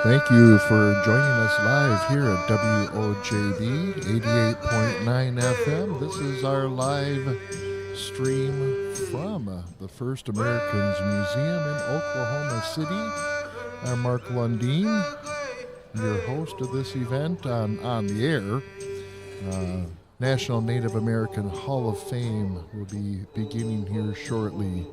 Thank you for joining us live here at WOJB 88.9 FM. This is our live stream from the First Americans Museum in Oklahoma City. I'm Mark Lundeen, your host of this event on the air. National Native American Hall of Fame will be beginning here shortly.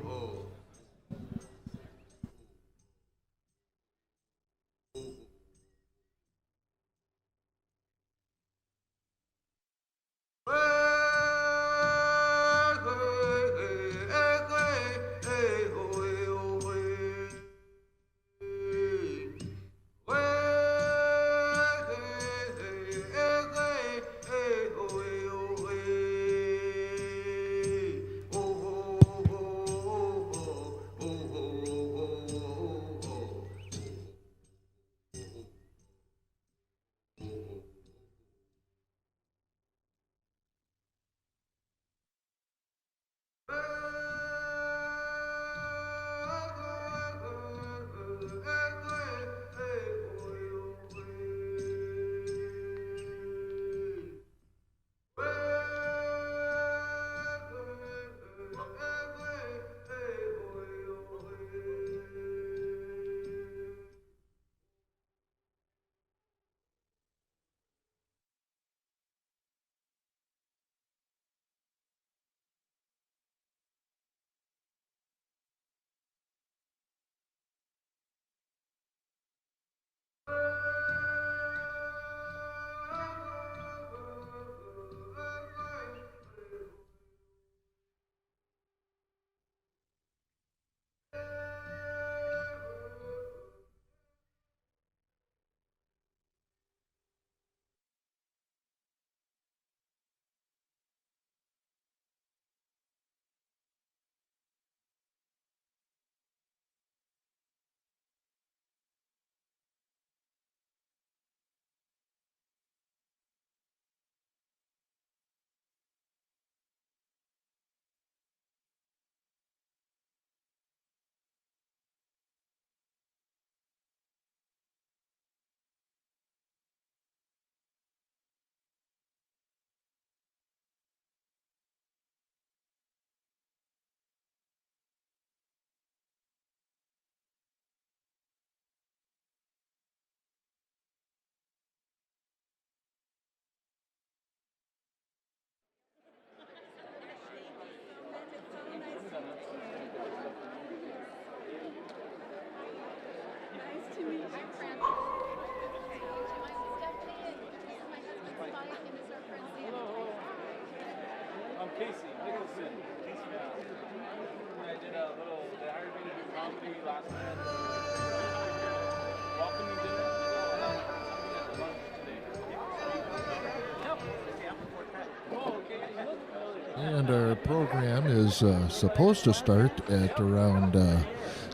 And our program is supposed to start at around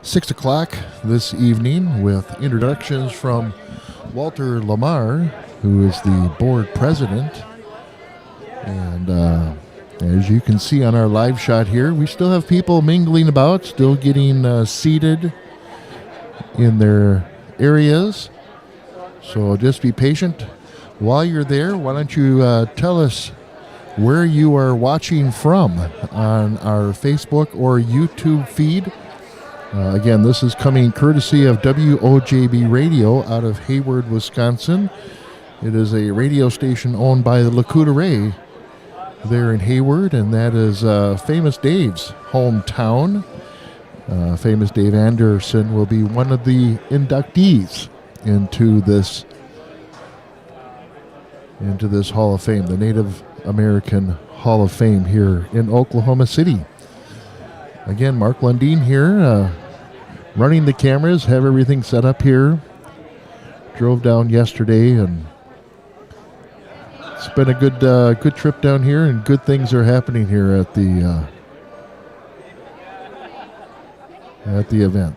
6 o'clock this evening with introductions from Walter Lamar, who is the board president. And as you can see on our live shot here, we still have people mingling about, still getting seated in their areas. So just be patient. While you're there, why don't you tell us where you are watching from on our Facebook or YouTube feed. Again, this is coming courtesy of WOJB Radio out of Hayward, Wisconsin. It is a radio station owned by the Lakota Ray there in Hayward, and that is Famous Dave's hometown. Famous Dave Anderson will be one of the inductees into this Hall of Fame, the Native American Hall of Fame here in Oklahoma City. Again, Mark Lundeen here, running the cameras, have everything set up here. Drove down yesterday, and it's been a good trip down here, and good things are happening here at the event.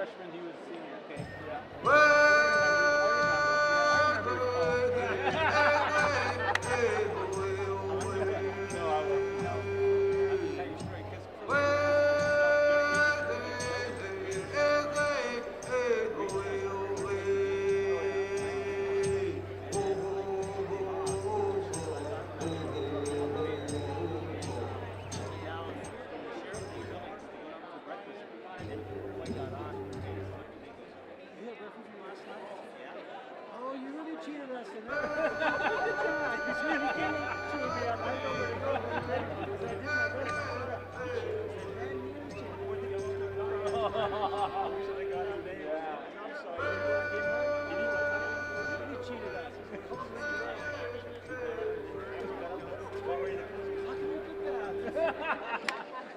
freshman, he was a senior. Okay. Yeah.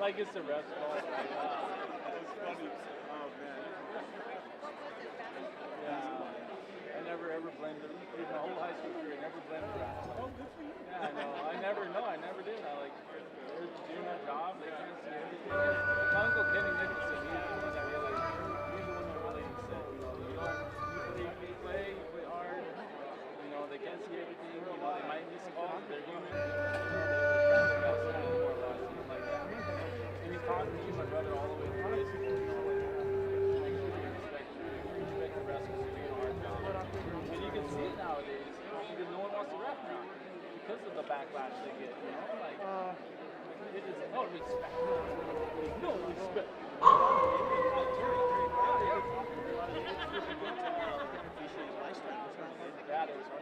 Like it's a restaurant. It's funny. Oh man. Yeah. I never ever blamed it. Through my whole high school career, I never blamed it. Oh, good for you. Yeah, I know. I never did. I like they're doing that job. They can't see everything. My uncle Kenny Nicholson, he's the one that realized he's the one that really said, you play hard. You know, they can't see everything. You know, they might miss a call. They're human. Taught me and my brother all the way through high school, you know, like respect the wrestlers for doing a hard job. And you can see it nowadays, you know, because no one wants to ref now because of the backlash they get, you know, like it is no respect. No respect.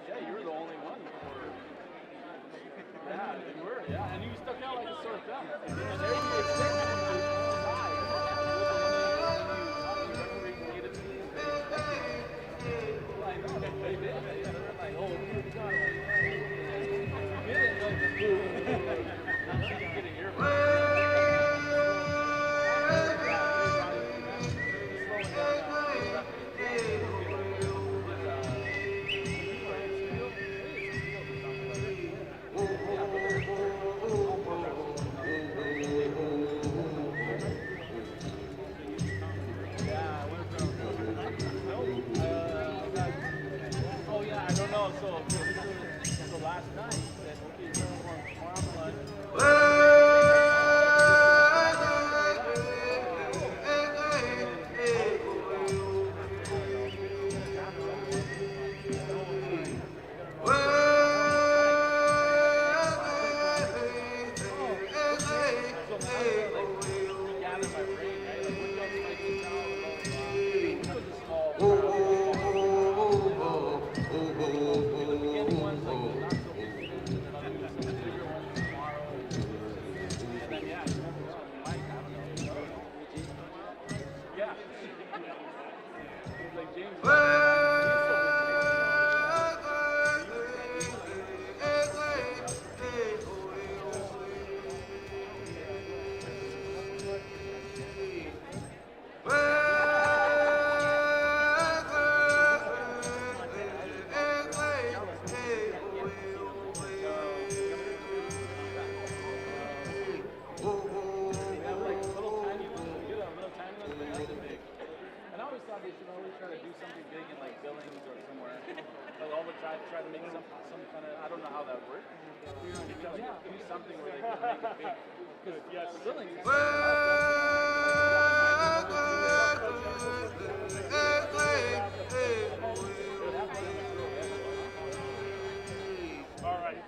Yeah, you were the only one. Yeah, you were, yeah, and you stuck out like a sore thumb. And there you they did. They're like, oh, you got it. You did it, like, now she can get an earbud. So last night, try to make some kind of, I don't know how that works. Do something where they can make it big. Because yes, Billings is all right.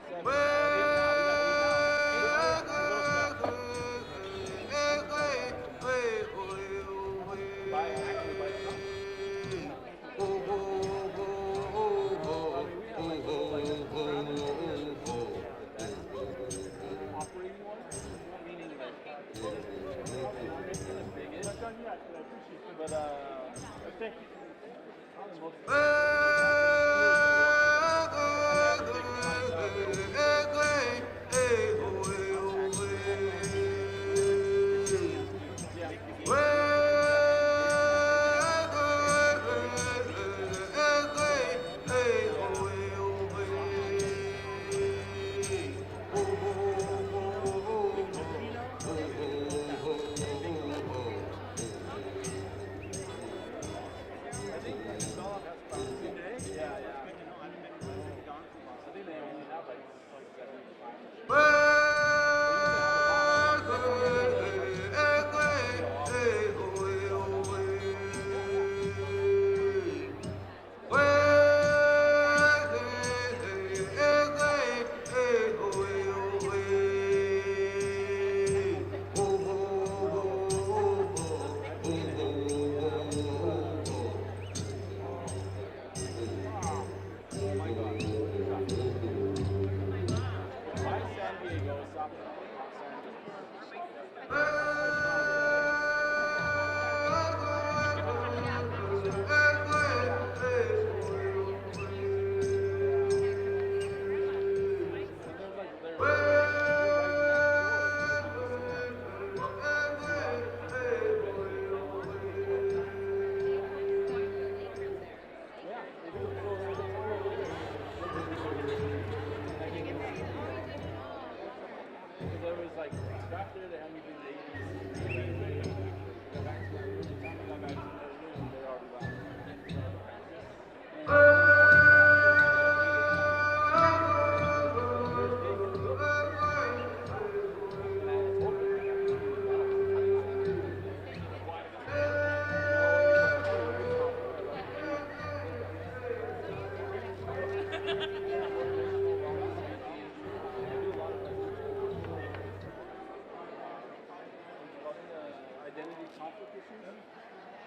But I think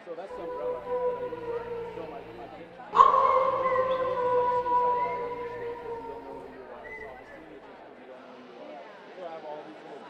So that's the umbrella that I fill my kitchen. Like suicidal ideation because you don't know who you are. Self-esteem issues because you don't know who you are. So I have all these little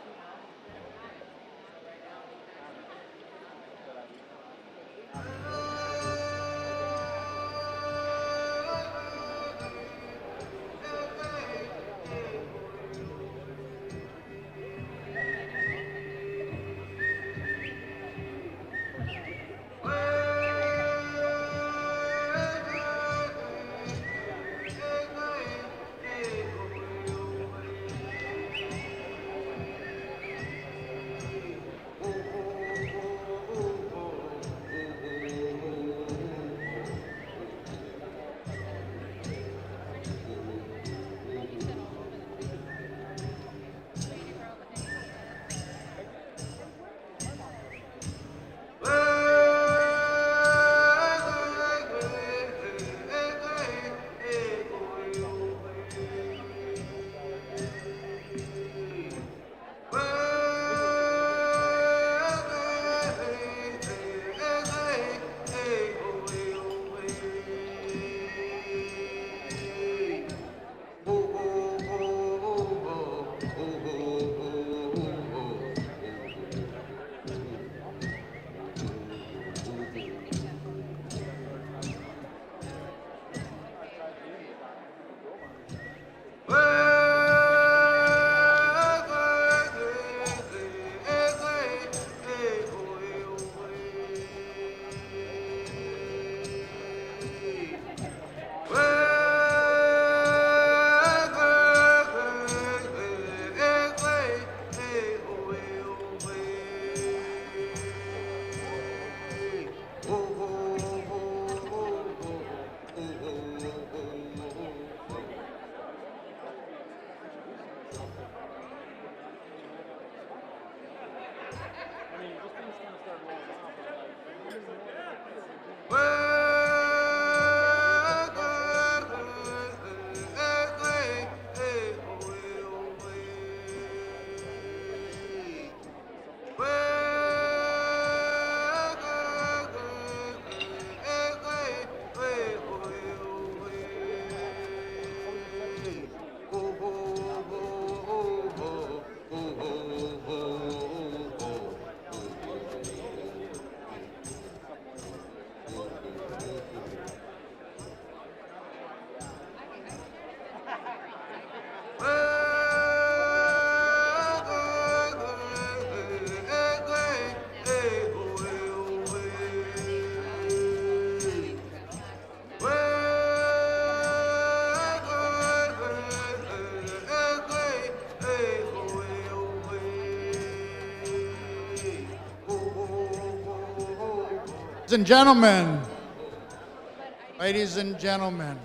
Ladies and gentlemen,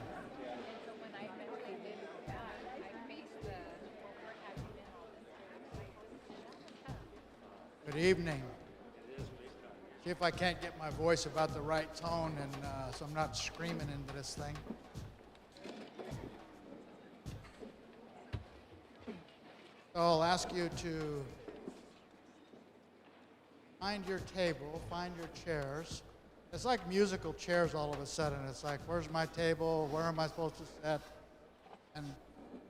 good evening. See if I can't get my voice about the right tone, and so I'm not screaming into this thing. So I'll ask you to find your table, find your chairs. It's like musical chairs all of a sudden. It's like, where's my table? Where am I supposed to sit? And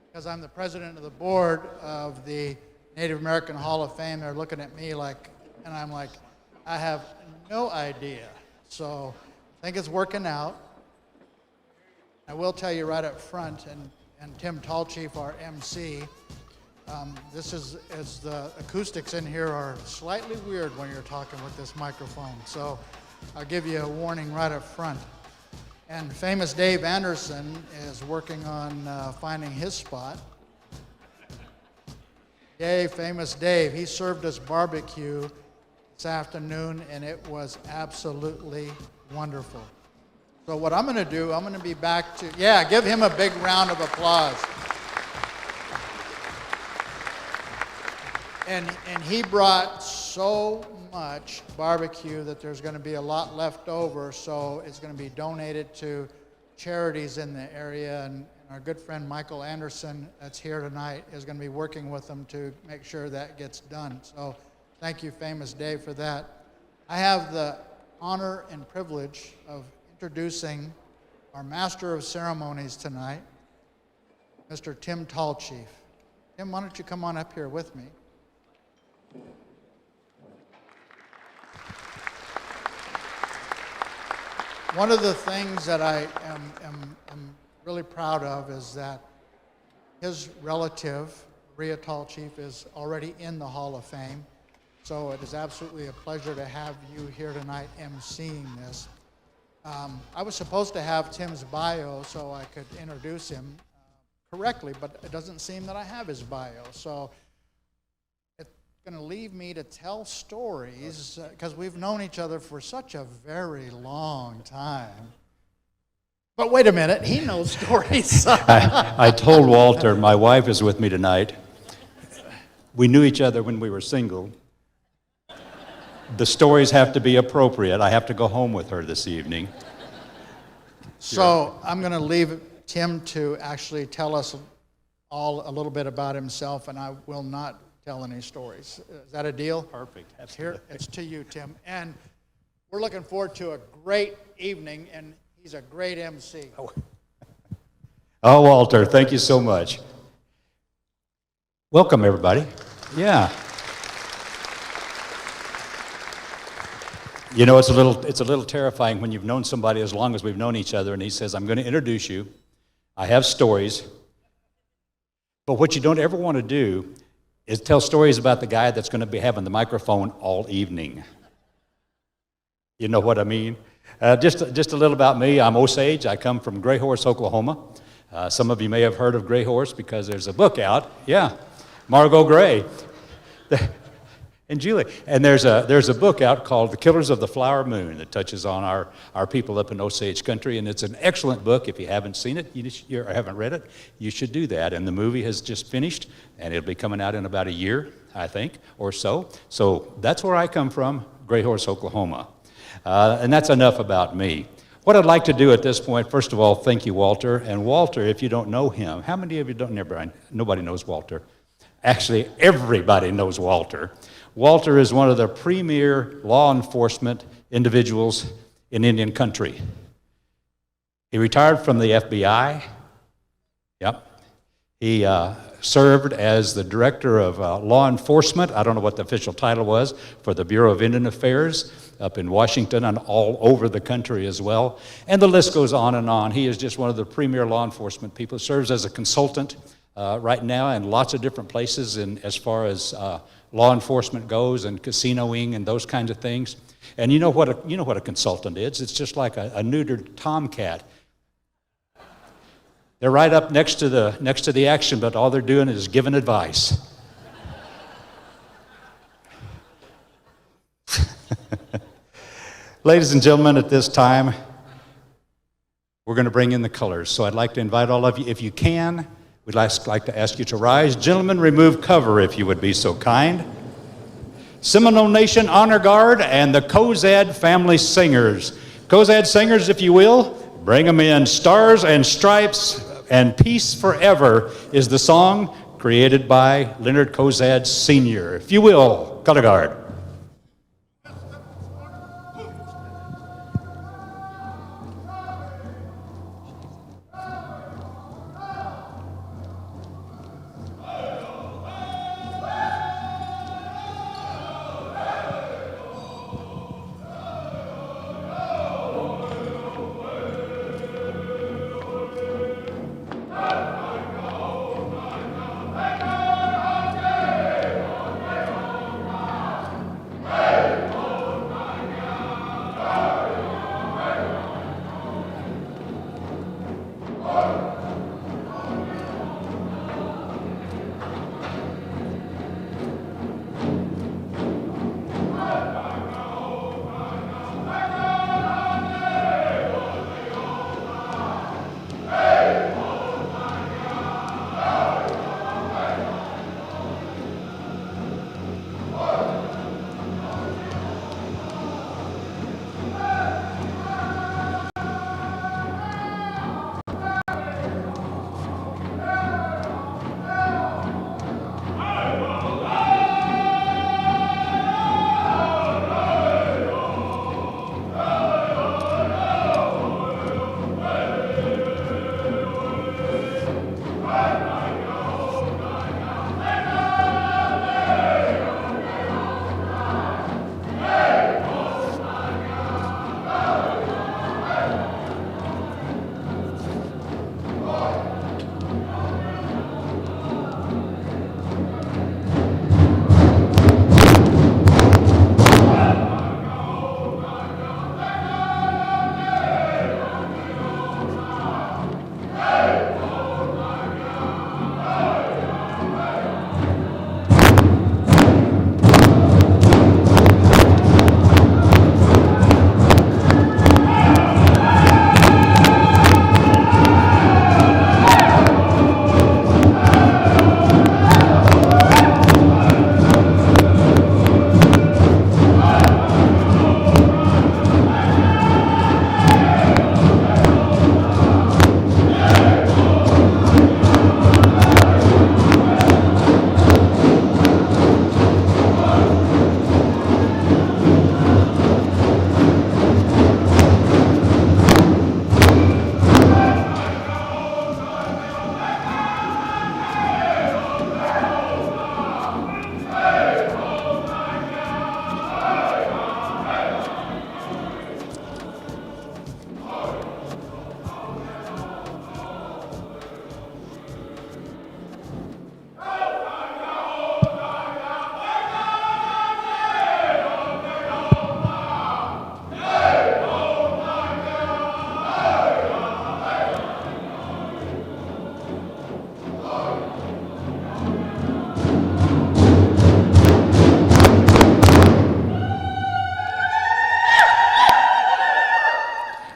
because I'm the president of the board of the Native American Hall of Fame, they're looking at me like, and I'm like, I have no idea. So I think it's working out. I will tell you right up front, and Tim Tallchief, our MC, this is the acoustics in here are slightly weird when you're talking with this microphone. So I'll give you a warning right up front. And famous Dave Anderson is working on finding his spot. Yay, famous Dave. He served us barbecue this afternoon, and it was absolutely wonderful. So what I'm going to do, I'm going to be back to, yeah, give him a big round of applause. And he brought so much barbecue that there's going to be a lot left over, so it's going to be donated to charities in the area, and our good friend Michael Anderson that's here tonight is going to be working with them to make sure that gets done. So thank you, famous Dave, for that. I have the honor and privilege of introducing our Master of Ceremonies tonight, Mr. Tim Tallchief. Tim, why don't you come on up here with me? One of the things that I am really proud of is that his relative, Rhea Tallchief, is already in the Hall of Fame. So it is absolutely a pleasure to have you here tonight emceeing this. I was supposed to have Tim's bio so I could introduce him correctly, but it doesn't seem that I have his bio. So it's going to leave me to tell stories because we've known each other for such a very long time. But wait a minute, he knows stories. I told Walter, my wife is with me tonight. We knew each other when we were single. The stories have to be appropriate. I have to go home with her this evening. So I'm going to leave Tim to actually tell us all a little bit about himself, and I will not tell any stories. Is that a deal? Perfect. Here, it's to you, Tim. And we're looking forward to a great evening, and he's a great MC. Oh, Walter, thank you so much. Welcome, everybody. Yeah. You know, it's a little terrifying when you've known somebody as long as we've known each other, and he says, I'm going to introduce you. I have stories. But what you don't ever want to do is tell stories about the guy that's going to be having the microphone all evening. You know what I mean? Just a little about me. I'm Osage. I come from Gray Horse, Oklahoma. Some of you may have heard of Gray Horse because there's a book out. Yeah, Margot Gray. And Julie. And there's a book out called The Killers of the Flower Moon that touches on our people up in Osage country, and it's an excellent book. If you haven't seen it or haven't read it, you should do that. And the movie has just finished, and it'll be coming out in about a year, I think, or so. So that's where I come from, Gray Horse, Oklahoma. And that's enough about me. What I'd like to do at this point, first of all, thank you, Walter. And Walter, if you don't know him, how many of you don't know? Nobody knows Walter. Actually, everybody knows Walter. Walter is one of the premier law enforcement individuals in Indian country. He retired from the FBI. Yep. He served as the director of law enforcement, I don't know what the official title was, for the Bureau of Indian Affairs up in Washington and all over the country as well. And the list goes on and on. He is just one of the premier law enforcement people. Serves as a consultant right now in lots of different places as far as law enforcement goes and casinoing and those kinds of things. And you know what a consultant is. It's just like a neutered tomcat. They're right up next to the action, but all they're doing is giving advice. Ladies and gentlemen, at this time, we're going to bring in the colors. So I'd like to invite all of you, if you can, we'd like to ask you to rise. Gentlemen, remove cover if you would be so kind. Seminole Nation Honor Guard and the Cozad Family Singers. Cozad Singers, if you will, bring them in. Stars and Stripes and Peace Forever is the song created by Leonard Cozad Sr. If you will, color guard.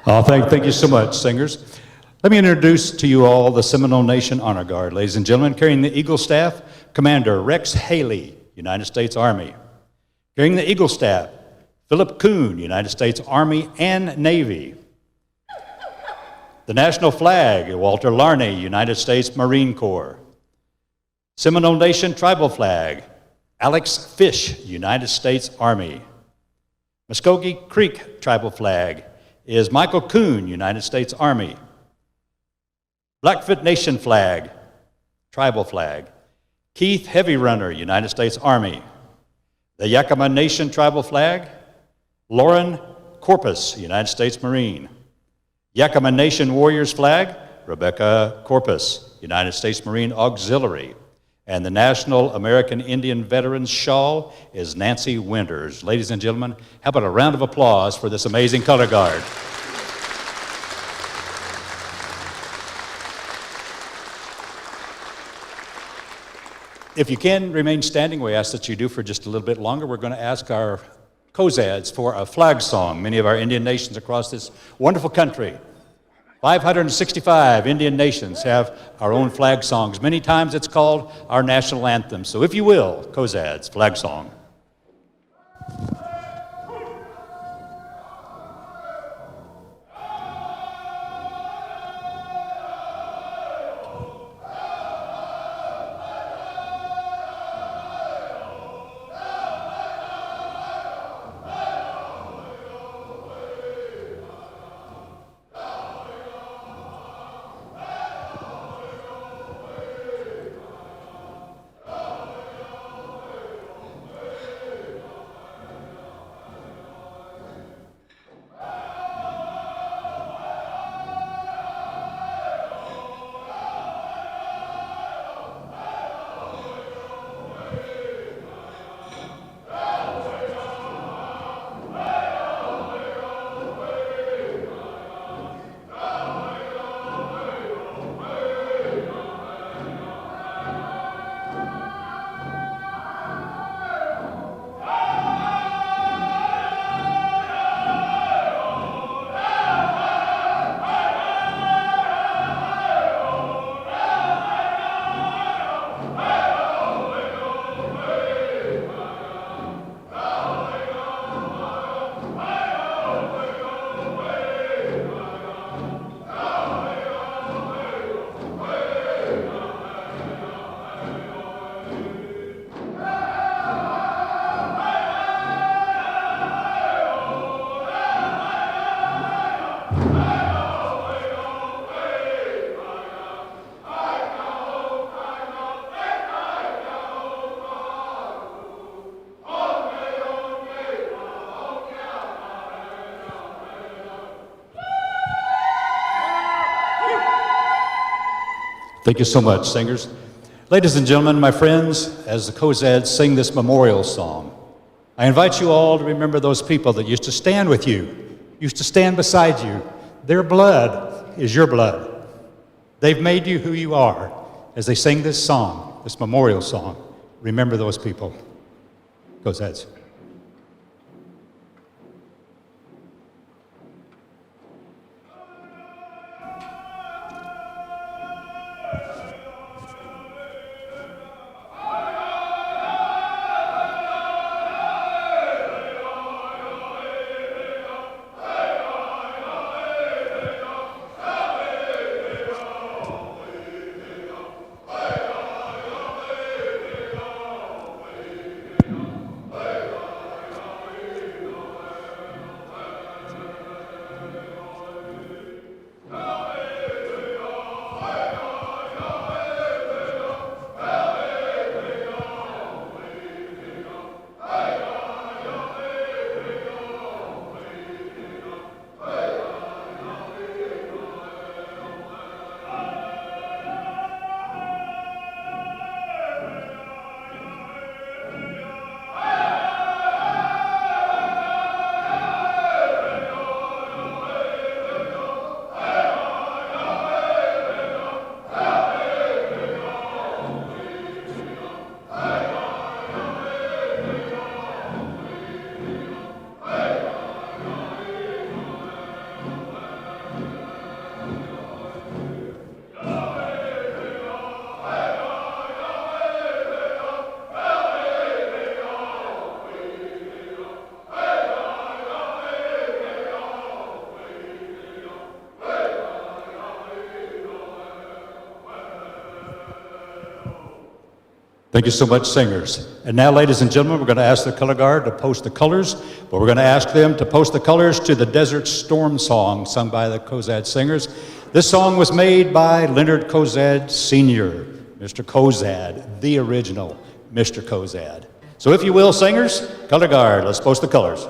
Thank you so much, singers. Let me introduce to you all the Seminole Nation Honor Guard. Ladies and gentlemen, carrying the Eagle Staff, Commander Rex Haley, United States Army. Carrying the Eagle Staff, Philip Kuhn, United States Army and Navy. The national flag, Walter Larney, United States Marine Corps. Seminole Nation tribal flag, Alex Fish, United States Army. Muscogee Creek tribal flag is Michael Kuhn, United States Army. Blackfoot Nation flag, tribal flag, Keith Heavy Runner, United States Army. The Yakama Nation tribal flag, Lauren Corpus, United States Marine. Yakama Nation Warriors flag, Rebecca Corpus, United States Marine Auxiliary. And the National American Indian Veterans Shawl is Nancy Winters. Ladies and gentlemen, how about a round of applause for this amazing color guard? If you can remain standing, we ask that you do for just a little bit longer. We're going to ask our Cozads for a flag song. Many of our Indian nations across this wonderful country, 565 Indian nations, have our own flag songs. Many times it's called our national anthem. So if you will, Cozads, flag song. Thank you so much, singers. Ladies and gentlemen, my friends, as the Cozads sing this memorial song, I invite you all to remember those people that used to stand with you, used to stand beside you. Their blood is your blood. They've made you who you are. As they sing this song, this memorial song, remember those people. Cozads. Hey! Thank you so much, singers. And now, ladies and gentlemen, we're going to ask the color guard to post the colors, but we're going to ask them to post the colors to the Desert Storm song sung by the Cozad singers. This song was made by Leonard Cozad Sr., Mr. Cozad, the original Mr. Cozad. So if you will, singers, color guard, let's post the colors.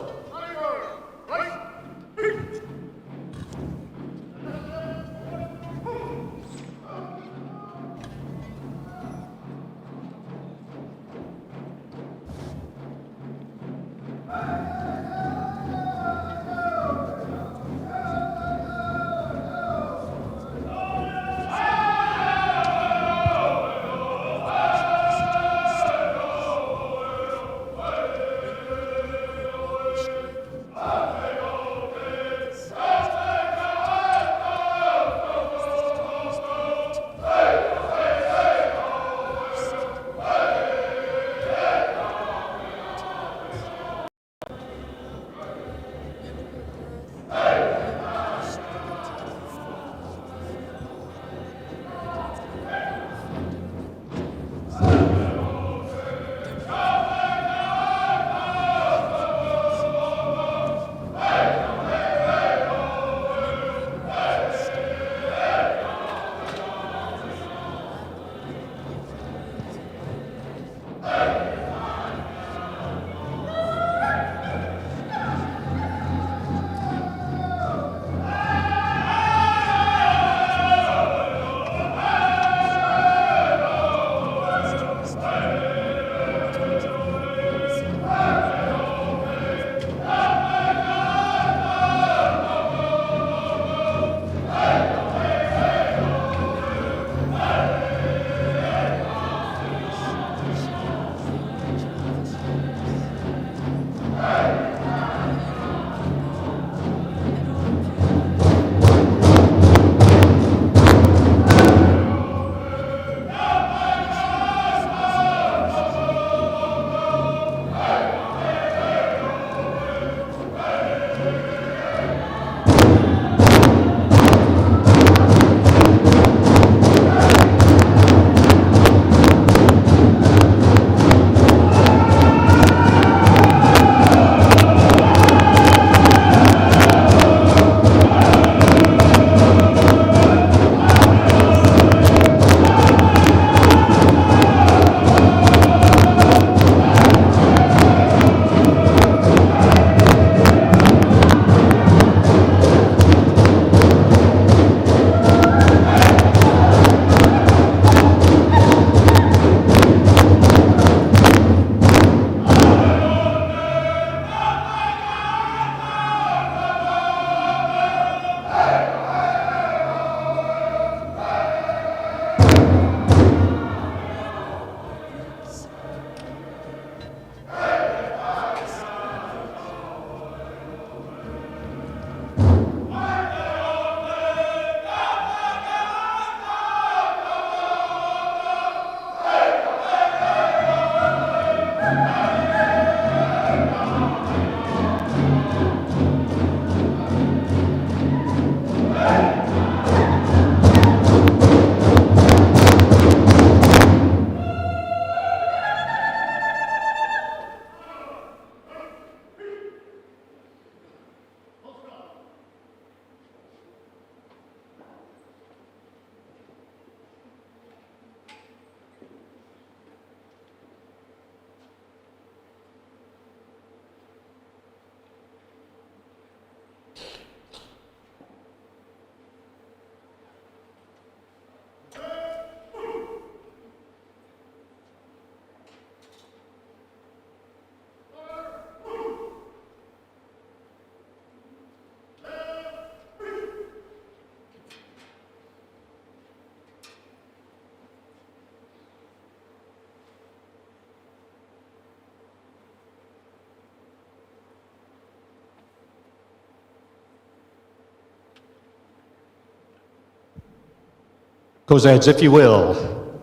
Cozads, if you will,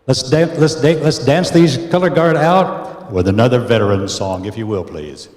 let's dance these color guard out with another veteran song, if you will, please.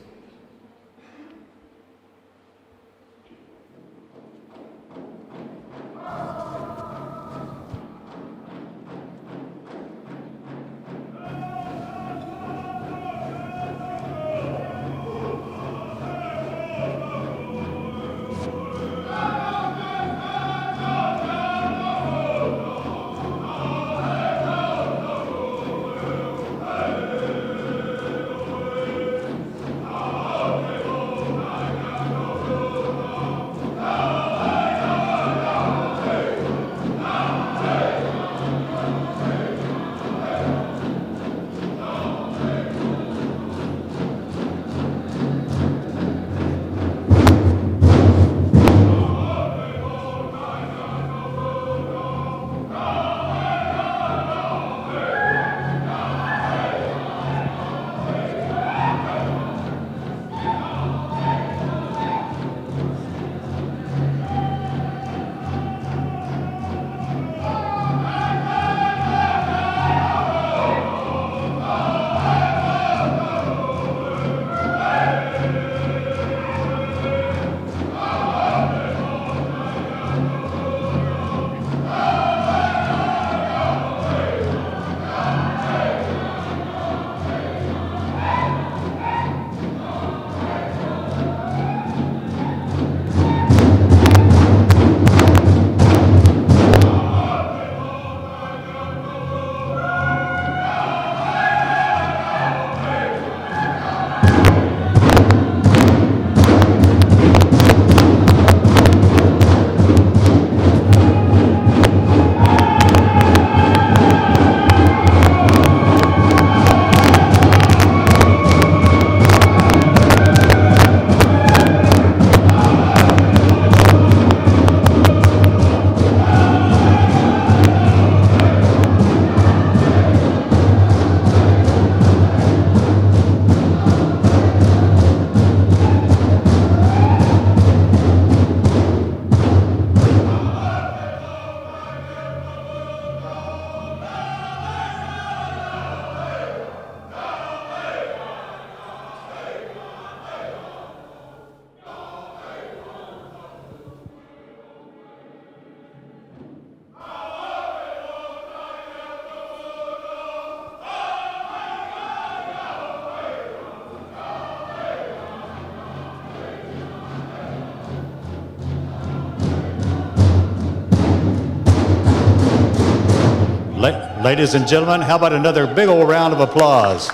Ladies and gentlemen, how about another big old round of applause?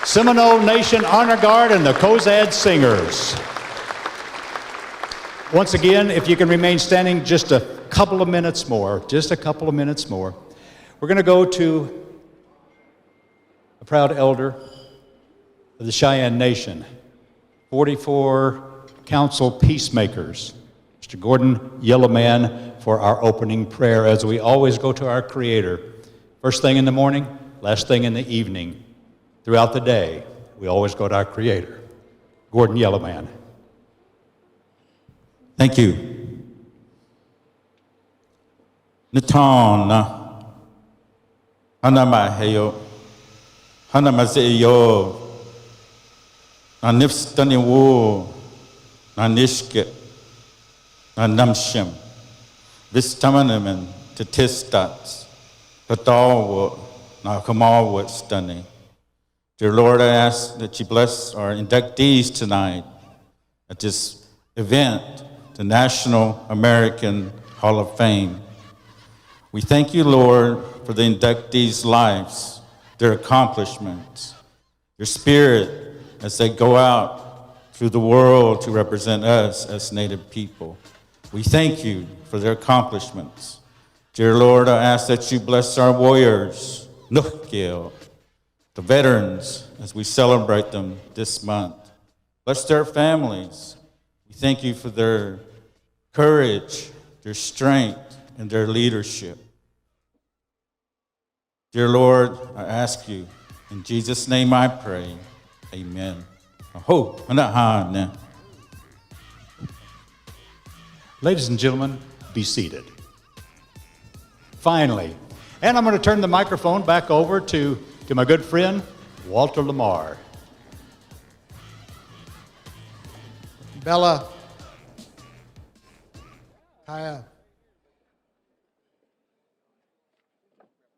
Seminole Nation Honor Guard and the Cozad Singers. Once again, if you can remain standing just a couple of minutes more, we're going to go to a proud elder of the Cheyenne Nation, 44 Council Peacemakers, Mr. Gordon Yellowman, for our opening prayer, as we always go to our Creator. First thing in the morning, last thing in the evening. Throughout the day, we always go to our Creator. Gordon Yellowman. Thank you. Natana, Hanamaheyo, Hanamaseyo, Nanifstaniwu, Nanishke, Nanamshim, Vistamanemen, Tatistats, Tatawa, Nakamawat Stunning. Dear Lord, I ask that you bless our inductees tonight at this event, the National American Hall of Fame. We thank you, Lord, for the inductees' lives, their accomplishments, their spirit as they go out through the world to represent us as Native people. We thank you for their accomplishments. Dear Lord, I ask that you bless our warriors, Nuhkil, the veterans, as we celebrate them this month. Bless their families. We thank you for their courage, their strength, and their leadership. Dear Lord, I ask you, in Jesus' name I pray, amen. Ladies and gentlemen, be seated. Finally, and I'm going to turn the microphone back over to my good friend, Walter Lamar. Bella, Kaya.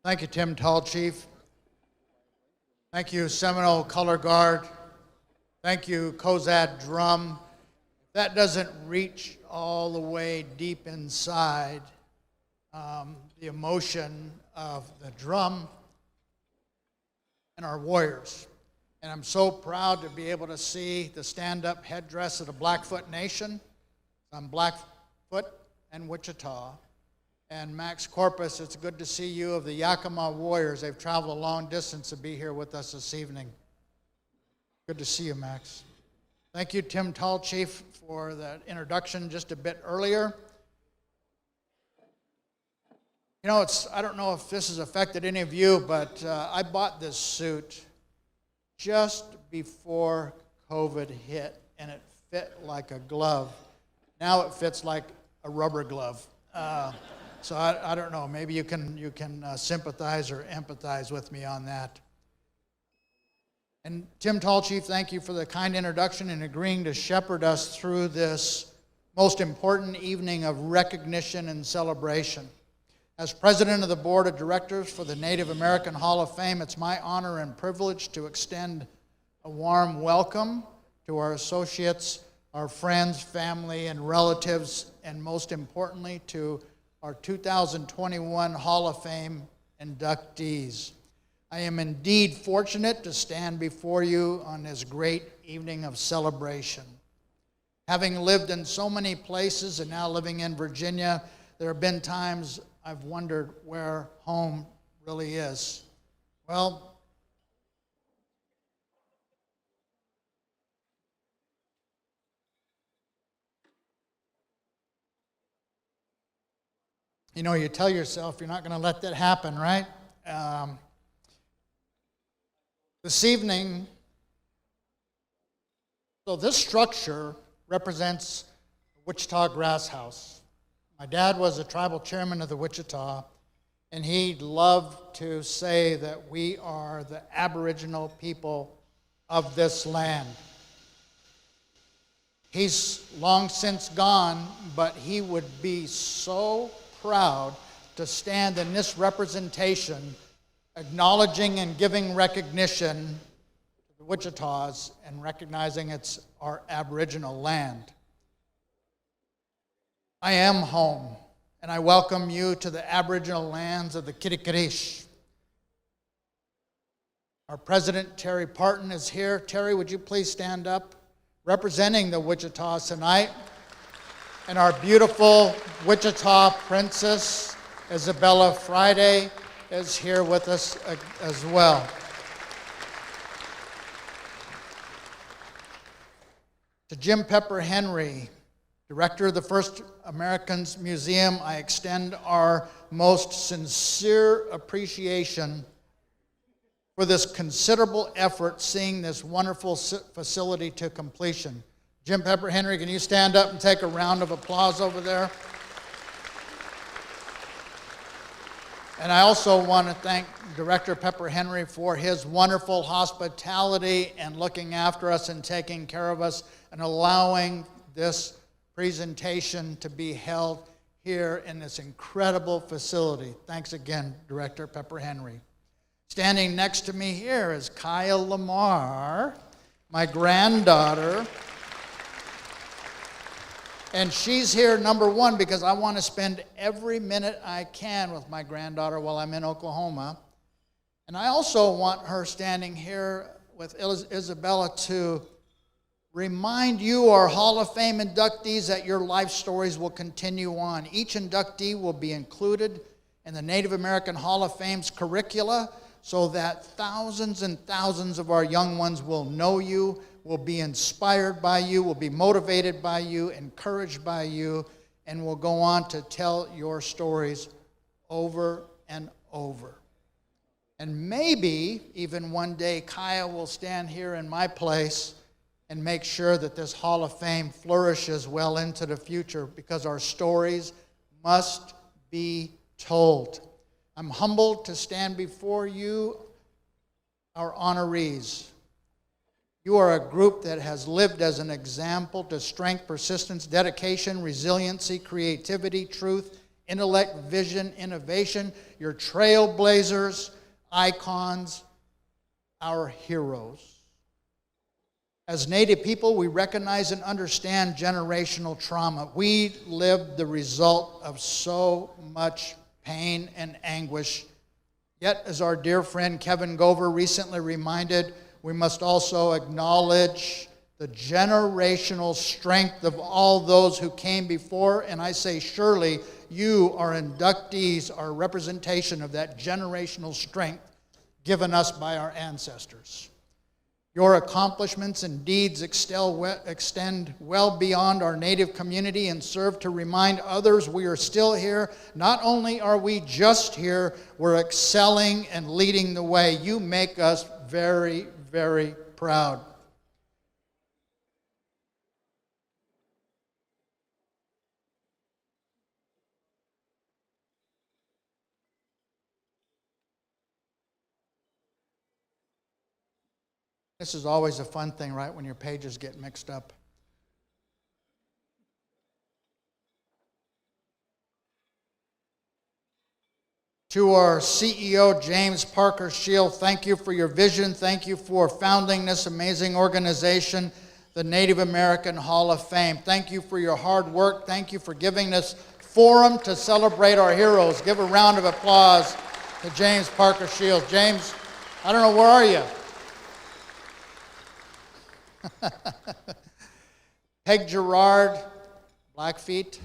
Thank you, Tim Tall Chief. Thank you, Seminole Color Guard. Thank you, Cozad Drum. If that doesn't reach all the way deep inside, the emotion of the drum and our warriors. And I'm so proud to be able to see the stand-up headdress of the Blackfoot Nation. I'm Blackfoot and Wichita. And Max Corpus, it's good to see you of the Yakima Warriors. They've traveled a long distance to be here with us this evening. Good to see you, Max. Thank you, Tim Tall Chief, for that introduction just a bit earlier. You know, I don't know if this has affected any of you, but I bought this suit just before COVID hit, and it fit like a glove. Now it fits like a rubber glove. So I don't know. Maybe you can sympathize or empathize with me on that. And Tim Tall Chief, thank you for the kind introduction and agreeing to shepherd us through this most important evening of recognition and celebration. As president of the board of directors for the Native American Hall of Fame, it's my honor and privilege to extend a warm welcome to our associates, our friends, family, and relatives, and most importantly, to our 2021 Hall of Fame inductees. I am indeed fortunate to stand before you on this great evening of celebration. Having lived in so many places and now living in Virginia, there have been times I've wondered where home really is. Well, you know, you tell yourself you're not going to let that happen, right? This evening, so this structure represents Wichita Grass House. My dad was a tribal chairman of the Wichita, and he loved to say that we are the Aboriginal people of this land. He's long since gone, but he would be so proud to stand in this representation, acknowledging and giving recognition to the Wichitas and recognizing it's our Aboriginal land. I am home, and I welcome you to the Aboriginal lands of the Kitikirish, Our president, Terry Parton, is here. Terry, would you please stand up? Representing the Wichita's tonight. And our beautiful Wichita princess, Isabella Friday, is here with us as well. To Jim Pepper Henry, director of the First Americans Museum, I extend our most sincere appreciation for this considerable effort seeing this wonderful facility to completion. Jim Pepper Henry, can you stand up and take a round of applause over there? And I also want to thank Director Pepper Henry for his wonderful hospitality and looking after us and taking care of us and allowing this presentation to be held here in this incredible facility. Thanks again, Director Pepper Henry. Standing next to me here is Kaya Lamar, my granddaughter. And she's here, number one, because I want to spend every minute I can with my granddaughter while I'm in Oklahoma. And I also want her standing here with Isabella to remind you, our Hall of Fame inductees, that your life stories will continue on. Each inductee will be included in the Native American Hall of Fame's curricula so that thousands and thousands of our young ones will know you, will be inspired by you, will be motivated by you, encouraged by you, and will go on to tell your stories over and over. And maybe even one day Kaya will stand here in my place and make sure that this Hall of Fame flourishes well into the future, because our stories must be told. I'm humbled to stand before you, our honorees. You are a group that has lived as an example to strength, persistence, dedication, resiliency, creativity, truth, intellect, vision, innovation. You're trailblazers, icons, our heroes. As Native people, we recognize and understand generational trauma. We lived the result of so much pain and anguish. Yet, as our dear friend Kevin Gover recently reminded, we must also acknowledge the generational strength of all those who came before, and I say surely you, our inductees, are a representation of that generational strength given us by our ancestors. Your accomplishments and deeds extend well beyond our Native community and serve to remind others we are still here. Not only are we just here, we're excelling and leading the way. You make us very, very proud. This is always a fun thing, right, when your pages get mixed up. To our CEO, James Parker Shield, thank you for your vision. Thank you for founding this amazing organization, the Native American Hall of Fame. Thank you for your hard work. Thank you for giving this forum to celebrate our heroes. Give a round of applause to James Parker Shield. James, I don't know, where are you? Peg Gerard, Blackfeet,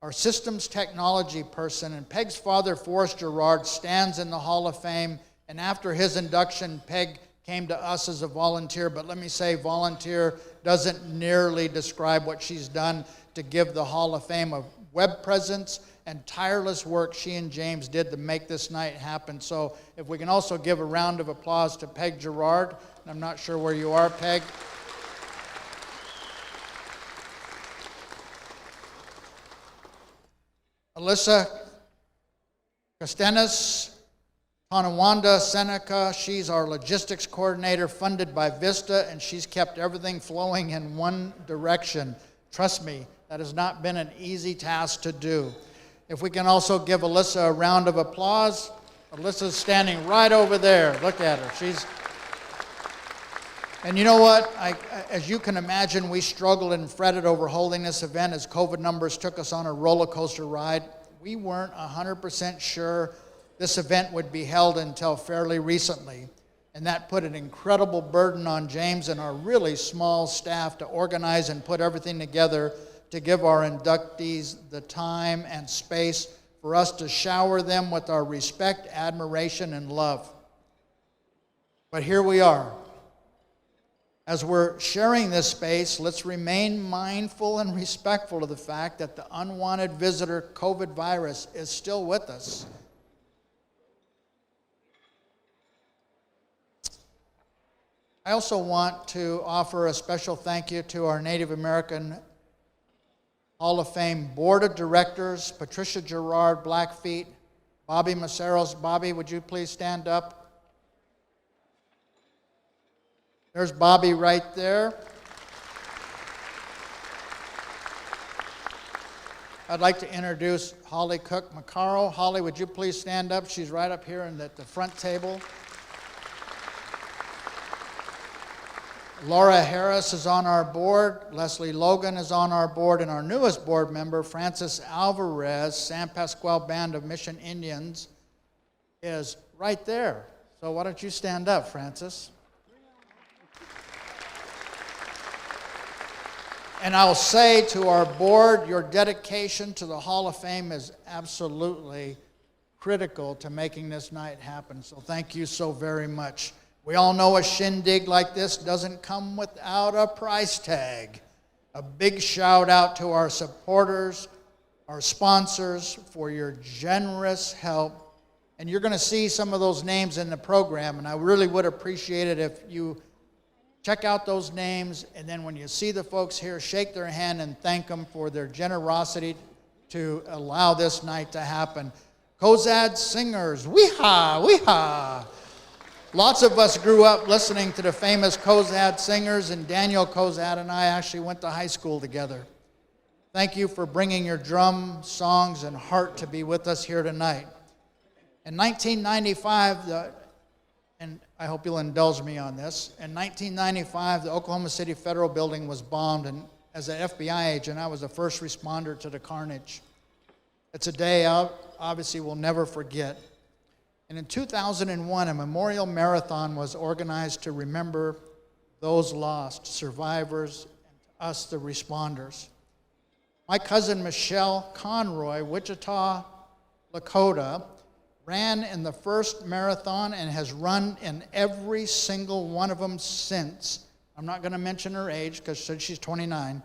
our systems technology person, and Peg's father, Forrest Gerard, stands in the Hall of Fame, and after his induction, Peg came to us as a volunteer, but let me say volunteer doesn't nearly describe what she's done to give the Hall of Fame a web presence and tireless work she and James did to make this night happen. So if we can also give a round of applause to Peg Gerard, and I'm not sure where you are, Peg. Alyssa Castenas, Tonawanda Seneca, she's our logistics coordinator funded by Vista, and she's kept everything flowing in one direction. Trust me, that has not been an easy task to do. If we can also give Alyssa a round of applause. Alyssa's standing right over there. Look at her. And you know what? As you can imagine, we struggled and fretted over holding this event as COVID numbers took us on a roller coaster ride. We weren't 100% sure this event would be held until fairly recently. And that put an incredible burden on James and our really small staff to organize and put everything together to give our inductees the time and space for us to shower them with our respect, admiration, and love. But here we are. As we're sharing this space, let's remain mindful and respectful of the fact that the unwanted visitor COVID virus is still with us. I also want to offer a special thank you to our Native American Hall of Fame Board of Directors, Patricia Gerard, Blackfeet, Bobby Maceros. Bobby, would you please stand up? There's Bobby right there. I'd like to introduce Holly Cook McCarroll. Holly, would you please stand up? She's right up here at the front table. Laura Harris is on our board. Leslie Logan is on our board. And our newest board member, Francis Alvarez, San Pasqual Band of Mission Indians, is right there. So why don't you stand up, Francis? And I'll say to our board, your dedication to the Hall of Fame is absolutely critical to making this night happen. So thank you so very much. We all know a shindig like this doesn't come without a price tag. A big shout out to our supporters, our sponsors for your generous help. And you're going to see some of those names in the program, and I really would appreciate it if you check out those names, and then when you see the folks here, shake their hand and thank them for their generosity to allow this night to happen. Kozad Singers, weehaw, weehaw. Lots of us grew up listening to the famous Kozad Singers, and Daniel Kozad and I actually went to high school together. Thank you for bringing your drum, songs, and heart to be with us here tonight. In 1995, and I hope you'll indulge me on this, in 1995, the Oklahoma City Federal Building was bombed, and as an FBI agent, I was the first responder to the carnage. It's a day I obviously will never forget. And in 2001, a memorial marathon was organized to remember those lost, survivors, and us, the responders. My cousin Michelle Conroy, Wichita, Lakota, ran in the first marathon and has run in every single one of them since. I'm not going to mention her age because she said she's 29.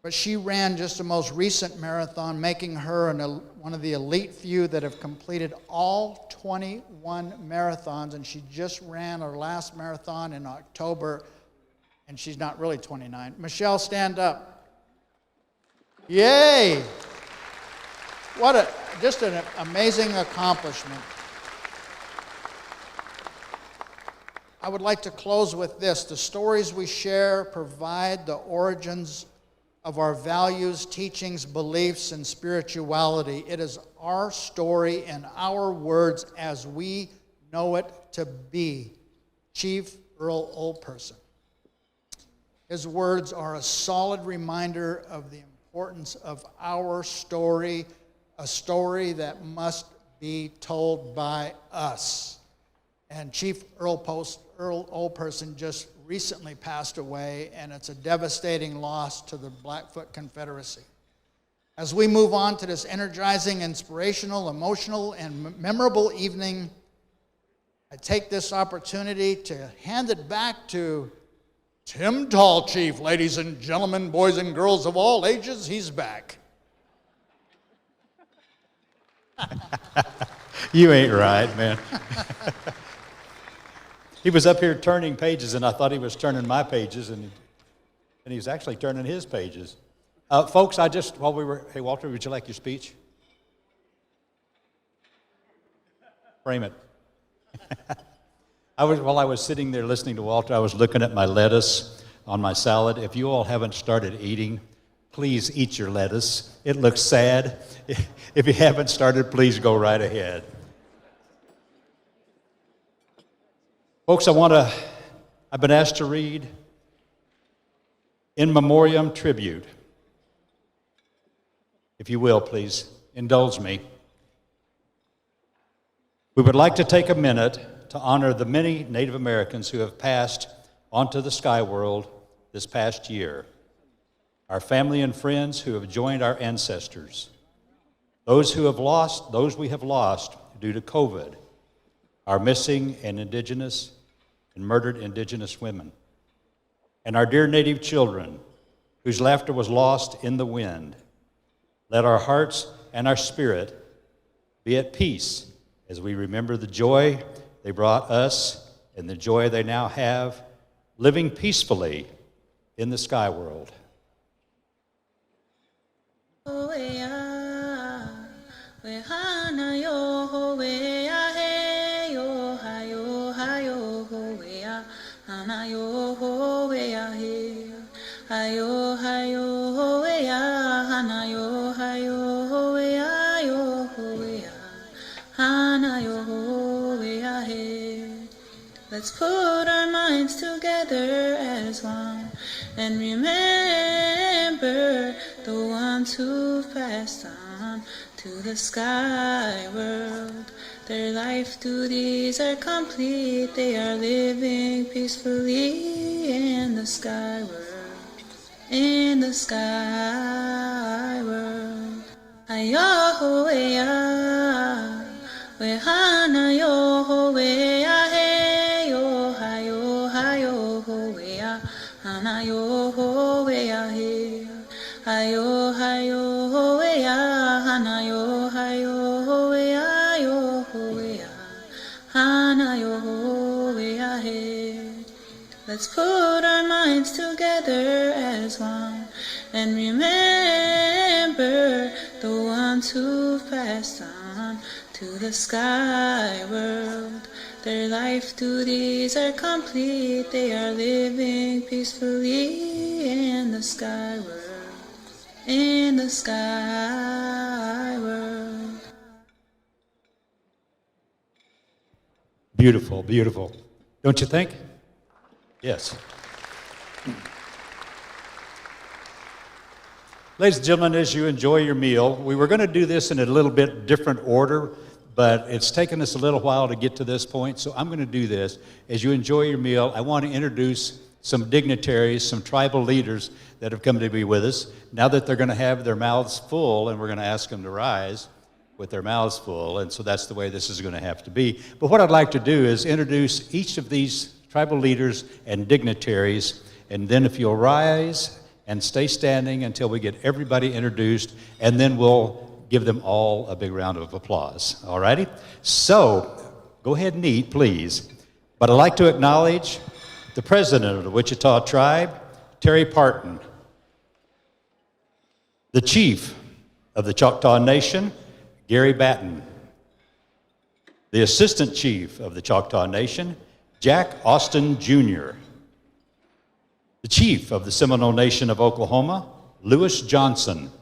But she ran just the most recent marathon, making her one of the elite few that have completed all 21 marathons. And she just ran her last marathon in October, and she's not really 29. Michelle, stand up. Yay! Just an amazing accomplishment. I would like to close with this. The stories we share provide the origins of our values, teachings, beliefs, and spirituality. It is our story and our words as we know it to be. Chief Earl Oldperson. His words are a solid reminder of the importance of our story, a story that must be told by us. And Chief Earl Oldperson just recently passed away, and it's a devastating loss to the Blackfoot Confederacy. As we move on to this energizing, inspirational, emotional, and memorable evening, I take this opportunity to hand it back to Tim Tall Chief. Ladies and gentlemen, boys and girls of all ages, he's back. You ain't right, man. He was up here turning pages, and I thought he was turning my pages, and he was actually turning his pages. Folks, hey, Walter, would you like your speech? Frame it. While I was sitting there listening to Walter, I was looking at my lettuce on my salad. If you all haven't started eating, please eat your lettuce. It looks sad. If you haven't started, please go right ahead. Folks, I've been asked to read In Memoriam Tribute. If you will, please indulge me. We would like to take a minute to honor the many Native Americans who have passed onto the sky world this past year, our family and friends who have joined our ancestors, those we have lost due to COVID, our missing and indigenous and murdered indigenous women, and our dear Native children whose laughter was lost in the wind. Let our hearts and our spirit be at peace as we remember the joy they brought us and the joy they now have living peacefully in the sky world. Let's put our minds together as one and remember the ones who've passed on to the sky world. Their life duties are complete, they are living peacefully in the sky world, in the sky world. Ayohoea, wehana yohoea, hey yo, hayo, hayo, hoea, hana yohoea, hey, hayo, hayo, hoea, hana yo, hayo, hoea, yo, hoea, hana yohoea, hey. Let's put our minds together as one and remember the ones who've passed on to the sky world. Their life duties are complete, they are living peacefully in the sky world, in the sky world. Beautiful, beautiful. Don't you think? Yes. Ladies and gentlemen, as you enjoy your meal, we were going to do this in a little bit different order, but it's taken us a little while to get to this point, so I'm going to do this. As you enjoy your meal, I want to introduce some dignitaries, some tribal leaders that have come to be with us. Now that they're going to have their mouths full, and we're going to ask them to rise with their mouths full, and so that's the way this is going to have to be. But what I'd like to do is introduce each of these tribal leaders and dignitaries, and then if you'll rise and stay standing until we get everybody introduced, and then we'll give them all a big round of applause. All righty? So, go ahead and eat, please. But I'd like to acknowledge the president of the Wichita Tribe, Terry Parton, the chief of the Choctaw Nation, Gary Batten, the assistant chief of the Choctaw Nation, Jack Austin Jr., the chief of the Seminole Nation of Oklahoma, Lewis Johnson,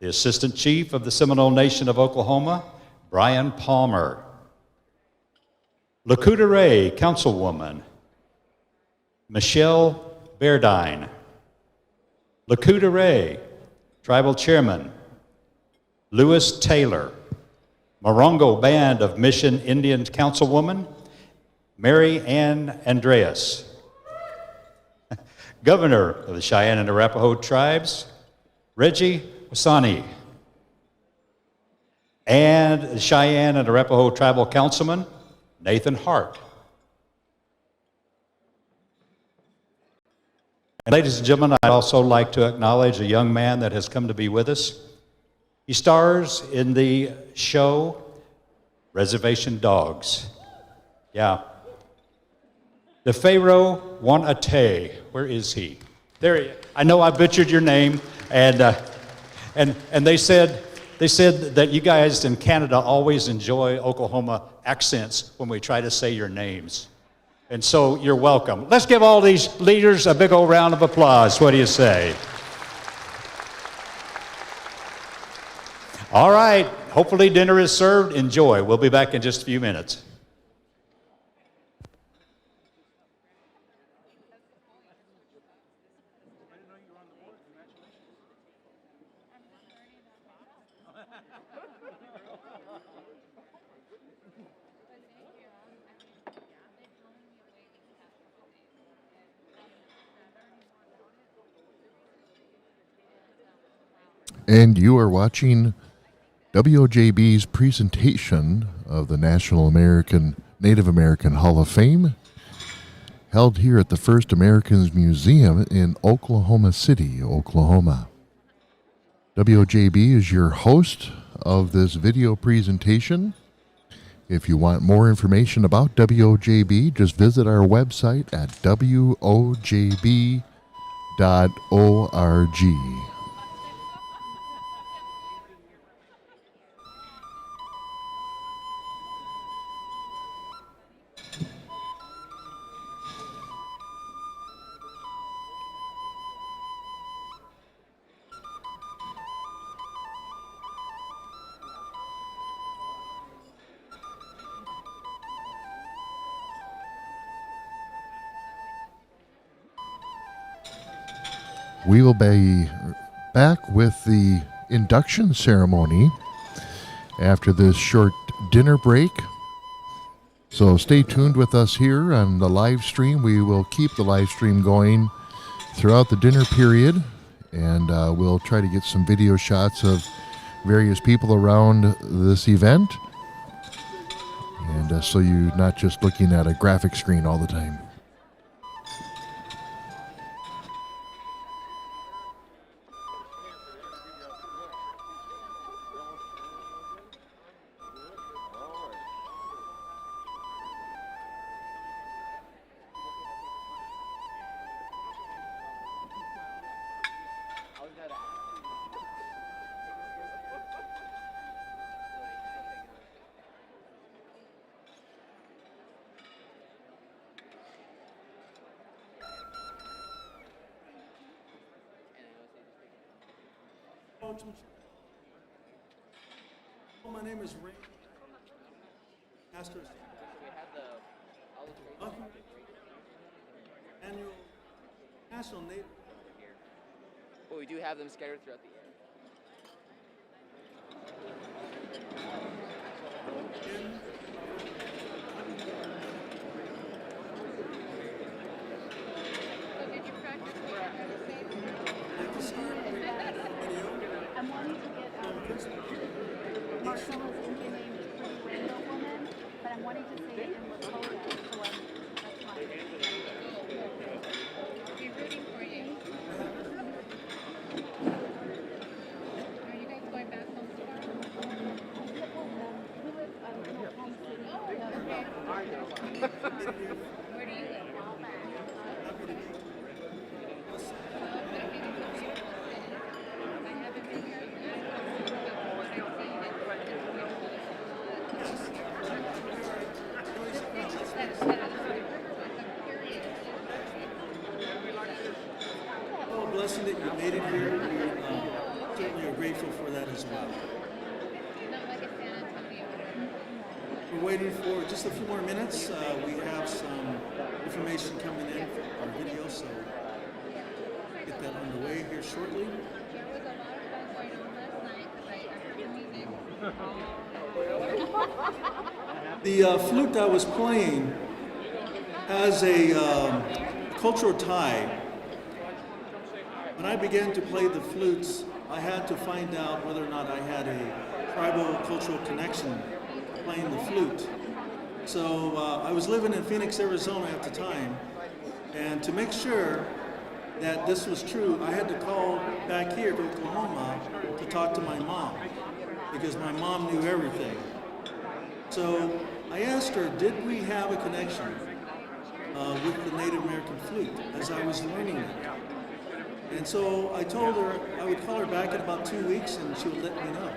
the assistant chief of the Seminole Nation of Oklahoma, Brian Palmer, Lakota Ray Councilwoman, Michelle Berdine, Lakota Ray Tribal Chairman, Lewis Taylor, Morongo Band of Mission Indian Councilwoman, Mary Ann Andreas, Governor of the Cheyenne and Arapaho Tribes, Reggie Wasani, and the Cheyenne and Arapaho Tribal Councilman, Nathan Hart. And ladies and gentlemen, I'd also like to acknowledge a young man that has come to be with us. He stars in the show Reservation Dogs. Yeah. The Pharaoh Wanate. Where is he? There he is. I know I butchered your name, and they said that you guys in Canada always enjoy Oklahoma accents when we try to say your names. And so you're welcome. Let's give all these leaders a big old round of applause. What do you say? All right. Hopefully dinner is served. Enjoy. We'll be back in just a few minutes. And you are watching WOJB's presentation of the Native American Hall of Fame, held here at the First Americans Museum in Oklahoma City, Oklahoma. WOJB is your host of this video presentation. If you want more information about WOJB, just visit our website at WOJB.org. We will be back with the induction ceremony after this short dinner break. So stay tuned with us here on the live stream. We will keep the live stream going throughout the dinner period, and we'll try to get some video shots of various people around this event. And so you're not just looking at a graphic screen all the time. My name is Ray. Pastor annual National Native. But we do have them scattered throughout the year. Did you practice I'm wanting to get Marcella's Indian name is Pretty Rainbow Woman, but I'm wanting to say it in Lakota, so that's fine. We're rooting for you. Are you guys going back home tomorrow? We live in Oklahoma City. Oh, okay. Where do you live? Blessing that you made it here. We certainly are grateful for that as well. We're waiting for just a few more minutes. We have some information coming in for our video, so get that underway here shortly. The flute I was playing has a cultural tie. When I began to play the flutes, I had to find out whether or not I had a tribal cultural connection playing the flute. So I was living in Phoenix, Arizona at the time, and to make sure that this was true, I had to call back here to Oklahoma to talk to my mom, because my mom knew everything. So I asked her, did we have a connection with the Native American flute as I was learning it? And so I told her I would call her back in about 2 weeks and she would let me know.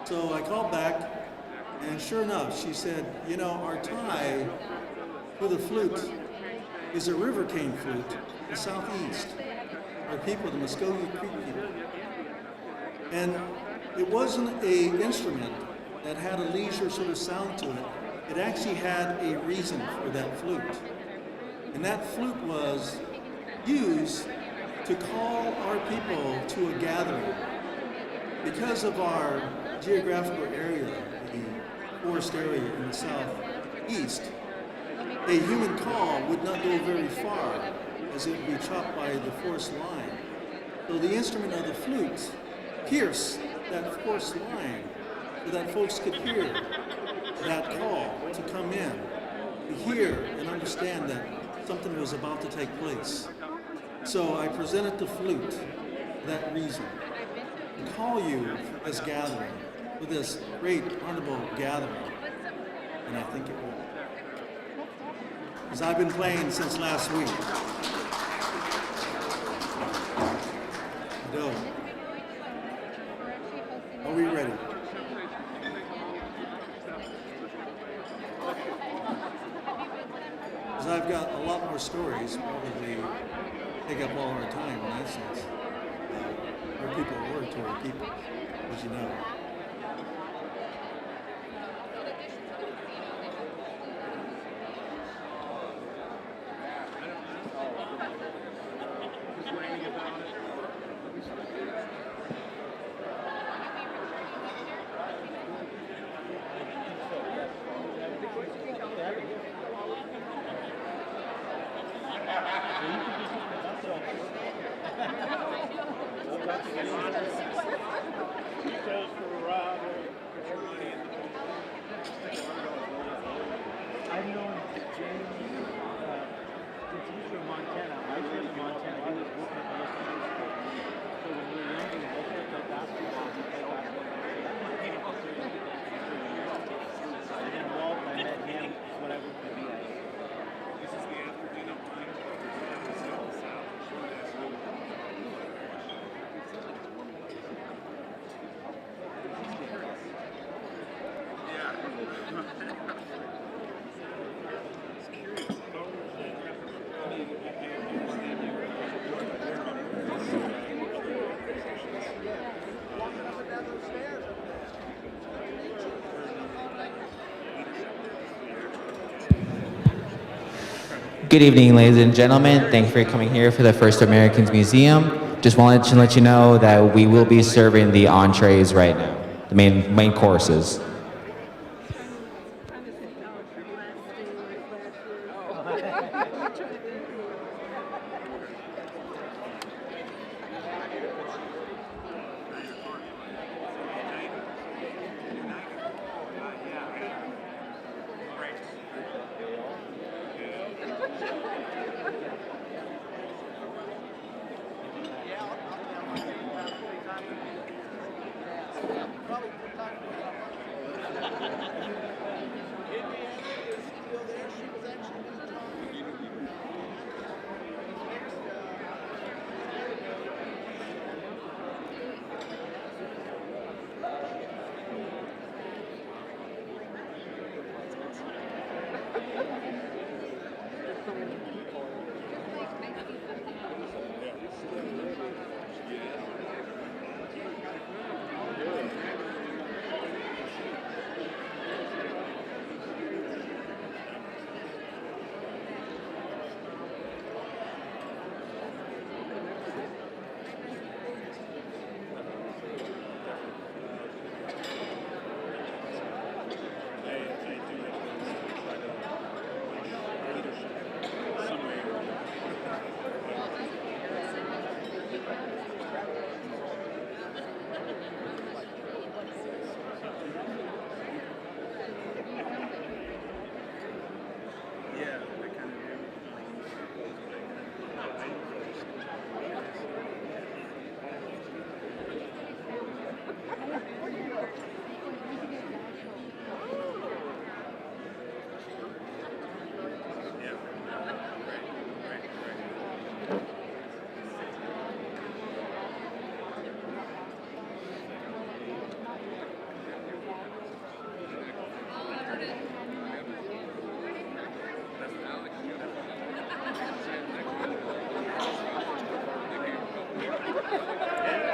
So I called back, and sure enough, she said, you know, our tie to the flute is a river cane flute in the southeast. Our people, the Muscogee Creek people. And it wasn't an instrument that had a leisure sort of sound to it. It actually had a reason for that flute. And that flute was used to call our people to a gathering. Because of our geographical area, the forest area in the southeast, a human call would not go very far, as it would be chopped by the forest line. So the instrument of the flute pierced that fourth line so that folks could hear that call to come in, to hear and understand that something was about to take place. So I presented the flute for that reason, to call you for this gathering, for this great honorable gathering, and I think it will. Because I've been playing since last week. Go. Are we ready? Because I've got a lot more stories, probably take up all our time in that sense. Our people are oratory people, as you know. I've known James since he was from Montana. I was in Montana. He was working at the Muscogee. So when we were young, we both played basketball. We played basketball. And then Walt, I met him when I worked at the This is the afternoon of time. Good evening, ladies and gentlemen. Thank you for coming here for the First Americans Museum. Just wanted to let you know that we will be serving the entrees right now, the main courses.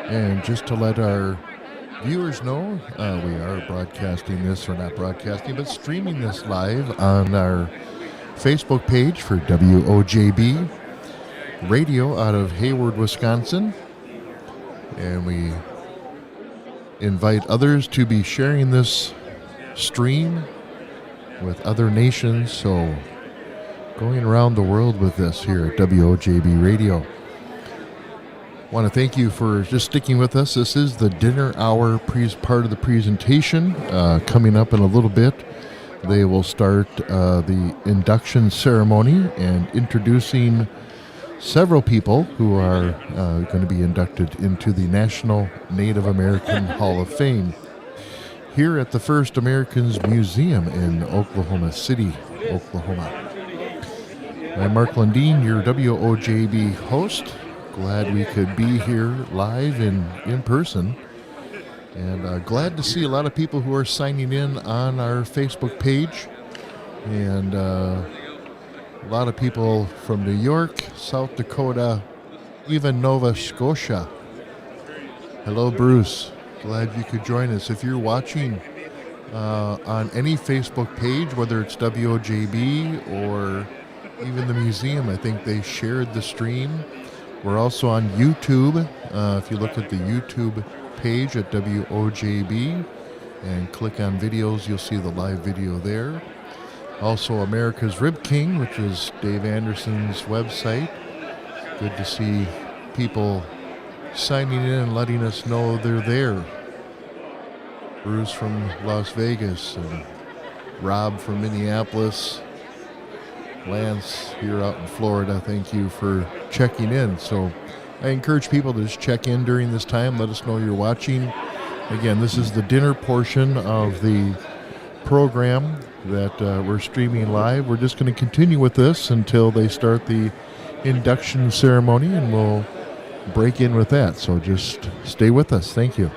And just to let our viewers know, we are broadcasting this, or not broadcasting, but streaming this live on our Facebook page for WOJB Radio out of Hayward, Wisconsin. And we invite others to be sharing this stream with other nations. So going around the world with this here at WOJB Radio. Want to thank you for just sticking with us. This is the dinner hour part of the presentation. Coming up in a little bit, they will start the induction ceremony and introducing several people who are going to be inducted into the National Native American Hall of Fame here at the First Americans Museum in Oklahoma City, Oklahoma. I'm Mark Lundeen, your WOJB host. Glad we could be here live and in person. And glad to see a lot of people who are signing in on our Facebook page. And a lot of people from New York, South Dakota, even Nova Scotia. Hello, Bruce. Glad you could join us. If you're watching on any Facebook page, whether it's WOJB or even the museum, I think they shared the stream. We're also on YouTube. If you look at the YouTube page at WOJB and click on videos, you'll see the live video there. Also America's Rib King, which is Dave Anderson's website. Good to see people signing in and letting us know they're there. Bruce from Las Vegas and Rob from Minneapolis. Lance here out in Florida, thank you for checking in. So I encourage people to just check in during this time. Let us know you're watching. Again, this is the dinner portion of the program that we're streaming live. We're just going to continue with this until they start the induction ceremony, and we'll break in with that. So just stay with us. Thank you.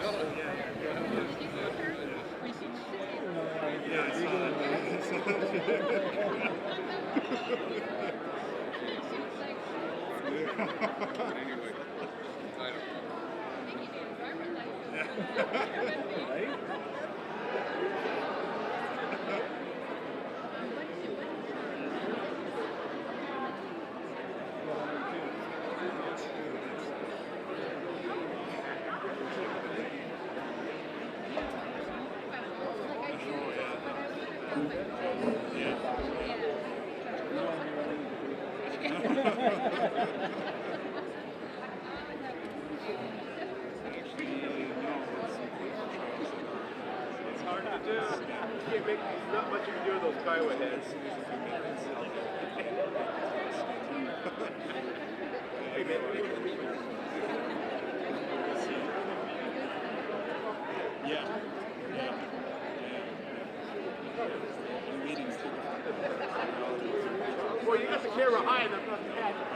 Well, you got the camera high enough not to catch it.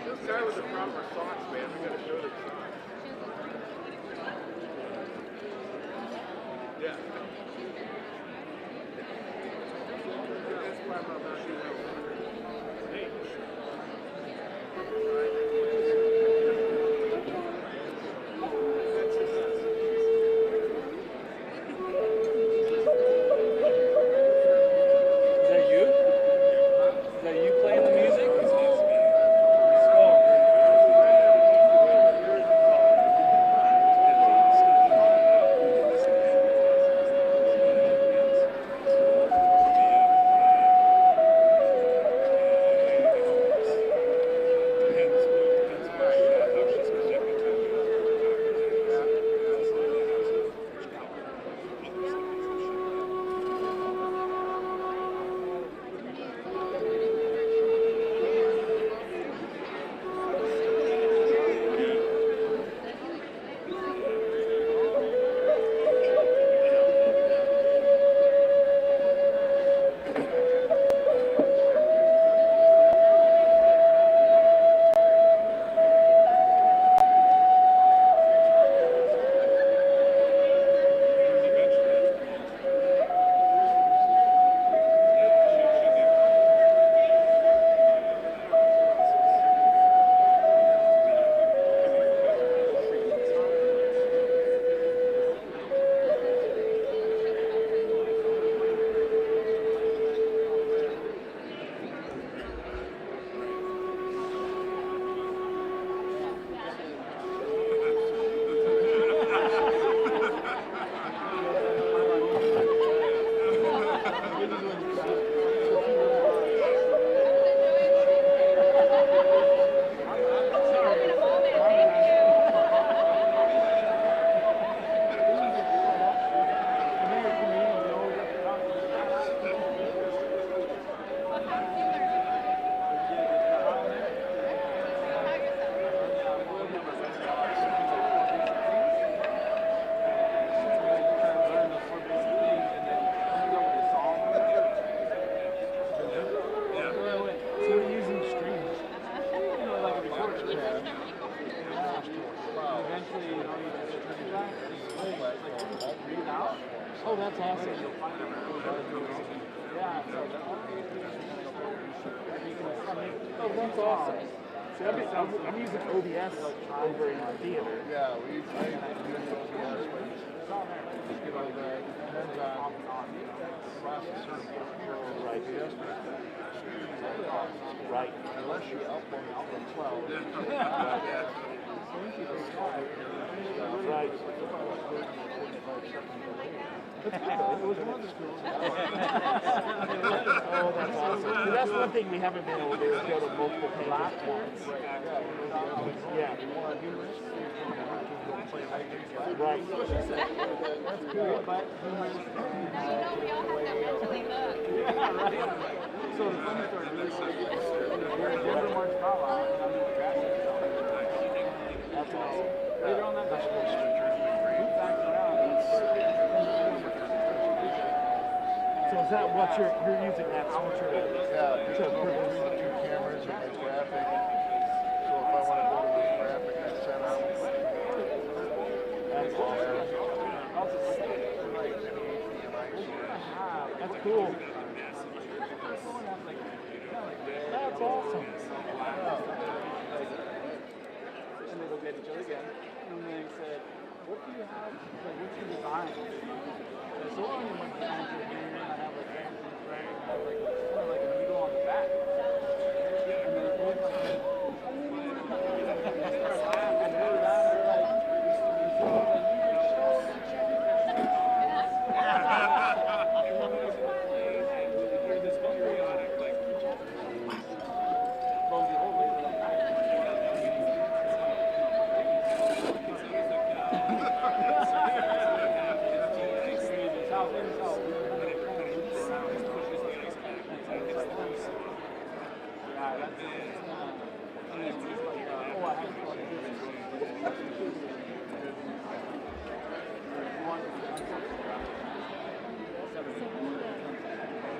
This guy with the proper socks, man. We gotta show the socks. Yeah. That's why I'm not doing well. Hey. Eventually, you know, you just turn it back and read it out. Oh, that's awesome. Yeah, so oh, that's awesome. See, I'm using OBS over in our theater. Yeah, we use OBS. Just get all the processor right here. Right. Unless you upload from 12. Right. Oh, that's awesome. So that's one thing we haven't been able to do is go to multiple platforms. Yeah. Right. That's cool. But we all have that mentally look. yeah, right. So the funny story is, we're in Denver, March, Colorado, and I'm in the grass. That's awesome. Later on that night, we backed around. So is that what you're using that switcher? Yeah, to produce the two cameras and the graphic. So if I want to go to this graphic I set up, that's awesome. That's cool. That's awesome. And they looked at each other again, and they said, "What do you have? Like, what's your design?" And so on, my designs are here, and I have like everything right, and I have like kind of like a needle on the back. And then they both started laughing, and they were laughing like.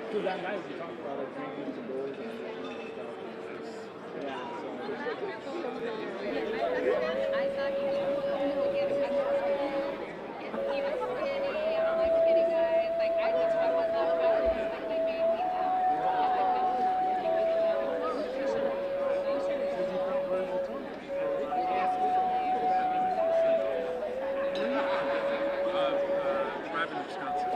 Because that night we talked about like drinking some doors and stuff. Yeah, I thought you should get a couple of even skinny, like skinny guys. Like I just I was so proud of him. Like he made me laugh. Tribe in Wisconsin.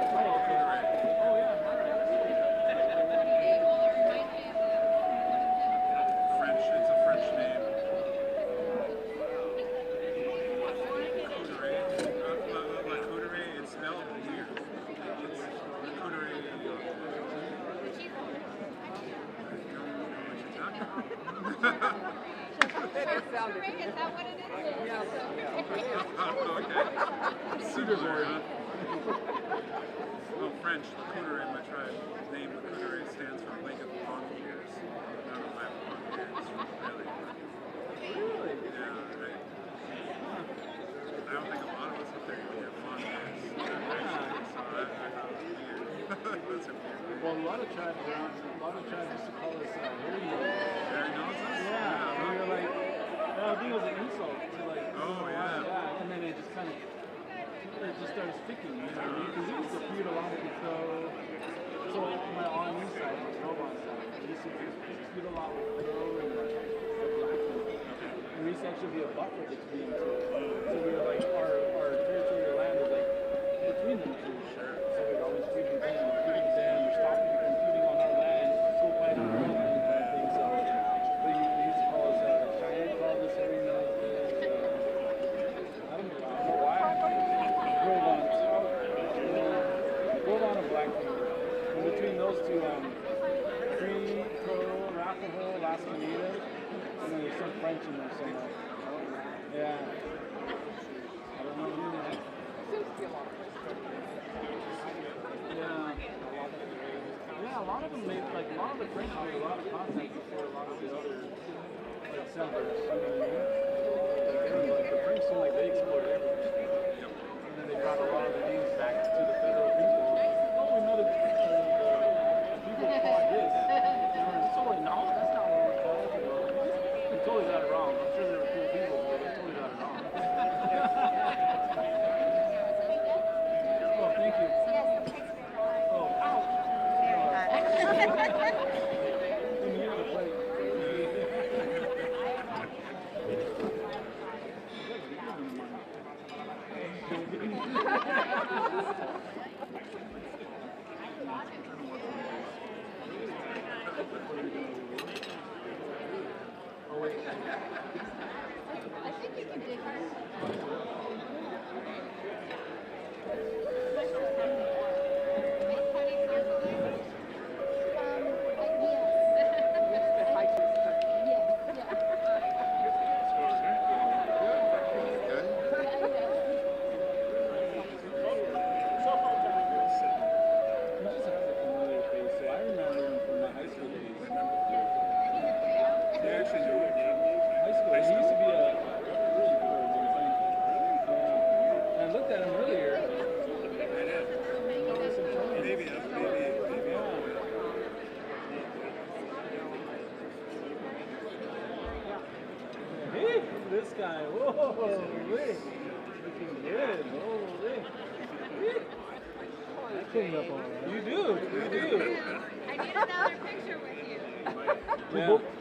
French, it's a French name. Charcuterie, it's spelled weird. Charcuterie. I don't know what you're talking about. Is that what it is? Oh, okay. Pseudo-word. Oh, French, charcuterie, my tribe. Name charcuterie stands for Lake of Volunteers. Not a Lake of Volunteers. Really? Yeah, right. I don't think a lot of us up there even have volunteers. So I thought it was weird. That's a weird name. well, a lot of tribes used to call us Harjo. Very nonsense? Yeah, and we were like, I think it was an insult to like. Oh, yeah. Yeah, and then it just kind of, it just started sticking, you know what I mean? Because it used to feud a lot with so my RME side, my robot side, it used to feud a lot with Crow and like the black people. And we used to actually be a buffer between the two. So we were like, our territorial land was like between them two. Sure. So we'd always feuding them, or stopping them from feuding on our land, go fight on our own land kind of thing. So they used to call us, Cheyenne called us every night. I don't know why. Gold on a black thing. And between those two, Cree, Crow, Arapaho, Alaska Native, and then there's some French in there somewhere. Yeah. I don't know who that. Yeah. Yeah, a lot of them made, like, a lot of the French made a lot of contact before a lot of the other, like, settlers, you know what I mean? Like, the French seemed like they explored everything. And then they brought a lot of the names back to the federal people. Oh, we know the people called this. And we're totally, no, that's not what we're called. You know? We totally got it wrong. I'm sure there were people this guy. Whoa, wait. Looking good. Holy. That came up all right. You do. I need another picture with you.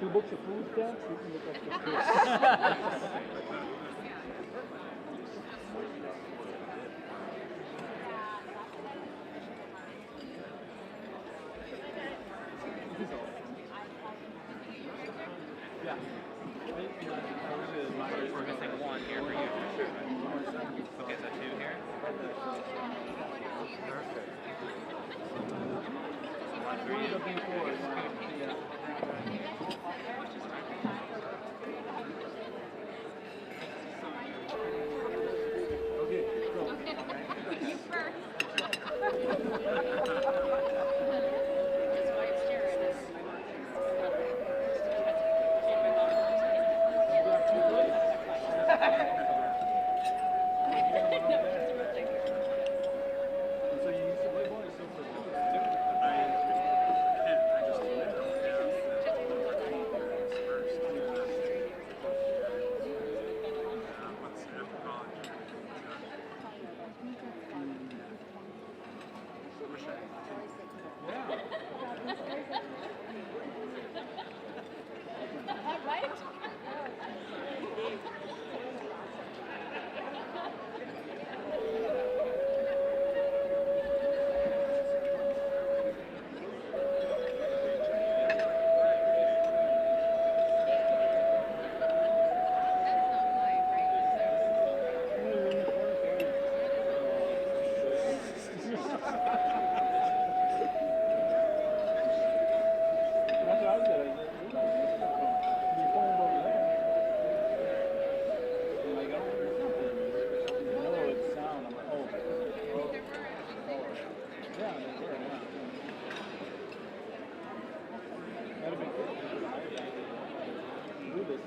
Two books of food stamps. You can look up the kids. Yeah. We're missing one here for you. Okay, so two here. Three looking forward. Yeah. Okay, go. You first. His wife's staring at us. So you used to play ball or still play ball? I just went first. Once after college. Wish I had Right? That's what I was at. You phone over there. I'm like, oh, there's nothing. No, it's sound. I'm like, oh. Yeah, they were, yeah. That'd be cool. Do this.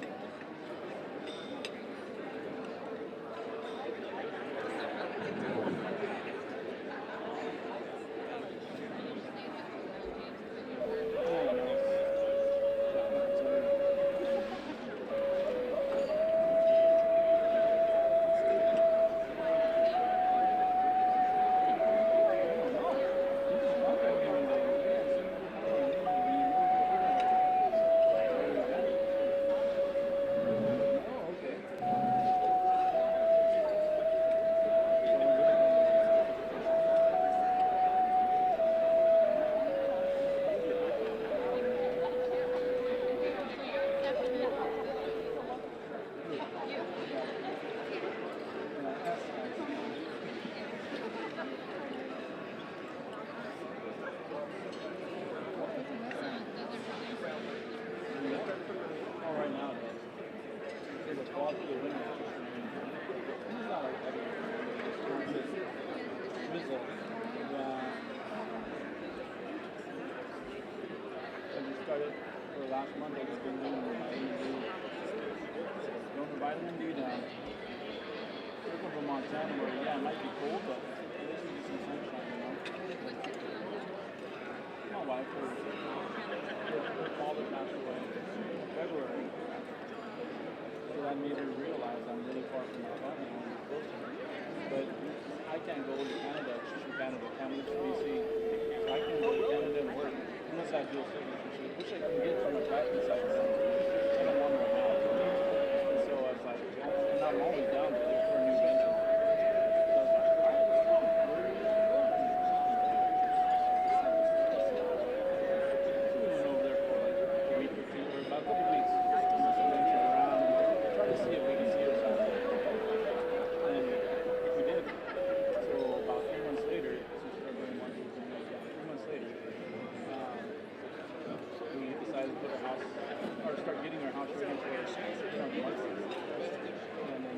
Started for last Monday. I've been doing vitamin D. Going for vitamin D now. We're from Montana where, yeah, it might be cold, but at least we get some sunshine, you know. My wife, her father passed away in February. So that made her realize I'm really far from my family. I want to be close to her. But I can't go to Canada. She's from Canada. Can't move to BC. So I can't go to Canada and work unless I do a citizenship, which I can get from the practice side. I don't want to now. And so I was like, and I'm always down there for a new venture. So I was like, all right, let's go. Where are you going? So we went over there for like a week or two, or about a couple weeks. Just venture around and try to see if we can see ourselves. And we did. So about 3 months later, since we started doing 3 months later, we decided to put our house, or start getting our house ready for our license. And then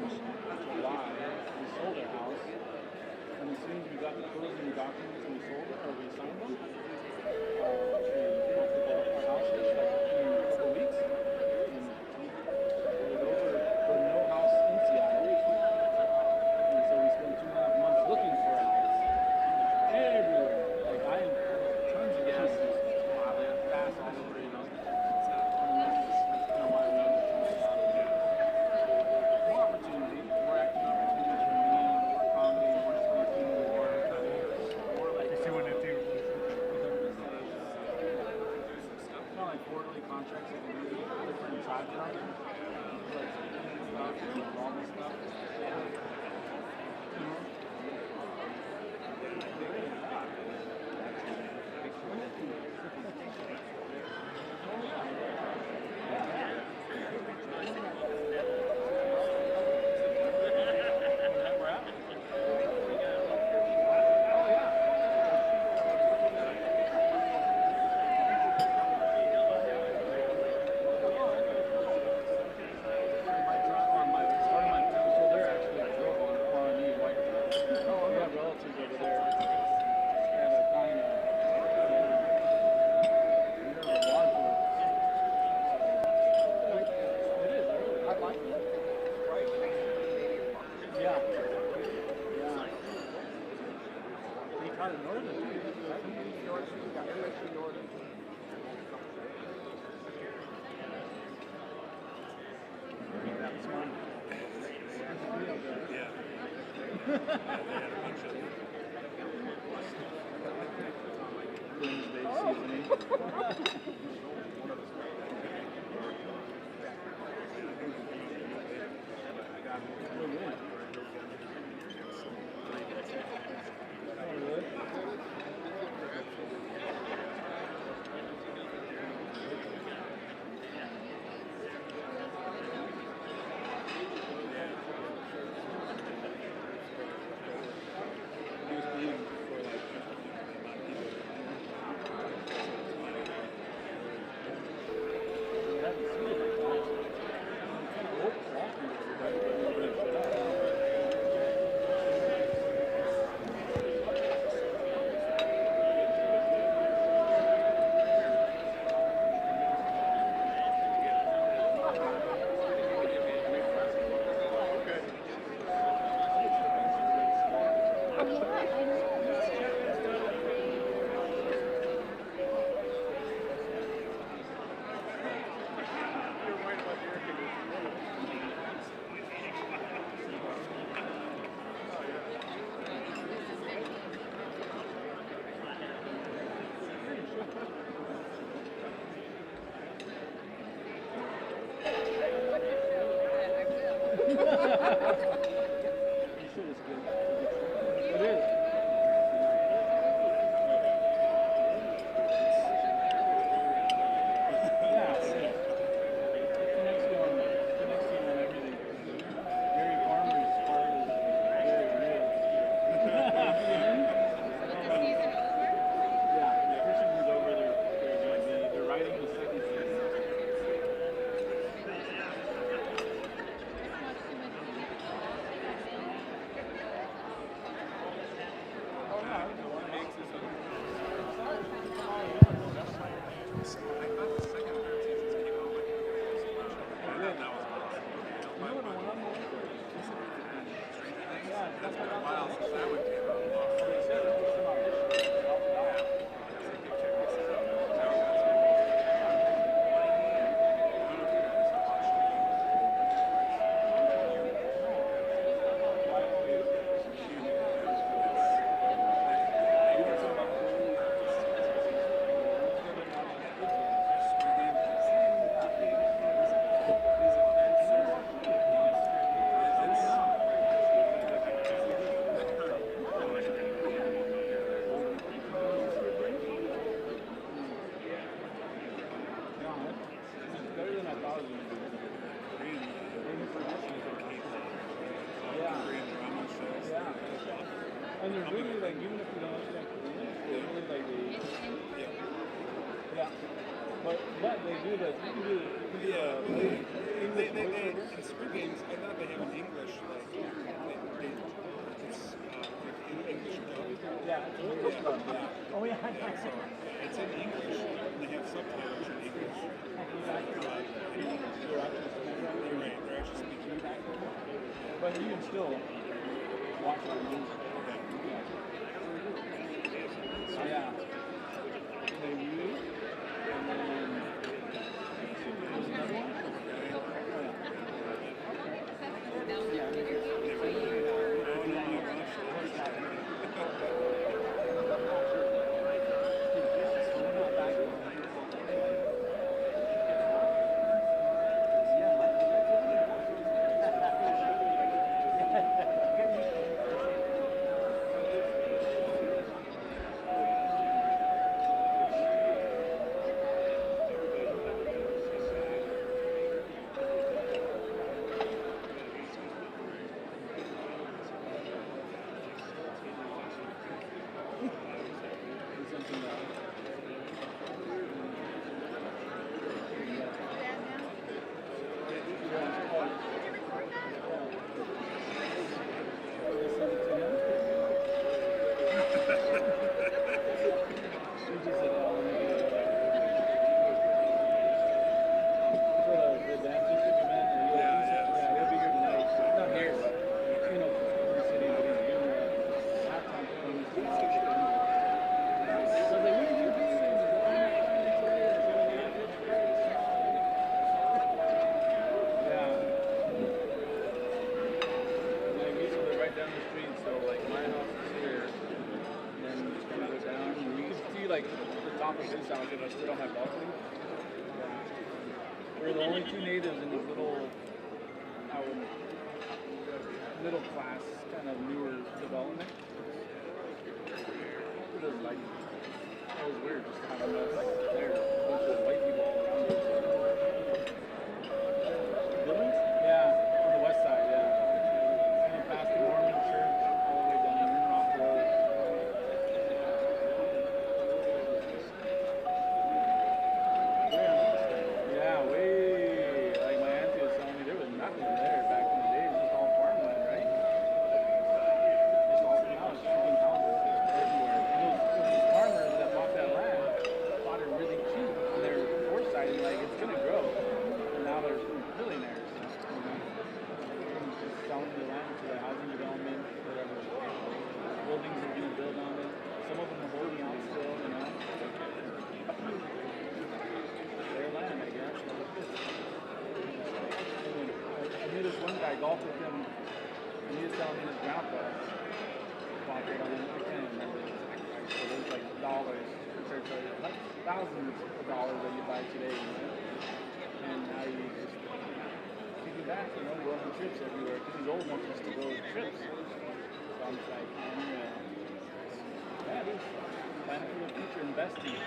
Yeah. Yeah. He taught in Northern too. Yeah, everybody Northern. That was fun. Yeah. They had a bunch of Wednesday seasoning. And they're really like, even if you don't understand Korean, they're really like yeah. But they do that. You can do English. In spring games, I thought they have an English like it's English dub. Yeah, it's English dub. Yeah. Oh yeah. So it's in English, and they have subtitles in English. You're right. They're actually speaking. But you can still watch it on music. Yeah. They read, and then there's another one. top of his house if I stood on my balcony. We're the only two natives in this little, middle class kind of newer development. It was like, it was weird just having us there, a bunch of white people all around us. Billings? Yeah, on the west side, yeah. And past the Mormon church, all the way down in Rock Road. Yeah, way, like my auntie was telling me, there was nothing there back in the day. It was just all farmland, right? Just all houses, chicken houses everywhere. And it was these farmers that bought that land, bought it really cheap. And they're foresighting, like, it's going to grow. And now they're billionaires. You know? Just selling the land to the housing development, whatever. Buildings are being built on it. Some of them are holding out still, you know. Their land, I guess. I knew this one guy, golfed with him, and he was telling me his grandpa bought it on, I can't remember the exact price, but it was like dollars compared to like thousands of dollars that you buy today, you know? And now you just taking back, you know, going on trips everywhere, because he's old enough just to go on trips. So I'm just like, yeah, it is planning for the future, investing.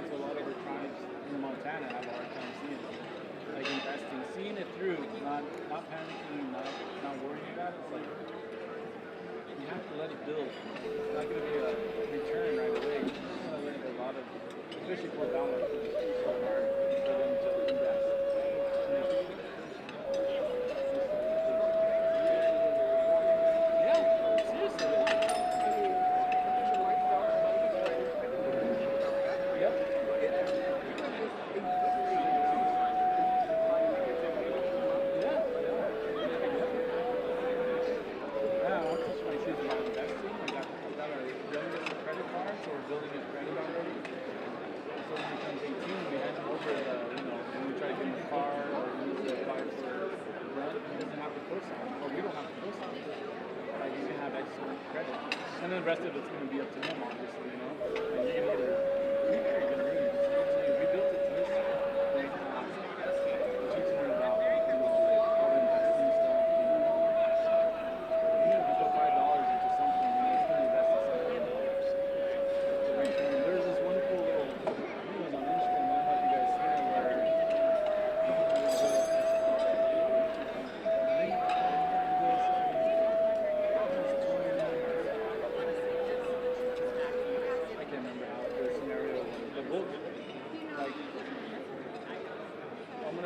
A lot of our tribes in Montana have a hard time seeing it. Like investing, seeing it through, not panicking, not worrying about it. It's like you have to let it build. It's not going to be a return right away. You just got to let a lot of, especially for dollars, it's so hard for them to invest. Yeah, seriously. And then the rest of it's going to be up to him, obviously, you know. And you're going to get a good read. We built it to this point, teaching him about, you know, all the investing stuff, you know. Even if you put $5 into something, you know, it's going to invest in something. There's this one cool little videos on Instagram, I don't know if you guys see it, where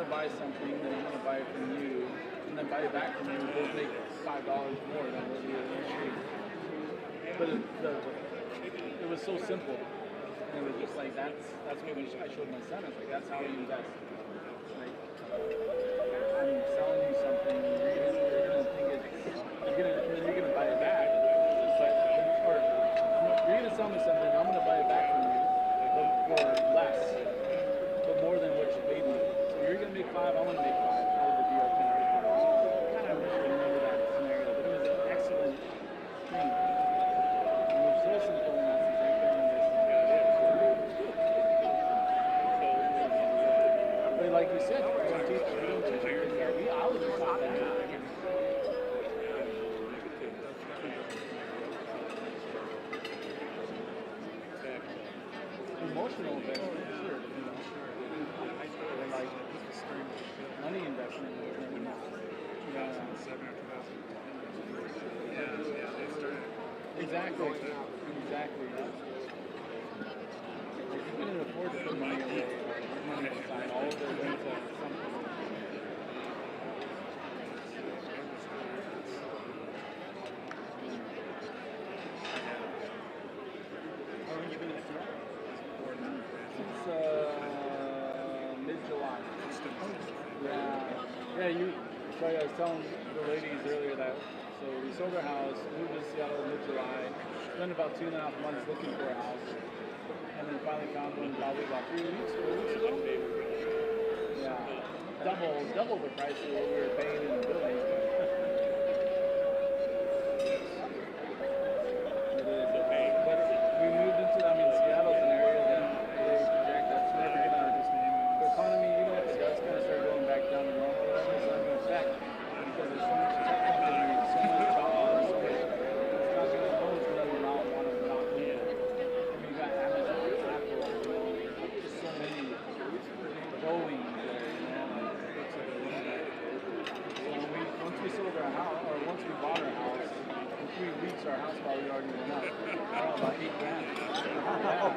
buy something, then I'm going to buy it from you, and then buy it back from you, and we'll make $5 more than what we were in. But it was so simple. And it was just like, that's what I showed my son. It's like, that's how you invest. Like, I'm selling you something, you're going to think and then you're going to buy it back. But, or you're going to sell me something, I'm going to buy it back from you for less, but more than what you paid me. You're going to make $5, I'm going to make $5. That was the deal. I kind of wish I remember that scenario, but it was an excellent thing. It was so simple, and that's exactly what I'm But like you said, we don't teach it. I was just taught that. Emotional investment, sure. Like, money investment. Yeah. 7 or 2000. Yeah, they started. Exactly. Yeah. If you can afford to put money away, money aside, all of it went to something. How long have you been in Seattle? Since mid-July. Yeah. Sorry, I was telling the ladies earlier that, so we sold our house, moved to Seattle mid-July, spent about 2.5 months looking for a house, and then finally found one probably about 4 weeks ago. Yeah, double the price of what we were paying in the building. But we moved into, Seattle's an area sold our house, or once we bought our house, in 3 weeks our house value already went up. About $8,000. Yeah. I know.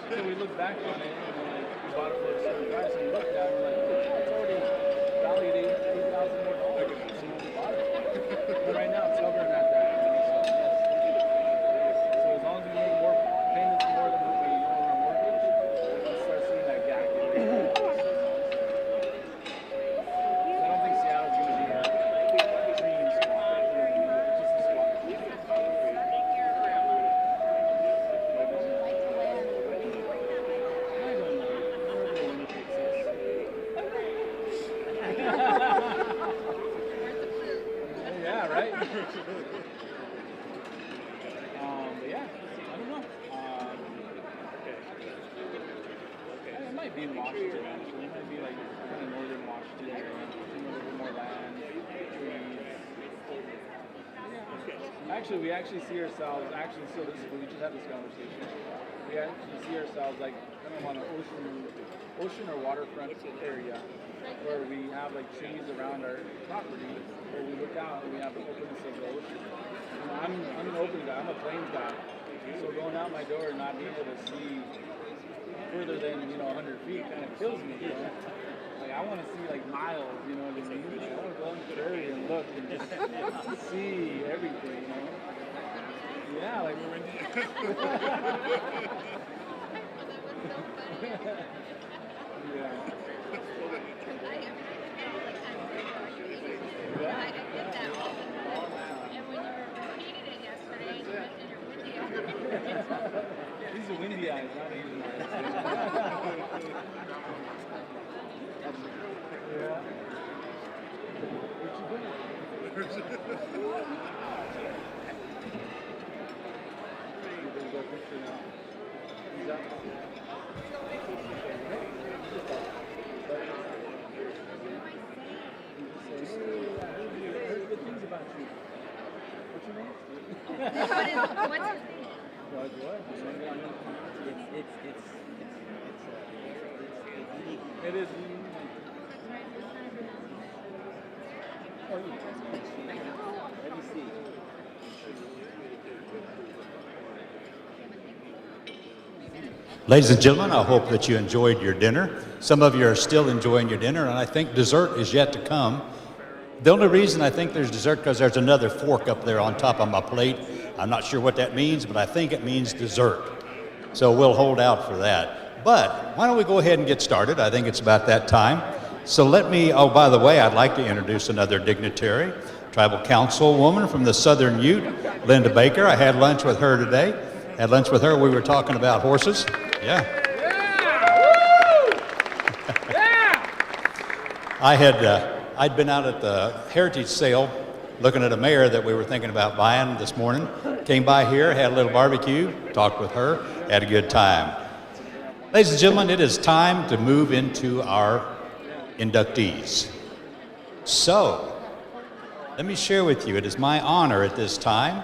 So we look back on it, and we bought it for a certain price, and we looked at it, and we're like, it's already valued $8,000 more dollars than when we bought it. But right now it's hovering at that. So as long as we make more payments more than what we owe on our mortgage, we'll start seeing that gap. I don't think Seattle's going to be a dream spot. It's just a spot. I don't know. Wherever the wind takes us. Yeah, right? But yeah, I don't know. It might be in Washington, actually. It might be like kind of northern Washington area. A little bit more land, trees. Actually, we actually see ourselves, we just had this conversation. We actually see ourselves like kind of on an ocean or waterfront area where we have like trees around our property where we look out and we have the openness of the ocean. You know, I'm an open guy, I'm a plains guy. So going out my door and not being able to see further than, 100 feet kind of kills me, you know? Like, I want to see, like, miles, you know what I mean? Like, I want to go on the prairie and look and just see everything, you know? Yeah, like, we're in Yeah. I get that all the time. And when you repeated it yesterday, you mentioned your windy eyes. These are windy eyes, not easy eyes. Yeah. What you doing? There's a picture now. He's up. Here's good things about you. What's your name? What's your name? It is. Let me see. Ladies and gentlemen, I hope that you enjoyed your dinner. Some of you are still enjoying your dinner, and I think dessert is yet to come. The only reason I think there's dessert because there's another fork up there on top of my plate. I'm not sure what that means, but I think it means dessert. So we'll hold out for that. But why don't we go ahead and get started? I think it's about that time. So let me, oh, by the way, I'd like to introduce another dignitary, tribal councilwoman from the Southern Ute, Linda Baker. I had lunch with her today. Had lunch with her. We were talking about horses. Yeah. I'd been out at the heritage sale looking at a mare that we were thinking about buying this morning. Came by here, had a little barbecue, talked with her, had a good time. Ladies and gentlemen, it is time to move into our inductees. So, let me share with you, it is my honor at this time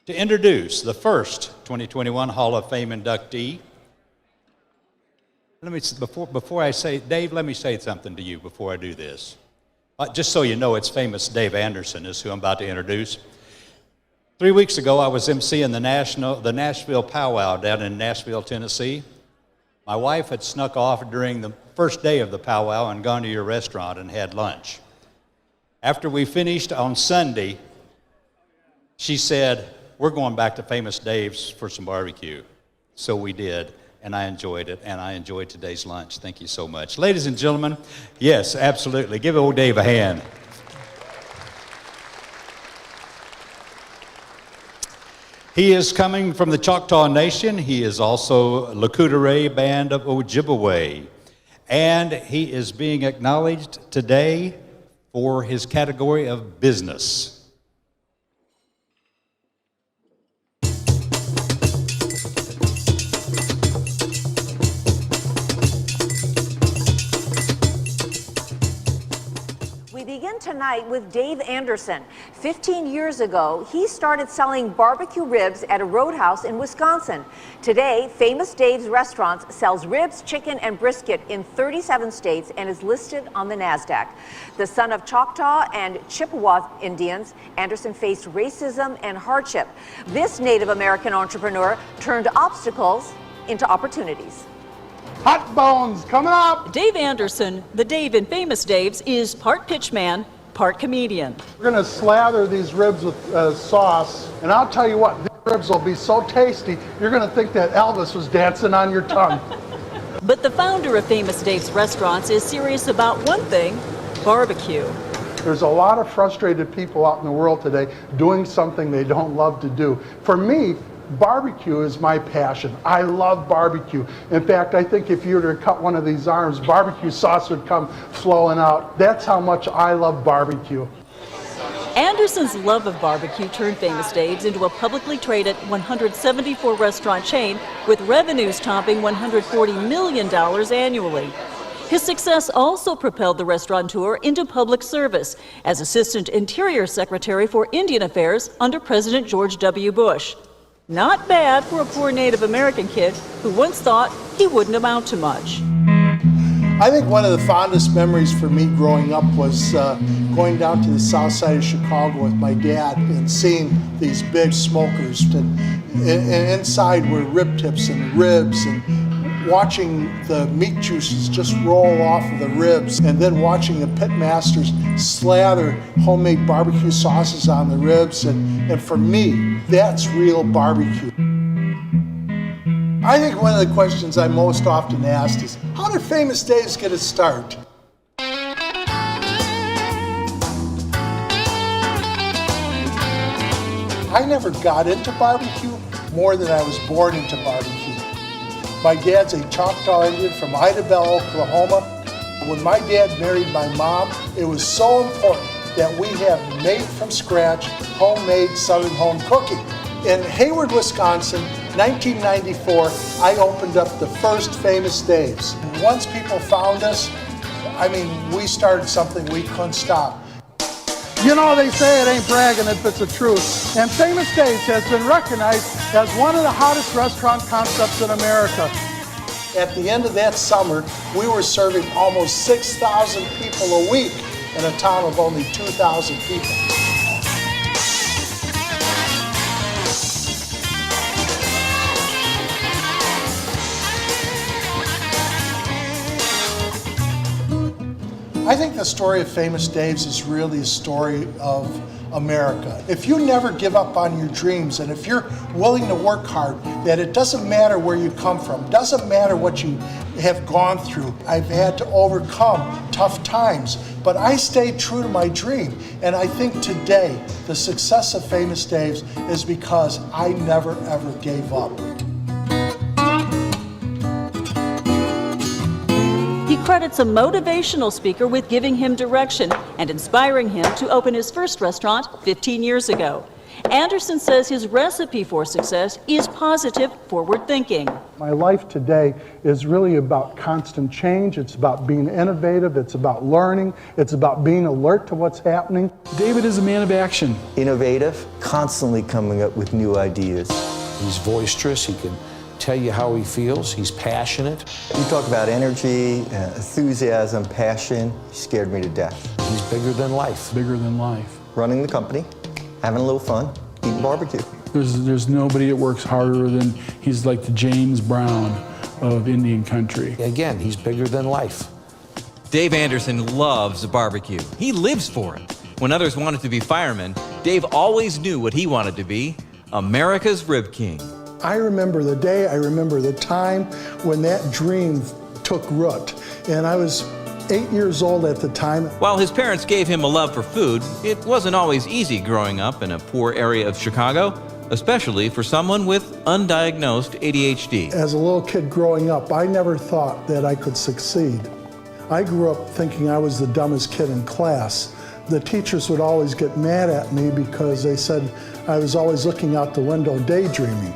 to introduce the first 2021 Hall of Fame inductee. Let me, before I say, Dave, let me say something to you before I do this. Just so you know, it's famous Dave Anderson is who I'm about to introduce. 3 weeks ago, I was emceeing the Nashville powwow down in Nashville, Tennessee. My wife had snuck off during the first day of the powwow and gone to your restaurant and had lunch. After we finished on Sunday, she said, we're going back to Famous Dave's for some barbecue. So we did, and I enjoyed it, and I enjoyed today's lunch. Thank you so much. Ladies and gentlemen, yes, absolutely. Give old Dave a hand. He is coming from the Choctaw Nation. He is also Lakudere Band of Ojibwe. And he is being acknowledged today for his category of business. We begin tonight with Dave Anderson. 15 years ago, he started selling barbecue ribs at a roadhouse in Wisconsin. Today, Famous Dave's Restaurants sells ribs, chicken, and brisket in 37 states and is listed on the NASDAQ. The son of Choctaw and Chippewa Indians, Anderson faced racism and hardship. This Native American entrepreneur turned obstacles into opportunities. Hot bones coming up. Dave Anderson, the Dave in Famous Dave's, is part pitchman, part comedian. We're going to slather these ribs with sauce, and I'll tell you what, these ribs will be so tasty, you're going to think that Elvis was dancing on your tongue. But the founder of Famous Dave's Restaurants is serious about one thing, barbecue. There's a lot of frustrated people out in the world today doing something they don't love to do. For me, barbecue is my passion. I love barbecue. In fact, I think if you were to cut one of these arms, barbecue sauce would come flowing out. That's how much I love barbecue. Anderson's love of barbecue turned Famous Dave's into a publicly traded 174 restaurant chain with revenues topping $140 million annually. His success also propelled the restaurateur into public service as Assistant Interior Secretary for Indian Affairs under President George W. Bush. Not bad for a poor Native American kid who once thought he wouldn't amount to much. I think one of the fondest memories for me growing up was going down to the south side of Chicago with my dad and seeing these big smokers. And inside were rib tips and ribs, and watching the meat juices just roll off of the ribs, and then watching the pit masters slather homemade barbecue sauces on the ribs. And for me, that's real barbecue. I think one of the questions I'm most often asked is, how did Famous Dave's get its start? I never got into barbecue more than I was born into barbecue. My dad's a Choctaw Indian from Idabel, Oklahoma. When my dad married my mom, it was so important that we have made from scratch, homemade Southern home cooking. In Hayward, Wisconsin, 1994, I opened up the first Famous Dave's. Once people found us, we started something we couldn't stop. You know, they say it ain't bragging if it's the truth. And Famous Dave's has been recognized as one of the hottest restaurant concepts in America. At the end of that summer, we were serving almost 6,000 people a week in a town of only 2,000 people. I think the story of Famous Dave's is really a story of America. If you never give up on your dreams, and if you're willing to work hard, that it doesn't matter where you come from, doesn't matter what you have gone through. I've had to overcome tough times, but I stayed true to my dream. And I think today, the success of Famous Dave's is because I never ever gave up. He credits a motivational speaker with giving him direction and inspiring him to open his first restaurant 15 years ago. Anderson says his recipe for success is positive, forward thinking. My life today is really about constant change. It's about being innovative. It's about learning. It's about being alert to what's happening. David is a man of action. Innovative, constantly coming up with new ideas. He's boisterous. He can tell you how he feels. He's passionate. You talk about energy, enthusiasm, passion. He scared me to death. He's bigger than life. Bigger than life. Running the company, having a little fun, eating barbecue. There's nobody that works harder than, he's like the James Brown of Indian country. Again, he's bigger than life. Dave Anderson loves barbecue. He lives for it. When others wanted to be firemen, Dave always knew what he wanted to be, America's Rib King. I remember the day, I remember the time when that dream took root. And I was 8 years old at the time. While his parents gave him a love for food, it wasn't always easy growing up in a poor area of Chicago, especially for someone with undiagnosed ADHD. As a little kid growing up, I never thought that I could succeed. I grew up thinking I was the dumbest kid in class. The teachers would always get mad at me because they said I was always looking out the window daydreaming.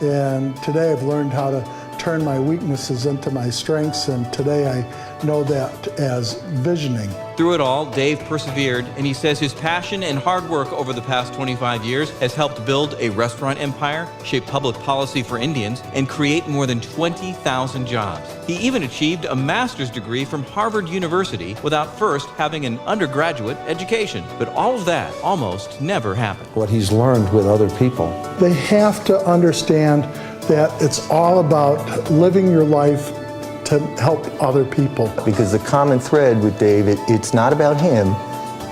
And today I've learned how to turn my weaknesses into my strengths, and today I know that as visioning. Through it all, Dave persevered, and he says his passion and hard work over the past 25 years has helped build a restaurant empire, shape public policy for Indians, and create more than 20,000 jobs. He even achieved a master's degree from Harvard University without first having an undergraduate education. But all of that almost never happened. What he's learned with other people. They have to understand that it's all about living your life to help other people. Because the common thread with David, it's not about him,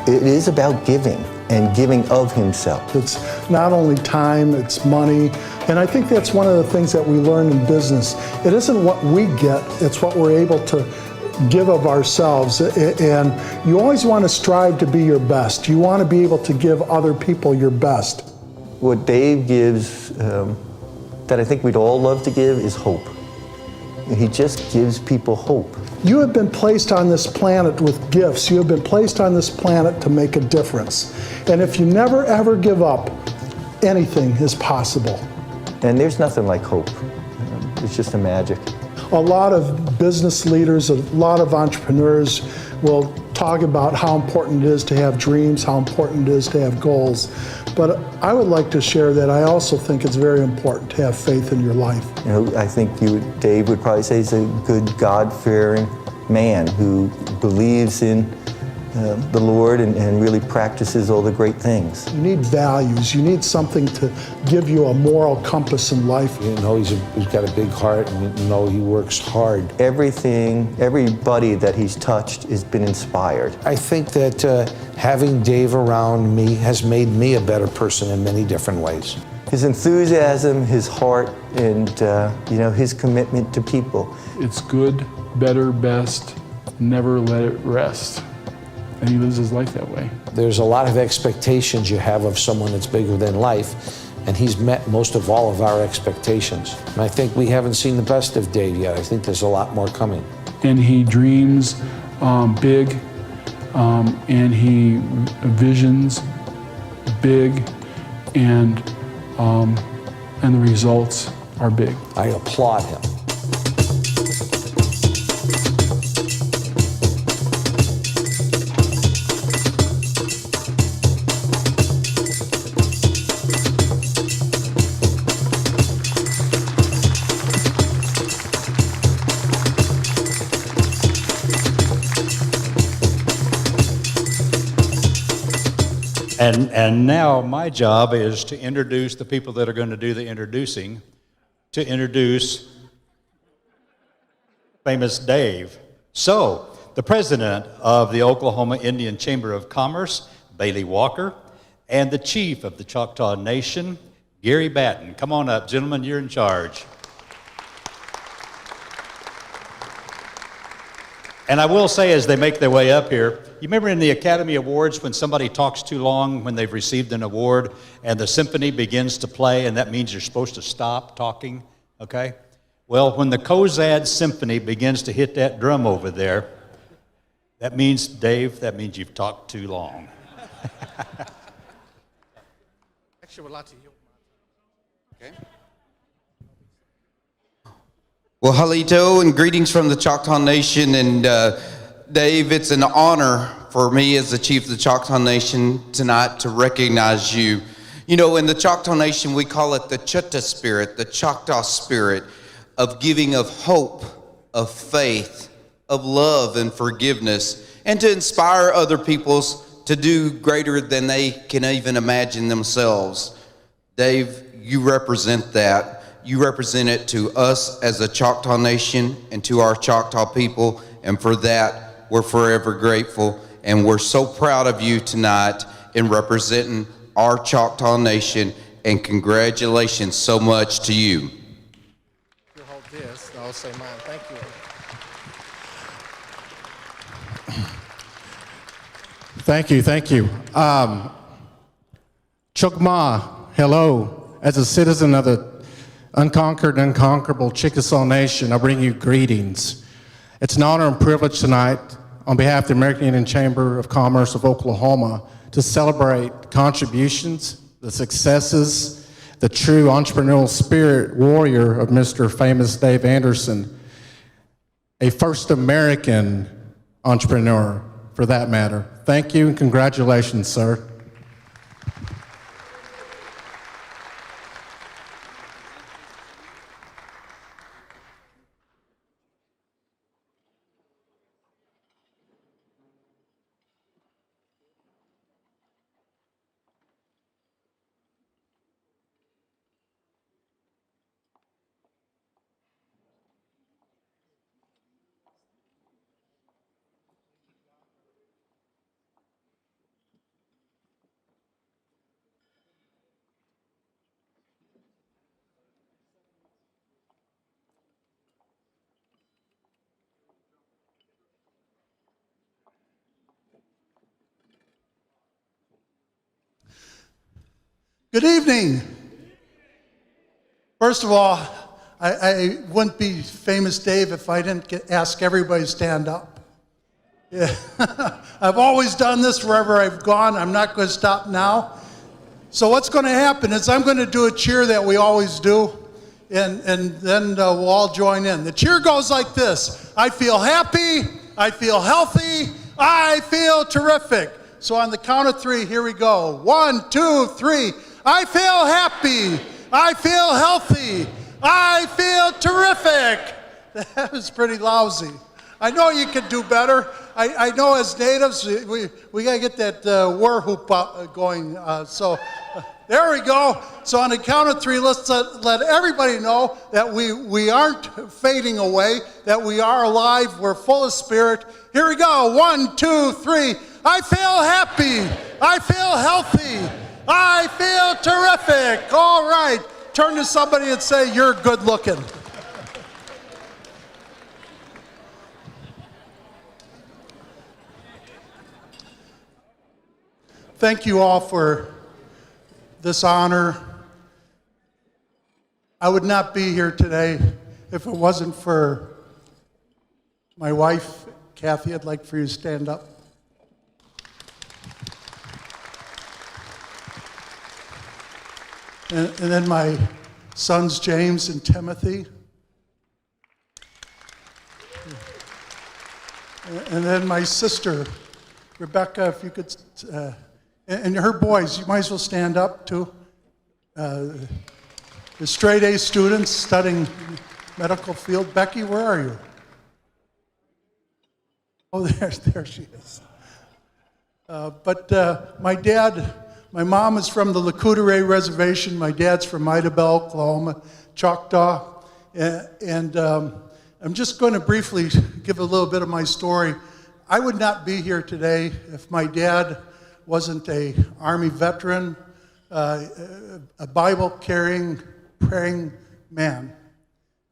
it is about giving and giving of himself. It's not only time, it's money, and I think that's one of the things that we learn in business. It isn't what we get, it's what we're able to give of ourselves, and you always want to strive to be your best. You want to be able to give other people your best. What Dave gives that I think we'd all love to give is hope. He just gives people hope. You have been placed on this planet with gifts. You have been placed on this planet to make a difference. And if you never ever give up, anything is possible. And there's nothing like hope. It's just a magic. A lot of business leaders, a lot of entrepreneurs will talk about how important it is to have dreams, how important it is to have goals. But I would like to share that I also think it's very important to have faith in your life. You know, I think Dave would probably say he's a good God-fearing man who believes in the Lord and really practices all the great things. You need values. You need something to give you a moral compass in life. You know, he's got a big heart, and you know he works hard. Everybody that he's touched has been inspired. I think that having Dave around me has made me a better person in many different ways. His enthusiasm, his heart, and you know, his commitment to people. It's good, better, best, never let it rest. And he lives his life that way. There's a lot of expectations you have of someone that's bigger than life, and he's met most of all of our expectations. And I think we haven't seen the best of Dave yet. I think there's a lot more coming. And he dreams big, and he visions big, and the results are big. I applaud him. And now my job is to introduce the people that are going to do the introducing, to introduce famous Dave. So, the president of the Oklahoma Indian Chamber of Commerce, Bailey Walker, and the chief of the Choctaw Nation, Gary Batten. Come on up, gentlemen, you're in charge. And I will say, as they make their way up here, you remember in the Academy Awards when somebody talks too long when they've received an award and the symphony begins to play, and that means you're supposed to stop talking, okay? Well, when the Kozad Symphony begins to hit that drum over there, that means, Dave, that means you've talked too long. Actually, would like to yield. Okay. Well, halito and greetings from the Choctaw Nation. And Dave, it's an honor for me as the chief of the Choctaw Nation tonight to recognize you. You know, in the Choctaw Nation, we call it the Chutta spirit, the Choctaw spirit of giving of hope, of faith, of love and forgiveness, and to inspire other peoples to do greater than they can even imagine themselves. Dave, you represent that. You represent it to us as a Choctaw Nation and to our Choctaw people, and for that, we're forever grateful. And we're so proud of you tonight in representing our Choctaw Nation, and congratulations so much to you. You hold this, I'll say mine. Thank you. Thank you. Chokma, hello. As a citizen of the unconquered, unconquerable Chickasaw Nation, I bring you greetings. It's an honor and privilege tonight, on behalf of the American Indian Chamber of Commerce of Oklahoma, to celebrate contributions, the successes, the true entrepreneurial spirit warrior of Mr. Famous Dave Anderson, a first American entrepreneur for that matter. Thank you and congratulations, sir. Good evening. First of all, I wouldn't be Famous Dave if I didn't ask everybody to stand up. Yeah. I've always done this wherever I've gone. I'm not going to stop now. So what's going to happen is I'm going to do a cheer that we always do, and then we'll all join in. The cheer goes like this. I feel happy. I feel healthy. I feel terrific. So on the count of three, here we go. 1, 2, 3. I feel happy. I feel healthy. I feel terrific. That was pretty lousy. I know you could do better. I know as natives, we got to get that war whoop going. So there we go. So on the count of three, let's let everybody know that we aren't fading away, that we are alive, we're full of spirit. Here we go. 1, 2, 3. I feel happy. I feel healthy. I feel terrific. All right. Turn to somebody and say, you're good looking. Thank you all for this honor. I would not be here today if it wasn't for my wife, Kathy. I'd like for you to stand up. And then my sons, James and Timothy. And then my sister, Rebecca, if you could, and her boys, you might as well stand up too. The straight A students studying medical field. Becky, where are you? Oh, there she is. But my dad, my mom is from the Lakota Reservation. My dad's from Idabel, Oklahoma, Choctaw. And I'm just going to briefly give a little bit of my story. I would not be here today if my dad wasn't an Army veteran, a Bible-carrying, praying man.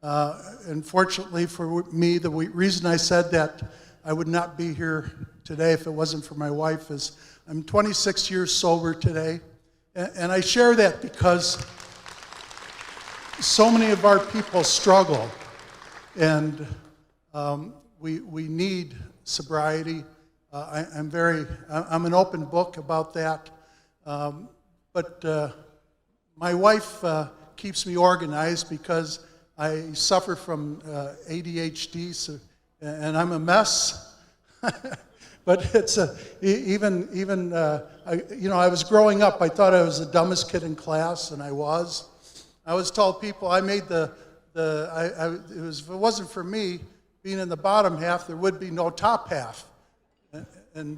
Unfortunately for me, the reason I said that I would not be here today if it wasn't for my wife is I'm 26 years sober today, and I share that because so many of our people struggle, and we need sobriety. I'm an open book about that, but my wife keeps me organized because I suffer from ADHD, and I'm a mess. But it's I was growing up, I thought I was the dumbest kid in class, and I was. I always told people I made if it wasn't for me being in the bottom half, there would be no top half.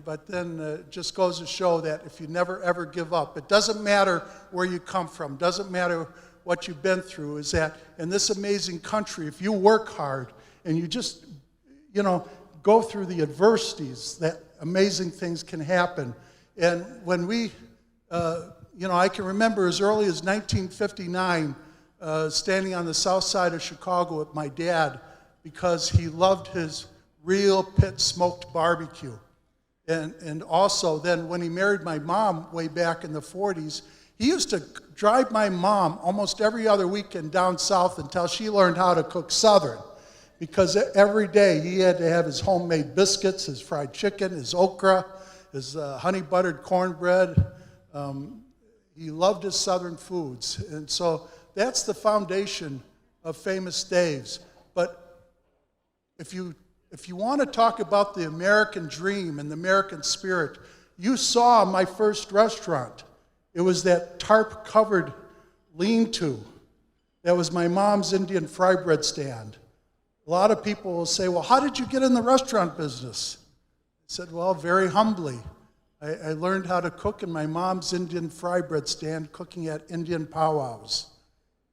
But then it just goes to show that if you never ever give up, it doesn't matter where you come from, doesn't matter what you've been through, is that in this amazing country, if you work hard and you just, go through the adversities, that amazing things can happen. And when I can remember as early as 1959, standing on the south side of Chicago with my dad because he loved his real pit smoked barbecue. And also then when he married my mom way back in the 40s, he used to drive my mom almost every other weekend down south until she learned how to cook Southern. Because every day he had to have his homemade biscuits, his fried chicken, his okra, his honey buttered cornbread. He loved his Southern foods. And so that's the foundation of Famous Dave's. But if you want to talk about the American dream and the American spirit, you saw my first restaurant. It was that tarp-covered lean-to. That was my mom's Indian fry bread stand. A lot of people will say, well, how did you get in the restaurant business? I said, well, very humbly. I learned how to cook in my mom's Indian fry bread stand, cooking at Indian powwows.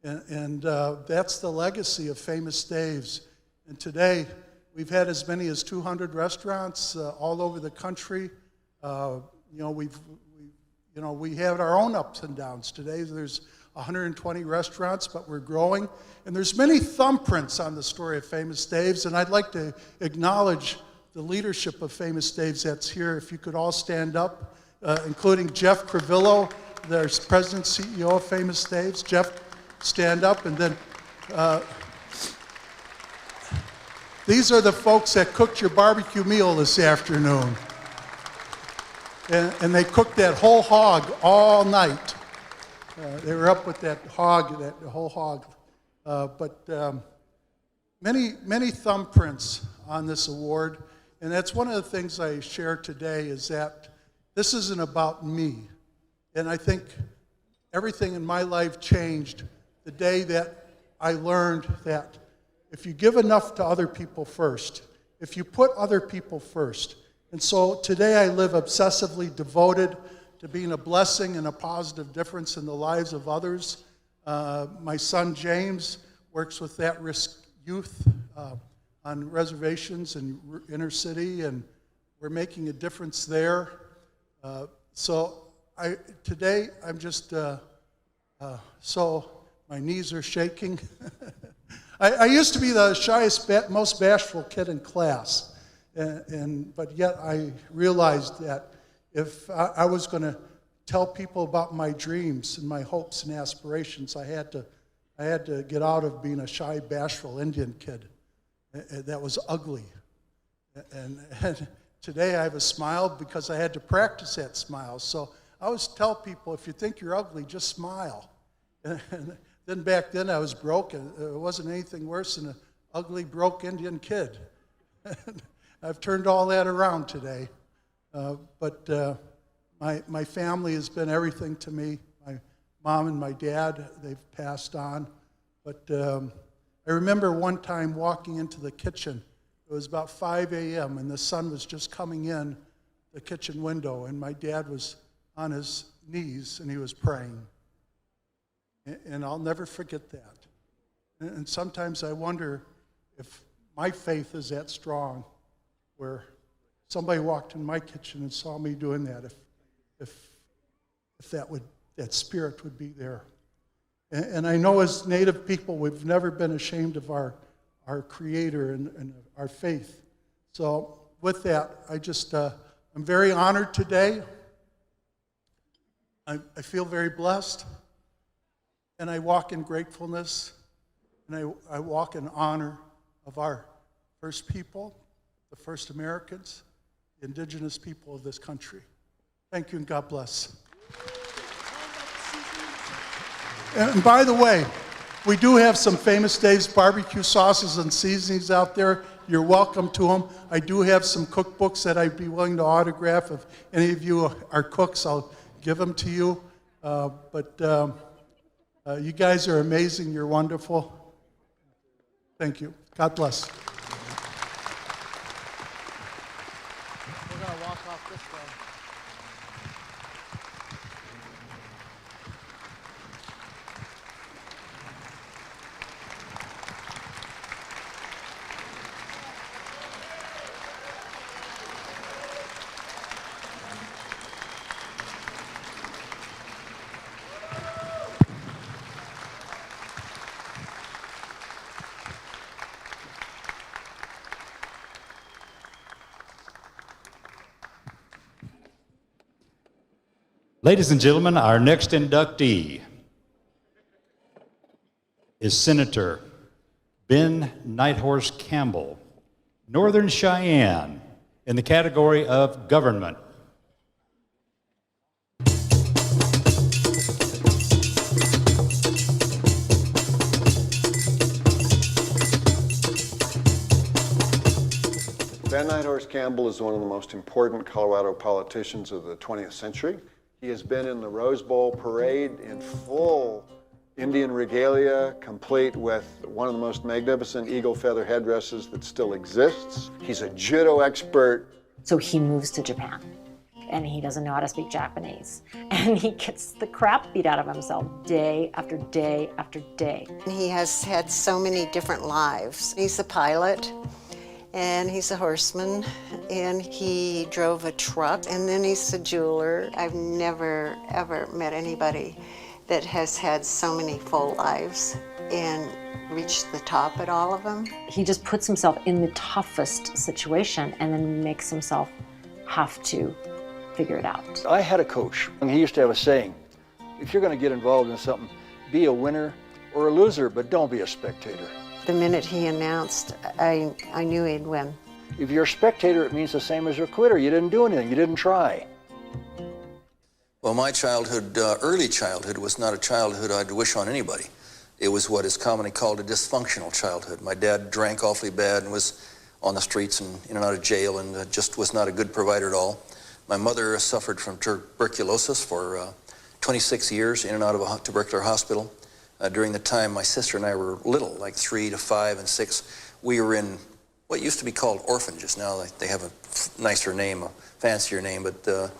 And that's the legacy of Famous Dave's. And today, we've had as many as 200 restaurants all over the country. We have our own ups and downs. Today, there's 120 restaurants, but we're growing. And there's many thumbprints on the story of Famous Dave's, and I'd like to acknowledge the leadership of Famous Dave's that's here. If you could all stand up, including Jeff Crevillo, the president CEO of Famous Dave's. Jeff, stand up. And then these are the folks that cooked your barbecue meal this afternoon. And they cooked that whole hog all night. They were up with that whole hog. Many thumbprints on this award. And that's one of the things I share today, is that this isn't about me. And I think everything in my life changed the day that I learned that if you give enough to other people first, if you put other people first. And so today I live obsessively devoted to being a blessing and a positive difference in the lives of others. My son James works with at-risk youth on reservations in inner city, and we're making a difference there. Today I'm just, so my knees are shaking. I used to be the shyest, most bashful kid in class, but yet I realized that if I was going to tell people about my dreams and my hopes and aspirations, I had to get out of being a shy, bashful Indian kid that was ugly. And today I have a smile because I had to practice that smile. So I always tell people, if you think you're ugly, just smile. And then back then I was broke, and it wasn't anything worse than an ugly, broke Indian kid. I've turned all that around today. My family has been everything to me. My mom and my dad, they've passed on. But I remember one time walking into the kitchen. It was about 5 a.m. and the sun was just coming in the kitchen window, and my dad was on his knees and he was praying. And I'll never forget that. And sometimes I wonder if my faith is that strong, where somebody walked in my kitchen and saw me doing that, if that spirit would be there. And I know as Native people, we've never been ashamed of our Creator and our faith. So with that, I'm very honored today. I feel very blessed, and I walk in gratefulness, and I walk in honor of our first people, the first Americans, the indigenous people of this country. Thank you, and God bless. And by the way, we do have some Famous Dave's barbecue sauces and seasonings out there. You're welcome to them. I do have some cookbooks that I'd be willing to autograph. If any of you are cooks, I'll give them to you. You guys are amazing. You're wonderful. Thank you. God bless. We're going to walk off this way. Ladies and gentlemen, our next inductee is Senator Ben Nighthorse Campbell, Northern Cheyenne, in the category of government. Ben Nighthorse Campbell is one of the most important Colorado politicians of the 20th century. He has been in the Rose Bowl parade in full Indian regalia, complete with one of the most magnificent eagle feather headdresses that still exists. He's a judo expert. So he moves to Japan, and he doesn't know how to speak Japanese. And he gets the crap beat out of himself day after day after day. He has had so many different lives. He's a pilot, and he's a horseman, and he drove a truck, and then he's a jeweler. I've never, ever met anybody that has had so many full lives and reached the top at all of them. He just puts himself in the toughest situation and then makes himself have to figure it out. I had a coach, and he used to have a saying, if you're going to get involved in something, be a winner or a loser, but don't be a spectator. The minute he announced, I knew he'd win. If you're a spectator, it means the same as a quitter. You didn't do anything, you didn't try. Well, my childhood, early childhood, was not a childhood I'd wish on anybody. It was what is commonly called a dysfunctional childhood. My dad drank awfully bad and was on the streets and in and out of jail and just was not a good provider at all. My mother suffered from tuberculosis for 26 years in and out of a tubercular hospital. During the time my sister and I were little, like 3 to 5 and 6, we were in what used to be called orphanages. Now they have a nicer name, a fancier name, but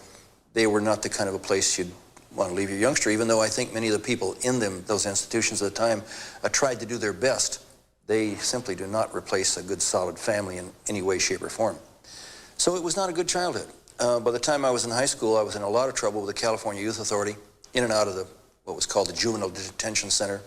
they were not the kind of a place you'd want to leave your youngster, even though I think many of the people in those institutions at the time tried to do their best. They simply do not replace a good, solid family in any way, shape, or form. So it was not a good childhood. By the time I was in high school, I was in a lot of trouble with the California Youth Authority, in and out of what was called the Juvenile Detention Center,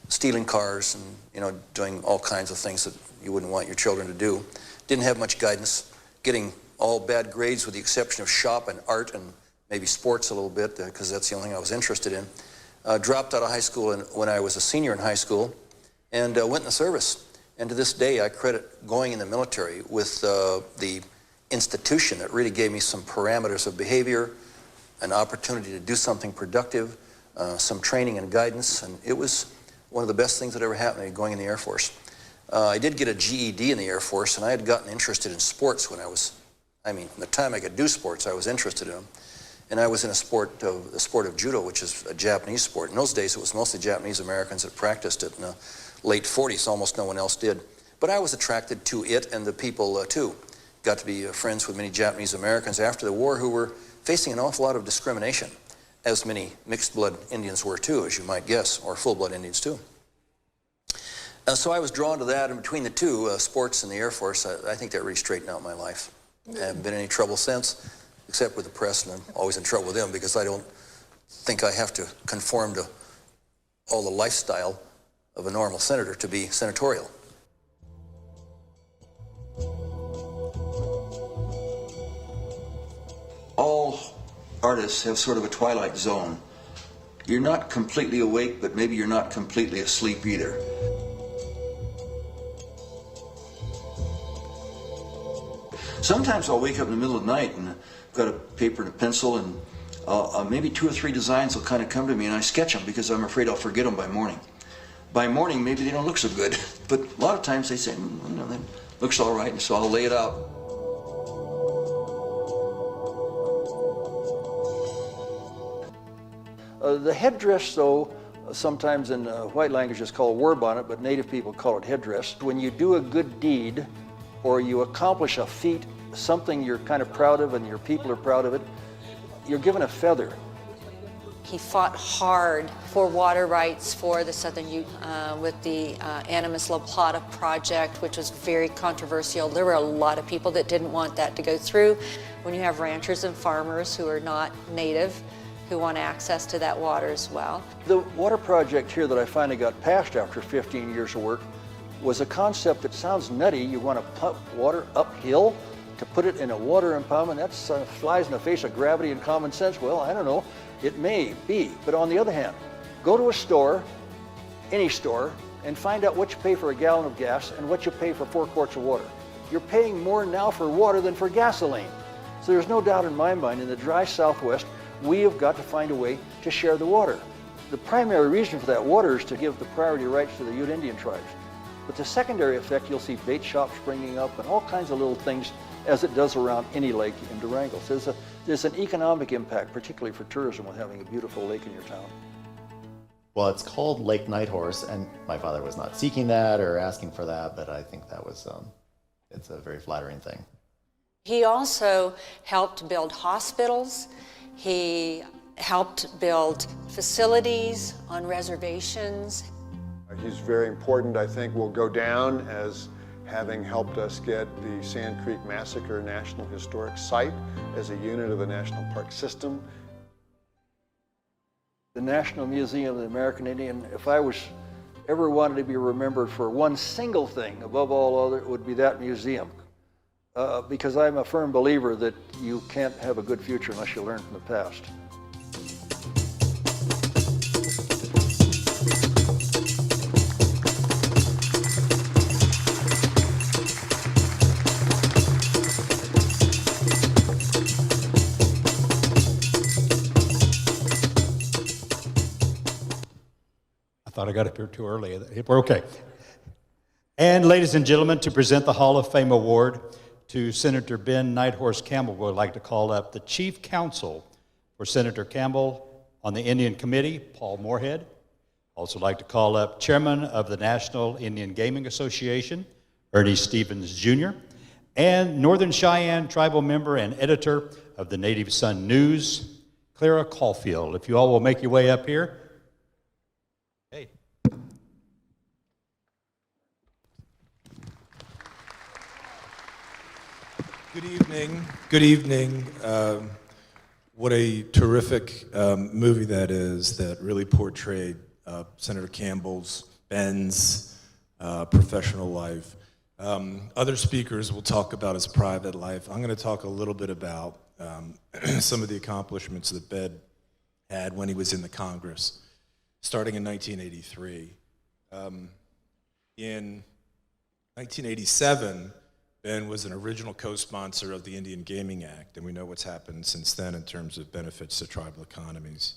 stealing cars and doing all kinds of things that you wouldn't want your children to do. Didn't have much guidance, getting all bad grades with the exception of shop and art and maybe sports a little bit, because that's the only thing I was interested in. Dropped out of high school when I was a senior in high school and went in the service. And to this day, I credit going in the military with the institution that really gave me some parameters of behavior, an opportunity to do something productive, some training and guidance, and it was one of the best things that ever happened to me going in the Air Force. I did get a GED in the Air Force, and I had gotten interested in sports when from the time I could do sports, I was interested in them. And I was in the sport of judo, which is a Japanese sport. In those days, it was mostly Japanese Americans that practiced it. In the late 40s, almost no one else did. But I was attracted to it and the people, too. Got to be friends with many Japanese Americans after the war who were facing an awful lot of discrimination, as many mixed-blood Indians were, too, as you might guess, or full-blood Indians, too. So I was drawn to that, and between the two, sports and the Air Force, I think that really straightened out my life. I haven't been in any trouble since, except with the press, and I'm always in trouble with them because I don't think I have to conform to all the lifestyle of a normal senator to be senatorial. All artists have sort of a twilight zone. You're not completely awake, but maybe you're not completely asleep either. Sometimes I'll wake up in the middle of the night and I've got a paper and a pencil and maybe 2 or 3 designs will kind of come to me and I sketch them because I'm afraid I'll forget them by morning. By morning, maybe they don't look so good, but a lot of times they say, that looks all right, and so I'll lay it out. The headdress, though, sometimes in white language is called war bonnet, but Native people call it headdress. When you do a good deed or you accomplish a feat, something you're kind of proud of and your people are proud of it, you're given a feather. He fought hard for water rights for the Southern Ute with the Animus La Plata project, which was very controversial. There were a lot of people that didn't want that to go through. When you have ranchers and farmers who are not native, who want access to that water as well. The water project here that I finally got passed after 15 years of work was a concept that sounds nutty. You want to pump water uphill to put it in a water impoundment. That flies in the face of gravity and common sense. Well, I don't know. It may be. But on the other hand, go to a store, any store, and find out what you pay for a gallon of gas and what you pay for 4 quarts of water. You're paying more now for water than for gasoline. So there's no doubt in my mind, in the dry Southwest, we have got to find a way to share the water. The primary reason for that water is to give the priority rights to the Ute Indian tribes. But the secondary effect, you'll see bait shops springing up and all kinds of little things as it does around any lake in Durango. So there's an economic impact, particularly for tourism, with having a beautiful lake in your town. Well, it's called Lake Nighthorse, and my father was not seeking that or asking for that, but I think that was, it's a very flattering thing. He also helped build hospitals. He helped build facilities on reservations. He's very important, I think, will go down as having helped us get the Sand Creek Massacre National Historic Site as a unit of the National Park System. The National Museum of the American Indian, if I was ever wanted to be remembered for one single thing above all other, it would be that museum. Because I'm a firm believer that you can't have a good future unless you learn from the past. I thought I got up here too early. We're okay. And ladies and gentlemen, to present the Hall of Fame Award to Senator Ben Nighthorse Campbell, we'd like to call up the Chief Counsel for Senator Campbell on the Indian Committee, Paul Moorhead. Also like to call up Chairman of the National Indian Gaming Association, Ernie Stevens Sr., and Northern Cheyenne Tribal member and editor of the Native Sun News, Clara Caulfield. If you all will make your way up here. Hey. Good evening. Good evening. What a terrific movie that is, that really portrayed Senator Ben's professional life. Other speakers will talk about his private life. I'm going to talk a little bit about some of the accomplishments that Ben had when he was in the Congress, starting in 1983. In 1987, Ben was an original co-sponsor of the Indian Gaming Act, and we know what's happened since then in terms of benefits to tribal economies.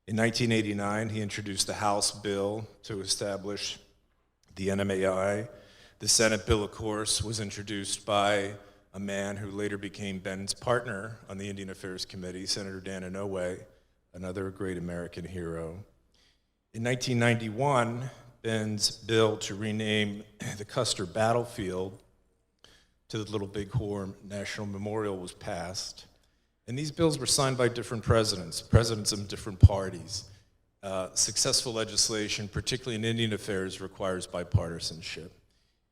In 1989, he introduced the House bill to establish the NMAI. The Senate bill, of course, was introduced by a man who later became Ben's partner on the Indian Affairs Committee, Senator Dan Inouye, another great American hero. In 1991, Ben's bill to rename the Custer Battlefield to the Little Bighorn National Memorial was passed. And these bills were signed by different presidents of different parties. Successful legislation, particularly in Indian affairs, requires bipartisanship.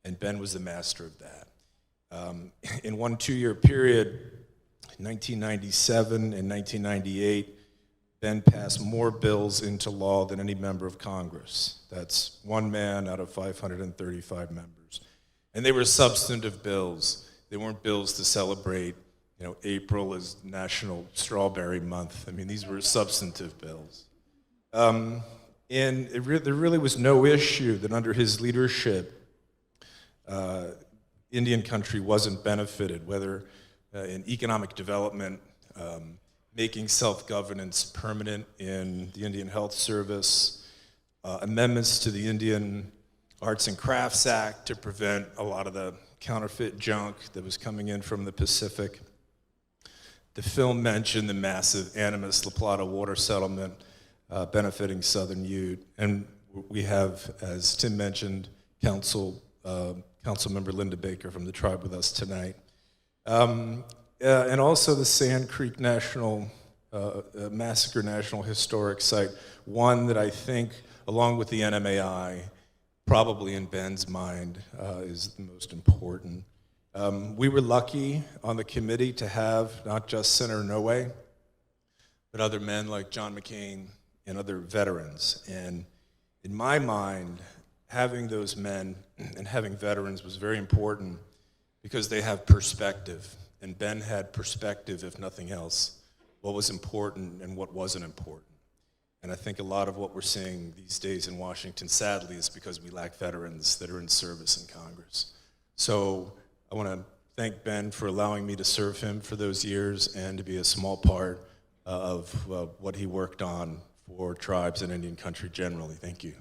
And Ben was the master of that. In one 2-year period, 1997 and 1998, Ben passed more bills into law than any member of Congress. That's one man out of 535 members. And they were substantive bills. They weren't bills to celebrate, April is National Strawberry Month. I mean, these were substantive bills. And there really was no issue that under his leadership, Indian country wasn't benefited, whether in economic development, making self-governance permanent in the Indian Health Service, amendments to the Indian Arts and Crafts Act to prevent a lot of the counterfeit junk that was coming in from the Pacific. The film mentioned the massive Animas La Plata water settlement benefiting Southern Ute. And we have, as Tim mentioned, Councilmember Linda Baker from the tribe with us tonight. And also the Sand Creek Massacre National Historic Site, one that I think, along with the NMAI, probably in Ben's mind, is the most important. We were lucky on the committee to have not just Senator Inouye, but other men like John McCain and other veterans. And in my mind, having those men and having veterans was very important because they have perspective. And Ben had perspective, if nothing else, what was important and what wasn't important. And I think a lot of what we're seeing these days in Washington, sadly, is because we lack veterans that are in service in Congress. So I want to thank Ben for allowing me to serve him for those years and to be a small part of what he worked on for tribes and Indian country generally. Thank you.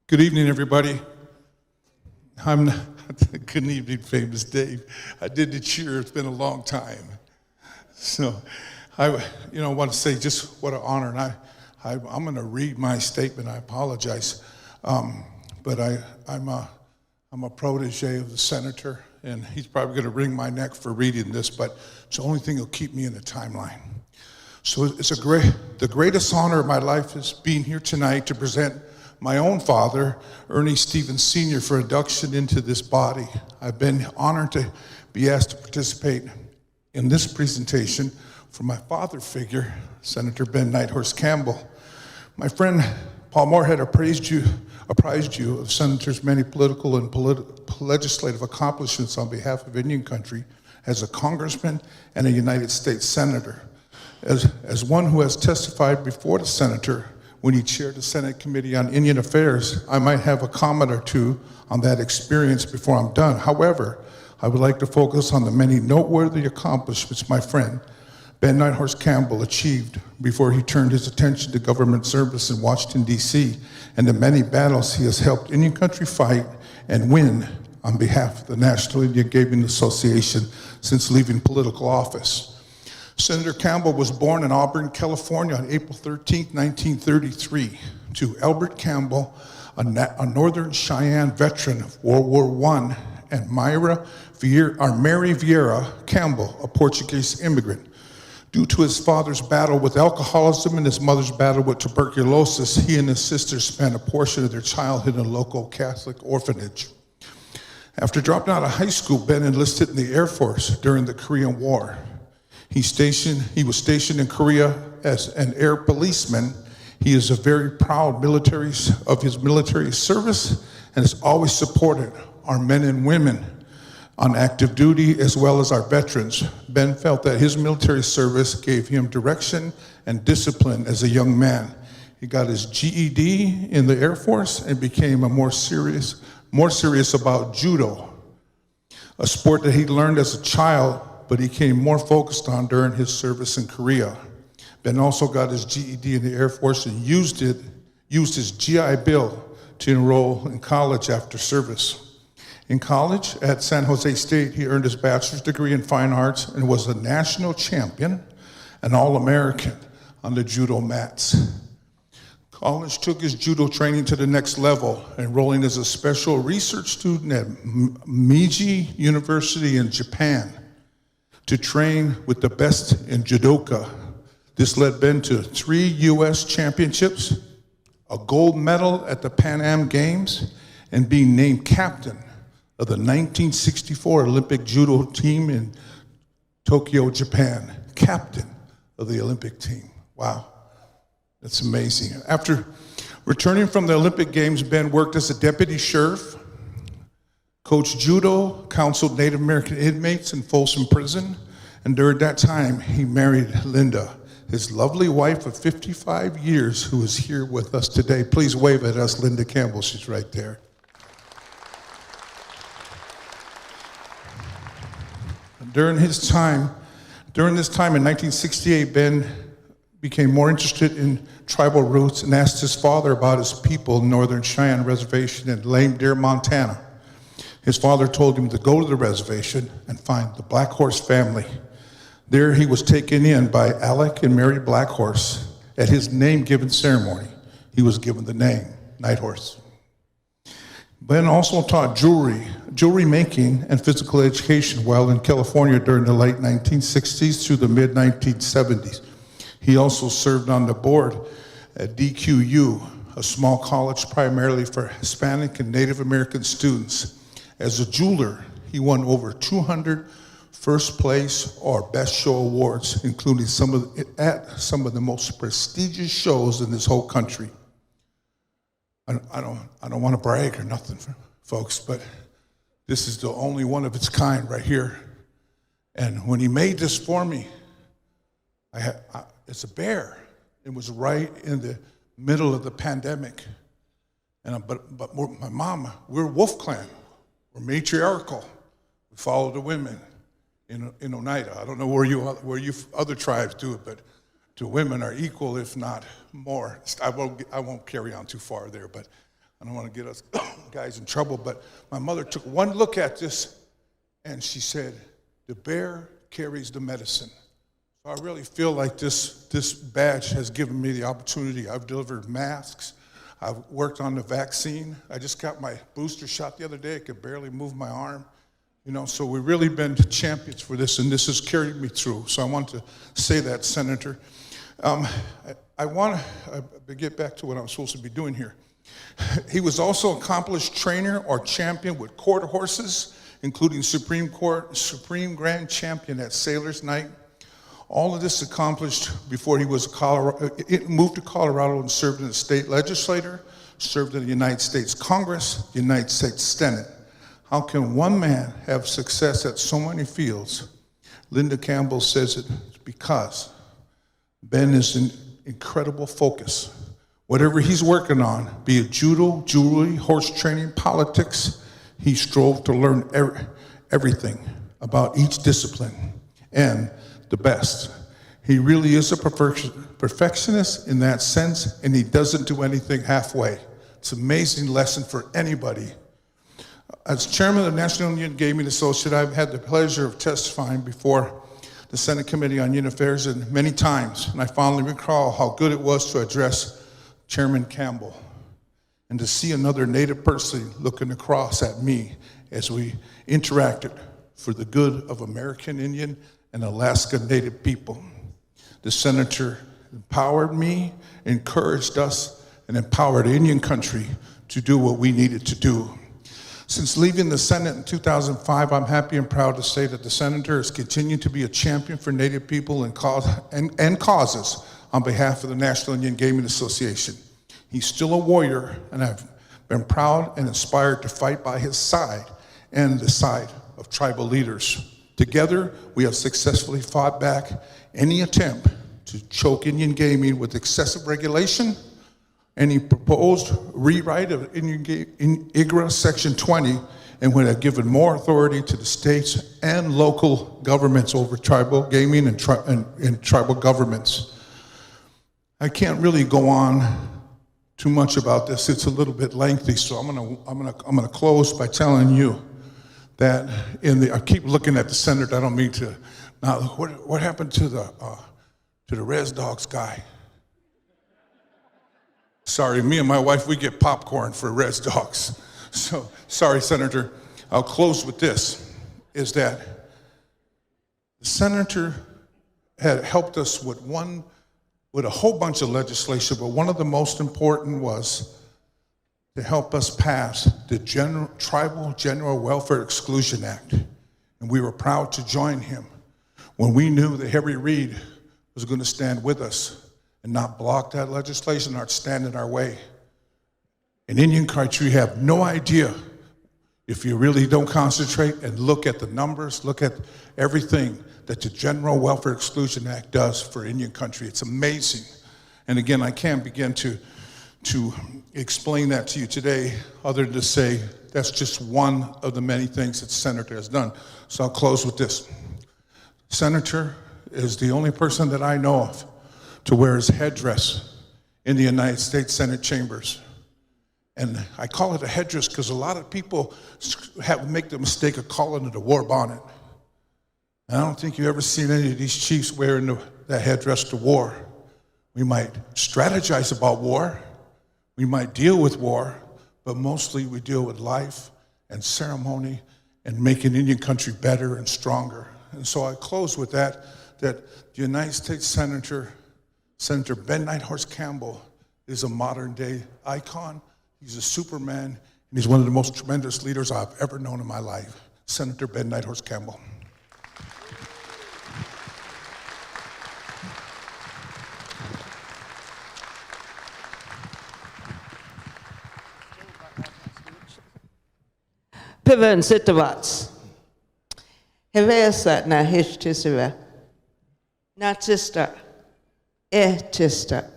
Good evening, everybody. Good evening, famous Dave. I did the cheer. It's been a long time. So I want to say just what an honor. And I'm going to read my statement. I apologize. But I'm a protege of the senator, and he's probably going to wring my neck for reading this, but it's the only thing that'll keep me in the timeline. So it's the greatest honor of my life is being here tonight to present my own father, Ernie Stevens Sr, for induction into this body. I've been honored to be asked to participate in this presentation for my father figure, Senator Ben Nighthorse Campbell. My friend Paul Moorhead apprised you of Senator's many political and legislative accomplishments on behalf of Indian country as a congressman and a United States senator. As one who has testified before the senator when he chaired the Senate Committee on Indian Affairs, I might have a comment or two on that experience before I'm done. However, I would like to focus on the many noteworthy accomplishments my friend Ben Nighthorse Campbell achieved before he turned his attention to government service in Washington, D.C., and the many battles he has helped Indian country fight and win on behalf of the National Indian Gaming Association since leaving political office. Senator Campbell was born in Auburn, California on April 13, 1933, to Albert Campbell, a Northern Cheyenne veteran of World War I, and Mary Vieira Campbell, a Portuguese immigrant. Due to his father's battle with alcoholism and his mother's battle with tuberculosis, he and his sister spent a portion of their childhood in a local Catholic orphanage. After dropping out of high school, Ben enlisted in the Air Force during the Korean War. He was stationed in Korea as an air policeman. He is a very proud of his military service and has always supported our men and women on active duty as well as our veterans. Ben felt that his military service gave him direction and discipline as a young man. He got his GED in the Air Force and became more serious about judo, a sport that he learned as a child but he became more focused on during his service in Korea. Ben also got his GED in the Air Force and used his GI Bill to enroll in college after service. In college at San Jose State, he earned his bachelor's degree in fine arts and was a national champion, an All-American on the judo mats. College took his judo training to the next level, enrolling as a special research student at Meiji University in Japan to train with the best in judoka. This led Ben to 3 U.S. championships, a gold medal at the Pan Am Games, and being named captain of the 1964 Olympic judo team in Tokyo, Japan. Captain of the Olympic team. Wow, that's amazing. After returning from the Olympic Games, Ben worked as a deputy sheriff, coached judo, counseled Native American inmates in Folsom Prison, and during that time, he married Linda, his lovely wife of 55 years, who is here with us today. Please wave at us, Linda Campbell, she's right there. During this time in 1968, Ben became more interested in tribal roots and asked his father about his people in Northern Cheyenne Reservation in Lame Deer, Montana. His father told him to go to the reservation and find the Black Horse family. There he was taken in by Alec and Mary Black Horse. At his name-given ceremony, he was given the name Nighthorse. Ben also taught jewelry making and physical education while in California during the late 1960s through the mid-1970s. He also served on the board at DQU, a small college primarily for Hispanic and Native American students. As a jeweler, he won over 200 first place or best show awards, including at some of the most prestigious shows in this whole country. I don't want to brag or nothing, folks, but this is the only one of its kind right here. And when he made this for me, it's a bear. It was right in the middle of the pandemic. But my mama, we're Wolf Clan. We're matriarchal. We follow the women. in Oneida. I don't know where you other tribes do it, but the women are equal, if not more. I won't carry on too far there, but I don't want to get us guys in trouble. But my mother took one look at this, and she said, "The bear carries the medicine." So I really feel like this badge has given me the opportunity. I've delivered masks. I've worked on the vaccine. I just got my booster shot the other day. I could barely move my arm. So we've really been champions for this, and this has carried me through. So I want to say that, Senator. I want to get back to what I'm supposed to be doing here. He was also an accomplished trainer or champion with quarter horses, including Supreme Grand Champion at Sailors Night. All of this accomplished before he was moved to Colorado and served in the state legislature, served in the United States Congress, the United States Senate. How can one man have success at so many fields? Linda Campbell says it's because Ben is an incredible focus. Whatever he's working on, be it judo, jewelry, horse training, politics, he strove to learn everything about each discipline and the best. He really is a perfectionist in that sense, and he doesn't do anything halfway. It's an amazing lesson for anybody. As chairman of the National Indian Gaming Association, I've had the pleasure of testifying before the Senate Committee on Indian Affairs and many times, and I fondly recall how good it was to address Chairman Campbell and to see another Native person looking across at me as we interacted for the good of American Indian and Alaska Native people. The senator empowered me, encouraged us, and empowered Indian country to do what we needed to do. Since leaving the Senate in 2005, I'm happy and proud to say that the senator has continued to be a champion for Native people and causes on behalf of the National Indian Gaming Association. He's still a warrior, and I've been proud and inspired to fight by his side and the side of tribal leaders. Together, we have successfully fought back any attempt to choke Indian gaming with excessive regulation. Any proposed rewrite of IGRA Section 20 and would have given more authority to the states and local governments over tribal gaming and tribal governments. I can't really go on too much about this. It's a little bit lengthy, so I'm gonna close by telling you that I keep looking at the senator. I don't mean to. Now, what happened to the Res Dogs guy? Sorry, me and my wife, we get popcorn for Res Dogs. So, sorry, Senator. I'll close with this, is that the senator had helped us with a whole bunch of legislation, but one of the most important was to help us pass the Tribal General Welfare Exclusion Act. And we were proud to join him when we knew that Harry Reid was going to stand with us and not block that legislation or stand in our way. In Indian country, you have no idea if you really don't concentrate and look at the numbers, look at everything that the General Welfare Exclusion Act does for Indian country. It's amazing. And again, I can't begin to explain that to you today other than to say that's just one of the many things that the senator has done. So I'll close with this. Senator is the only person that I know of to wear his headdress in the United States Senate chambers. And I call it a headdress because a lot of people make the mistake of calling it a war bonnet. And I don't think you've ever seen any of these chiefs wearing that headdress to war. We might strategize about war, we might deal with war, but mostly we deal with life and ceremony and making Indian country better and stronger. And so I close with that the United States Senator Ben Nighthorse Campbell is a modern day icon. He's a superman, and he's one of the most tremendous leaders I've ever known in my life. Senator Ben Nighthorse Campbell. Pivan Sitawats. Hevesa na hishtisira. Natsista. Tista.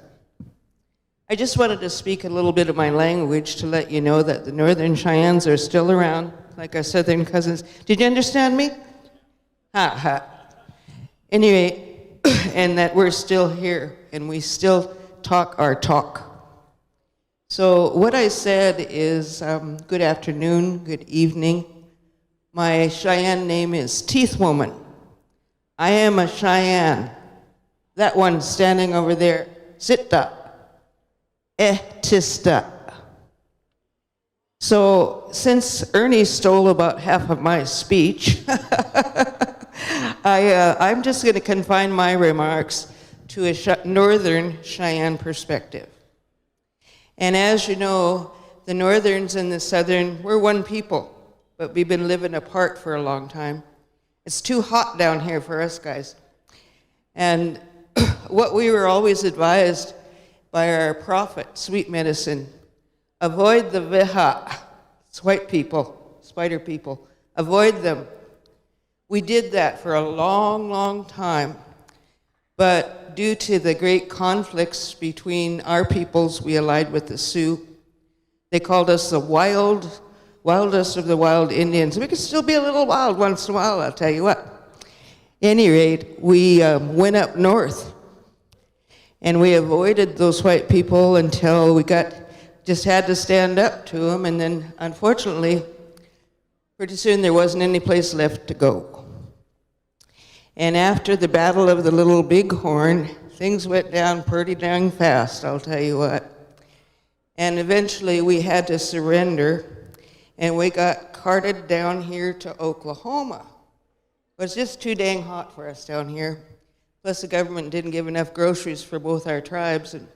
I just wanted to speak a little bit of my language to let you know that the Northern Cheyennes are still around, like our Southern cousins. Did you understand me? Ha ha. Anyway, and that we're still here and we still talk our talk. So what I said is good afternoon, good evening. My Cheyenne name is Teeth Woman. I am a Cheyenne. That one standing over there, Sitta, Tista. So since Ernie stole about half of my speech, I'm just going to confine my remarks to a Northern Cheyenne perspective. And as you know, the Northerns and the Southern, we're one people, but we've been living apart for a long time. It's too hot down here for us guys. And what we were always advised by our prophet, sweet medicine, avoid the Viha, it's white people, spider people, avoid them. We did that for a long, long time. But due to the great conflicts between our peoples, we allied with the Sioux. They called us the wildest of the wild Indians. We could still be a little wild once in a while, I'll tell you what. At any rate, we went up north, and we avoided those white people until we just had to stand up to them, and then, unfortunately, pretty soon there wasn't any place left to go. And after the Battle of the Little Bighorn, things went down pretty dang fast, I'll tell you what. And eventually we had to surrender, and we got carted down here to Oklahoma. It was just too dang hot for us down here. Plus the government didn't give enough groceries for both our tribes. And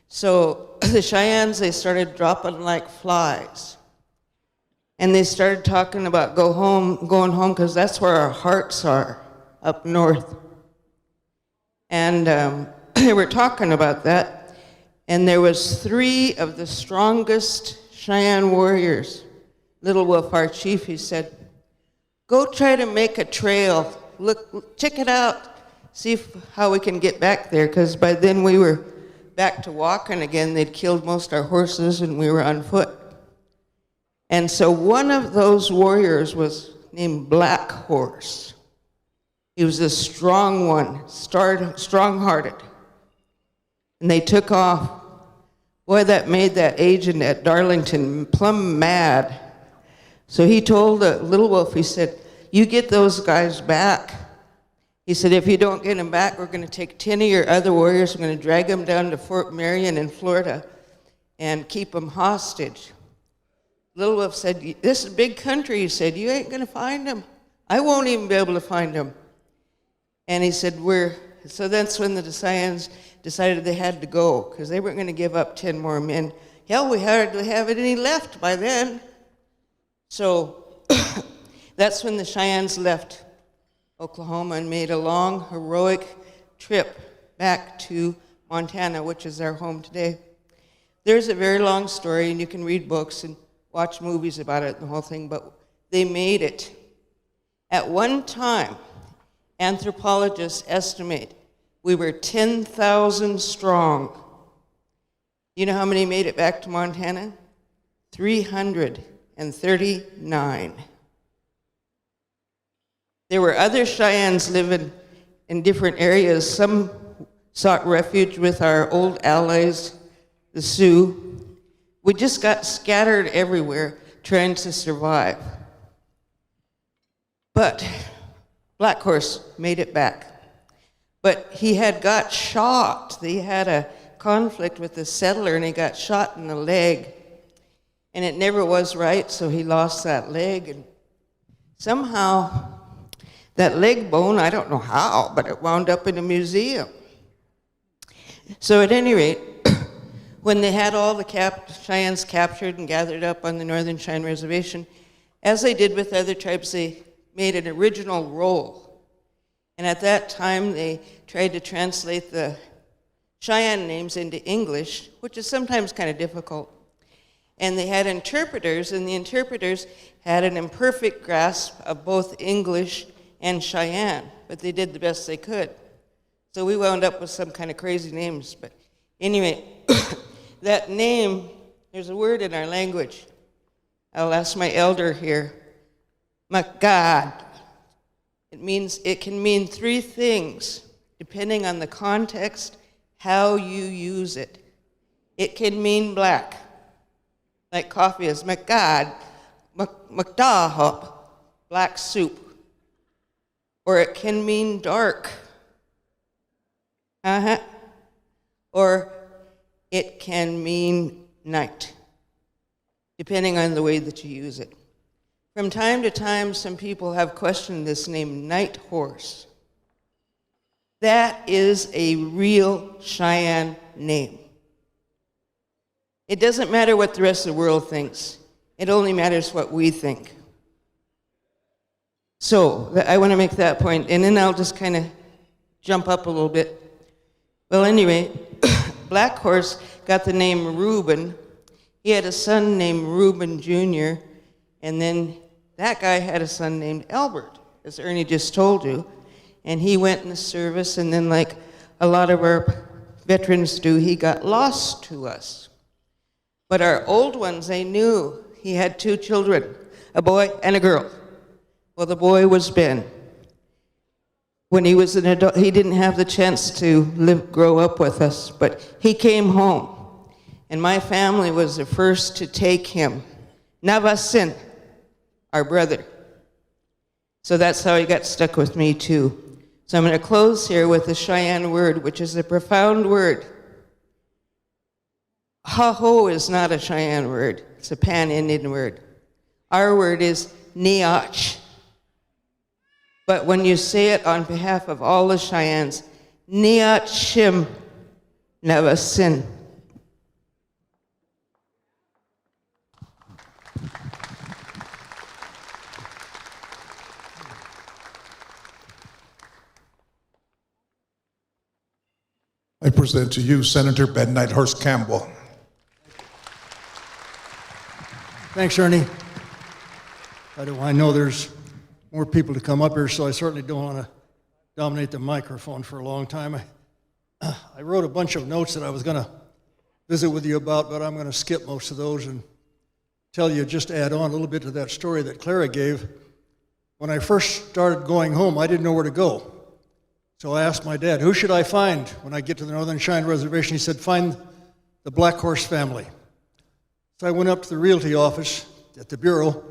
so the Cheyennes, they started dropping like flies. And they started talking about going home, because that's where our hearts are, up north. And they were talking about that, and there was 3 of the strongest Cheyenne warriors. Little Wolf, our chief, he said, go try to make a trail. Look, check it out. See how we can get back there, because by then we were back to walking again. They'd killed most of our horses, and we were on foot. And so one of those warriors was named Black Horse. He was a strong one, strong-hearted. And they took off. Boy, that made that agent at Darlington plumb mad. So he told Little Wolf, he said, you get those guys back. He said, if you don't get them back, we're going to take 10 of your other warriors, we're going to drag them down to Fort Marion in Florida and keep them hostage. Little Wolf said, this is a big country. He said, you ain't going to find them. I won't even be able to find them. And he said, so that's when the Cheyennes decided they had to go, because they weren't going to give up 10 more men. Hell, we hardly have any left by then. So that's when the Cheyennes left Oklahoma and made a long, heroic trip back to Montana, which is our home today. There's a very long story, and you can read books and watch movies about it and the whole thing, but they made it. At one time, anthropologists estimate we were 10,000 strong. You know how many made it back to Montana? 339. There were other Cheyennes living in different areas. Some sought refuge with our old allies, the Sioux. We just got scattered everywhere trying to survive. But Black Horse made it back. But he had got shot. They had a conflict with the settler, and he got shot in the leg. And it never was right, so he lost that leg. And somehow, that leg bone, I don't know how, but it wound up in a museum. So at any rate, when they had all the Cheyennes captured and gathered up on the Northern Cheyenne Reservation, as they did with other tribes, they made an original roll. And at that time, they tried to translate the Cheyenne names into English, which is sometimes kind of difficult. And they had interpreters, and the interpreters had an imperfect grasp of both English and Cheyenne, but they did the best they could. So we wound up with some kind of crazy names. But anyway, that name, there's a word in our language. I'll ask my elder here. Makad. It can mean three things, depending on the context, how you use it. It can mean black, like coffee is McGad, McDahop, black soup. Or it can mean dark. Or it can mean night, depending on the way that you use it. From time to time, some people have questioned this name, Nighthorse. That is a real Cheyenne name. It doesn't matter what the rest of the world thinks. It only matters what we think. So I want to make that point, and then I'll just kind of jump up a little bit. Well, anyway, Black Horse got the name Reuben. He had a son named Reuben Jr., and then that guy had a son named Albert, as Ernie just told you. And he went in the service, and then like a lot of our veterans do, he got lost to us. But our old ones, they knew he had two children, a boy and a girl. Well, the boy was Ben. When he was an adult, he didn't have the chance to grow up with us, but he came home. And my family was the first to take him. Navasin, our brother. So that's how he got stuck with me too. So I'm going to close here with a Cheyenne word, which is a profound word. Harjo is not a Cheyenne word. It's a Pan-Indian word. Our word is Niach. But when you say it on behalf of all the Cheyennes, Niach Shim Navasin. I present to you Senator Ben Nighthorse Campbell. Thanks, Ernie. I know there's more people to come up here, so I certainly don't want to dominate the microphone for a long time. I wrote a bunch of notes that I was going to visit with you about, but I'm going to skip most of those and tell you, just add on a little bit to that story that Clara gave. When I first started going home, I didn't know where to go. So I asked my dad, who should I find when I get to the Northern Cheyenne Reservation? He said, find the Black Horse family. So I went up to the realty office at the Bureau,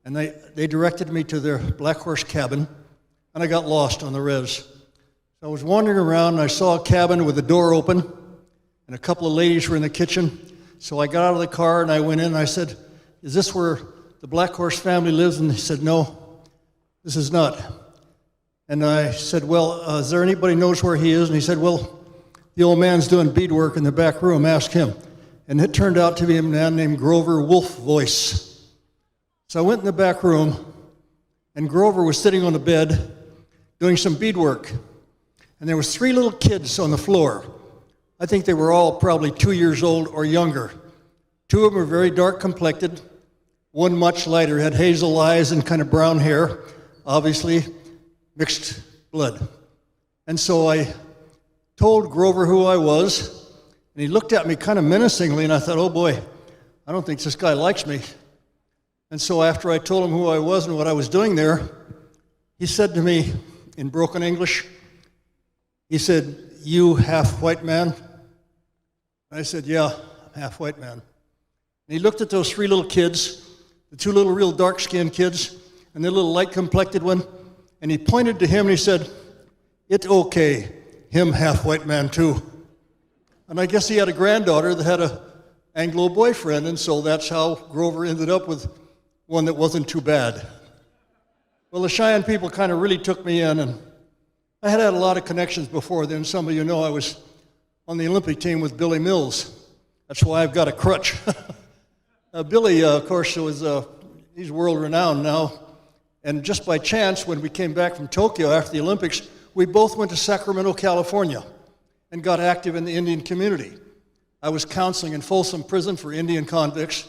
and they directed me to their Black Horse cabin, and I got lost on the res. So I was wandering around, and I saw a cabin with a door open, and a couple of ladies were in the kitchen. So I got out of the car, and I went in, and I said, is this where the Black Horse family lives? And he said, no, this is not. And I said, well, is there anybody knows where he is? And he said, well, the old man's doing beadwork in the back room, ask him. And it turned out to be a man named Grover Wolf Voice. So I went in the back room, and Grover was sitting on the bed doing some beadwork. And there was 3 little kids on the floor. I think they were all probably 2 years old or younger. 2 of them were very dark complected. One much lighter, had hazel eyes and kind of brown hair, obviously mixed blood. And so I told Grover who I was, and he looked at me kind of menacingly, and I thought, oh boy, I don't think this guy likes me. And so after I told him who I was and what I was doing there, he said to me in broken English, he said, you half white man? I said, yeah, I'm half white man. And he looked at those 3 little kids, the 2 little real dark-skinned kids, and the little light-complected one, and he pointed to him and he said, it's okay, him half white man too. And I guess he had a granddaughter that had a Anglo boyfriend, and so that's how Grover ended up with one that wasn't too bad. Well, the Cheyenne people kind of really took me in, and I had a lot of connections before then. Some of you know I was on the Olympic team with Billy Mills. That's why I've got a crutch. Billy, of course, he's world-renowned now. And just by chance, when we came back from Tokyo after the Olympics, we both went to Sacramento, California, and got active in the Indian community. I was counseling in Folsom Prison for Indian convicts,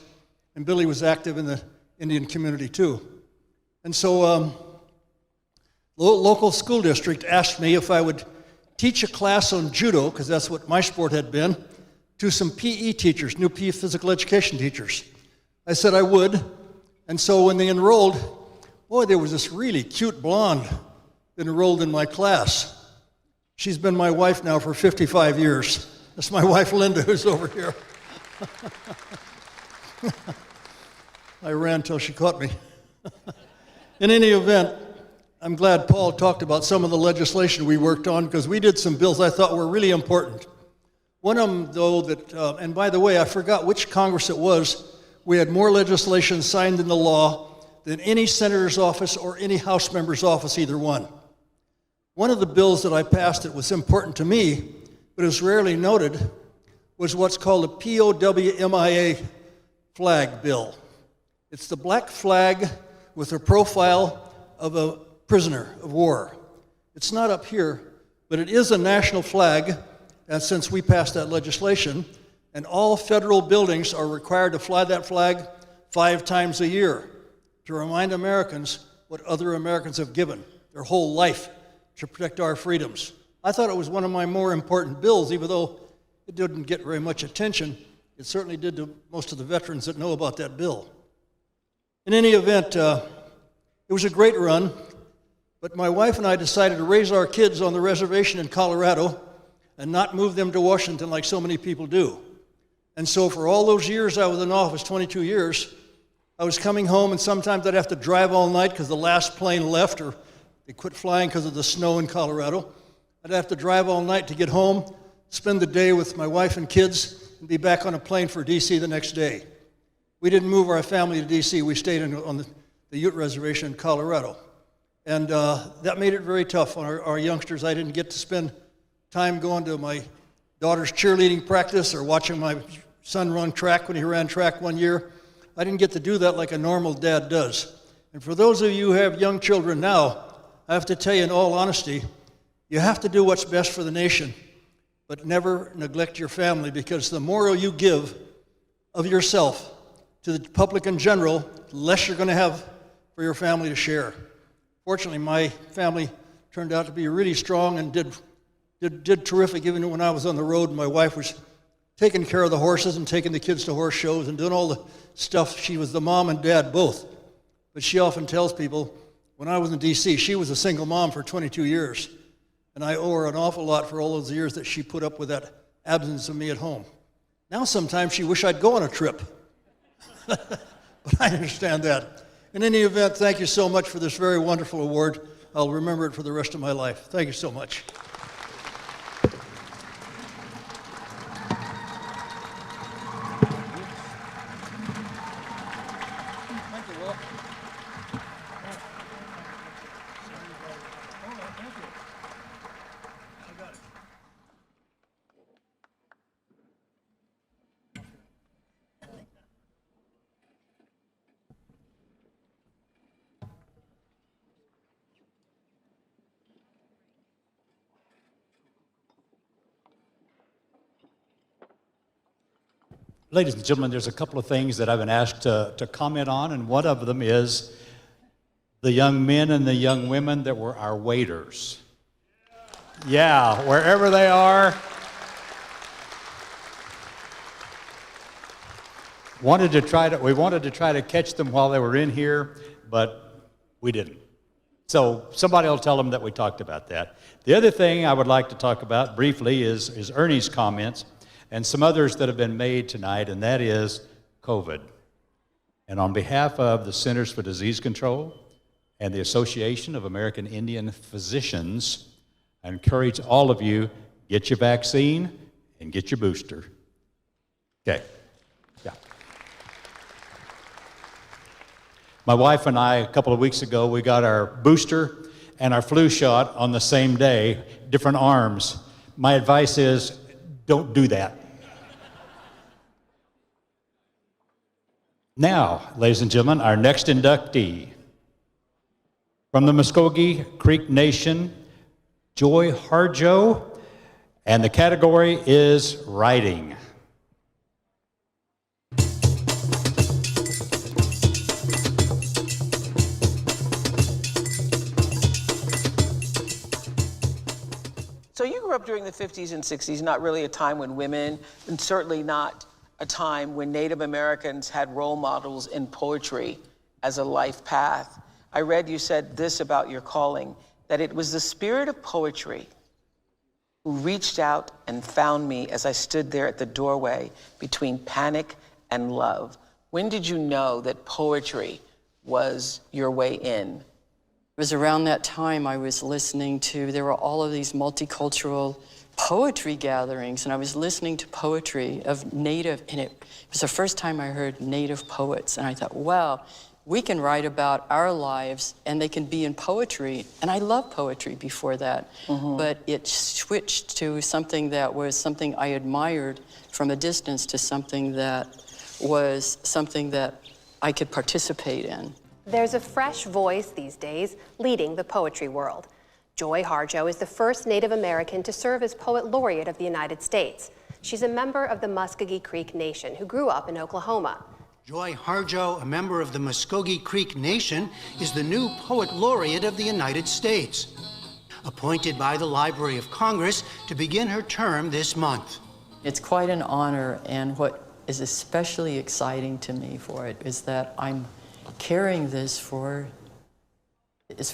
and Billy was active in the Indian community too. And so local school district asked me if I would teach a class on judo, because that's what my sport had been, to some PE teachers, new PE physical education teachers. I said I would, and so when they enrolled, boy, there was this really cute blonde enrolled in my class. She's been my wife now for 55 years. That's my wife, Linda, who's over here. I ran till she caught me. In any event, I'm glad Paul talked about some of the legislation we worked on, because we did some bills I thought were really important. One of them, though, that, and by the way, I forgot which Congress it was, we had more legislation signed into law than any senator's office or any House member's office, either one. One of the bills that I passed that was important to me, but is rarely noted, was what's called the POWMIA flag bill. It's the black flag with a profile of a prisoner of war. It's not up here, but it is a national flag, and since we passed that legislation, and all federal buildings are required to fly that flag 5 times a year to remind Americans what other Americans have given their whole life to protect our freedoms. I thought it was one of my more important bills, even though it didn't get very much attention. It certainly did to most of the veterans that know about that bill. In any event, it was a great run, but my wife and I decided to raise our kids on the reservation in Colorado and not move them to Washington like so many people do. And so for all those years I was in office, 22 years, I was coming home, and sometimes I'd have to drive all night because the last plane left, or they quit flying because of the snow in Colorado. I'd have to drive all night to get home, spend the day with my wife and kids, and be back on a plane for D.C. the next day. We didn't move our family to D.C. We stayed on the Ute Reservation in Colorado. And that made it very tough on our youngsters. I didn't get to spend time going to my daughter's cheerleading practice or watching my son run track when he ran track one year. I didn't get to do that like a normal dad does. And for those of you who have young children now, I have to tell you in all honesty, you have to do what's best for the nation, but never neglect your family, because the more you give of yourself to the public in general, the less you're going to have for your family to share. Fortunately, my family turned out to be really strong and did terrific, even when I was on the road. My wife was taking care of the horses and taking the kids to horse shows and doing all the stuff. She was the mom and dad both. But she often tells people, when I was in D.C., she was a single mom for 22 years. And I owe her an awful lot for all those years that she put up with that absence of me at home. Now sometimes she wish I'd go on a trip. But I understand that. In any event, thank you so much for this very wonderful award. I'll remember it for the rest of my life. Thank you so much. Ladies and gentlemen, there's a couple of things that I've been asked to comment on, and one of them is the young men and the young women that were our waiters. Yeah, wherever they are. We wanted to try to catch them while they were in here, but we didn't. So somebody will tell them that we talked about that. The other thing I would like to talk about briefly is Ernie's comments and some others that have been made tonight, and that is COVID. And on behalf of the Centers for Disease Control and the Association of American Indian Physicians, I encourage all of you, get your vaccine and get your booster. Okay, yeah. My wife and I, a couple of weeks ago, we got our booster and our flu shot on the same day, different arms. My advice is, don't do that. Now, ladies and gentlemen, our next inductee. From the Muscogee Creek Nation, Joy Harjo, and the category is writing. So you grew up during the 50s and 60s, not really a time when women, and certainly not a time when Native Americans had role models in poetry as a life path. I read you said this about your calling, that it was the spirit of poetry who reached out and found me as I stood there at the doorway between panic and love. When did you know that poetry was your way in? It was around that time I was listening to, there were all of these multicultural poetry gatherings, and I was listening to poetry of Native, and it was the first time I heard Native poets, and I thought, wow, we can write about our lives, and they can be in poetry, and I loved poetry before that, but it switched to something that was something I admired from a distance to something that was something that I could participate in. There's a fresh voice these days leading the poetry world. Joy Harjo is the first Native American to serve as Poet Laureate of the United States. She's a member of the Muscogee Creek Nation who grew up in Oklahoma. Joy Harjo, a member of the Muscogee Creek Nation, is the new Poet Laureate of the United States, appointed by the Library of Congress to begin her term this month. It's quite an honor, and what is especially exciting to me for it is that I'm carrying this for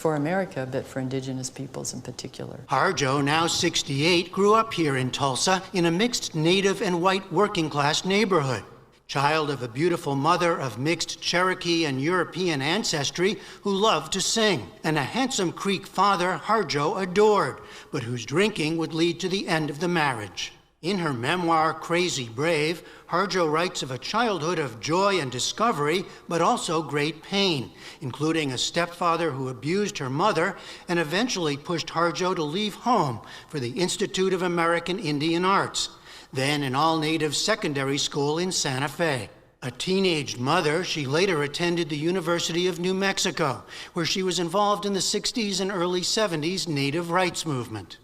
America, but for Indigenous peoples in particular. Harjo, now 68, grew up here in Tulsa in a mixed Native and white working class neighborhood. Child of a beautiful mother of mixed Cherokee and European ancestry who loved to sing, and a handsome Creek father Harjo adored, but whose drinking would lead to the end of the marriage. In her memoir, Crazy Brave, Harjo writes of a childhood of joy and discovery, but also great pain, including a stepfather who abused her mother and eventually pushed Harjo to leave home for the Institute of American Indian Arts, then an all-native secondary school in Santa Fe. A teenaged mother, she later attended the University of New Mexico, where she was involved in the 60s and early 70s Native rights movement.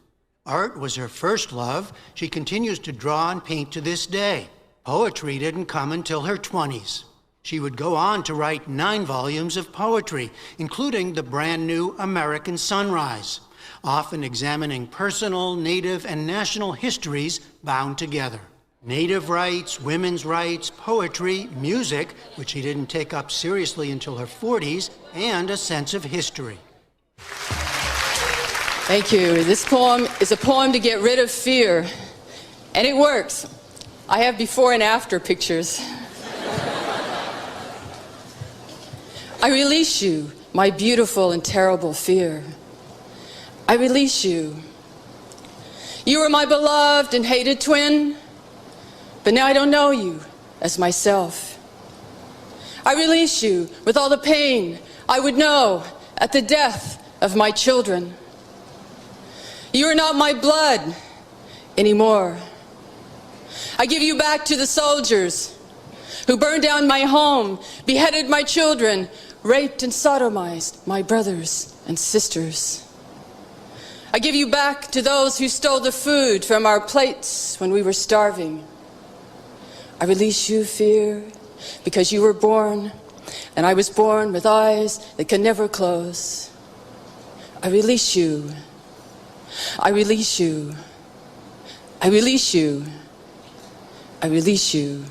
Art was her first love. She continues to draw and paint to this day. Poetry didn't come until her 20s. She would go on to write 9 volumes of poetry, including the brand new American Sunrise, often examining personal, Native, and national histories bound together. Native rights, women's rights, poetry, music, which she didn't take up seriously until her 40s, and a sense of history. Thank you. This poem is a poem to get rid of fear, and it works. I have before and after pictures. I release you, my beautiful and terrible fear. I release you. You were my beloved and hated twin, but now I don't know you as myself. I release you with all the pain I would know at the death of my children. You are not my blood anymore. I give you back to the soldiers who burned down my home, beheaded my children, raped and sodomized my brothers and sisters. I give you back to those who stole the food from our plates when we were starving. I release you, fear, because you were born, and I was born with eyes that can never close. I release you. I release you. I release you. I release you.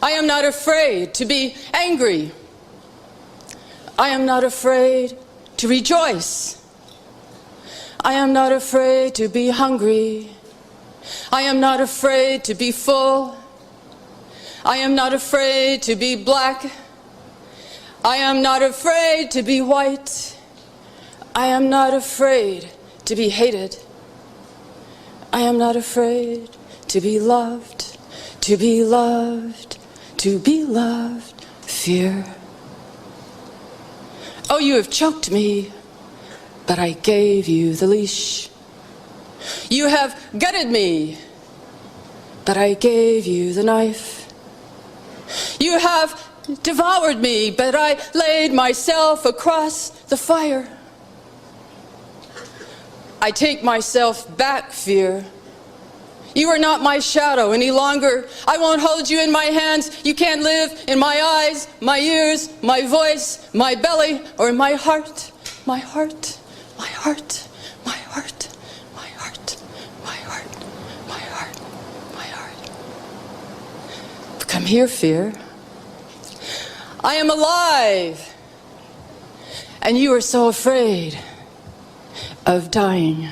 I am not afraid to be angry. I am not afraid to rejoice. I am not afraid to be hungry. I am not afraid to be full. I am not afraid to be black. I am not afraid to be white. I am not afraid to be hated. I am not afraid to be loved, to be loved, to be loved. Fear. Oh, you have choked me, but I gave you the leash. You have gutted me, but I gave you the knife. You have devoured me, but I laid myself across the fire. I take myself back, fear. You are not my shadow any longer. I won't hold you in my hands. You can't live in my eyes, my ears, my voice, my belly, or in my heart. My heart, my heart, my heart, my heart, my heart, my heart, my heart. Come here, fear. I am alive. and you are so afraid of dying.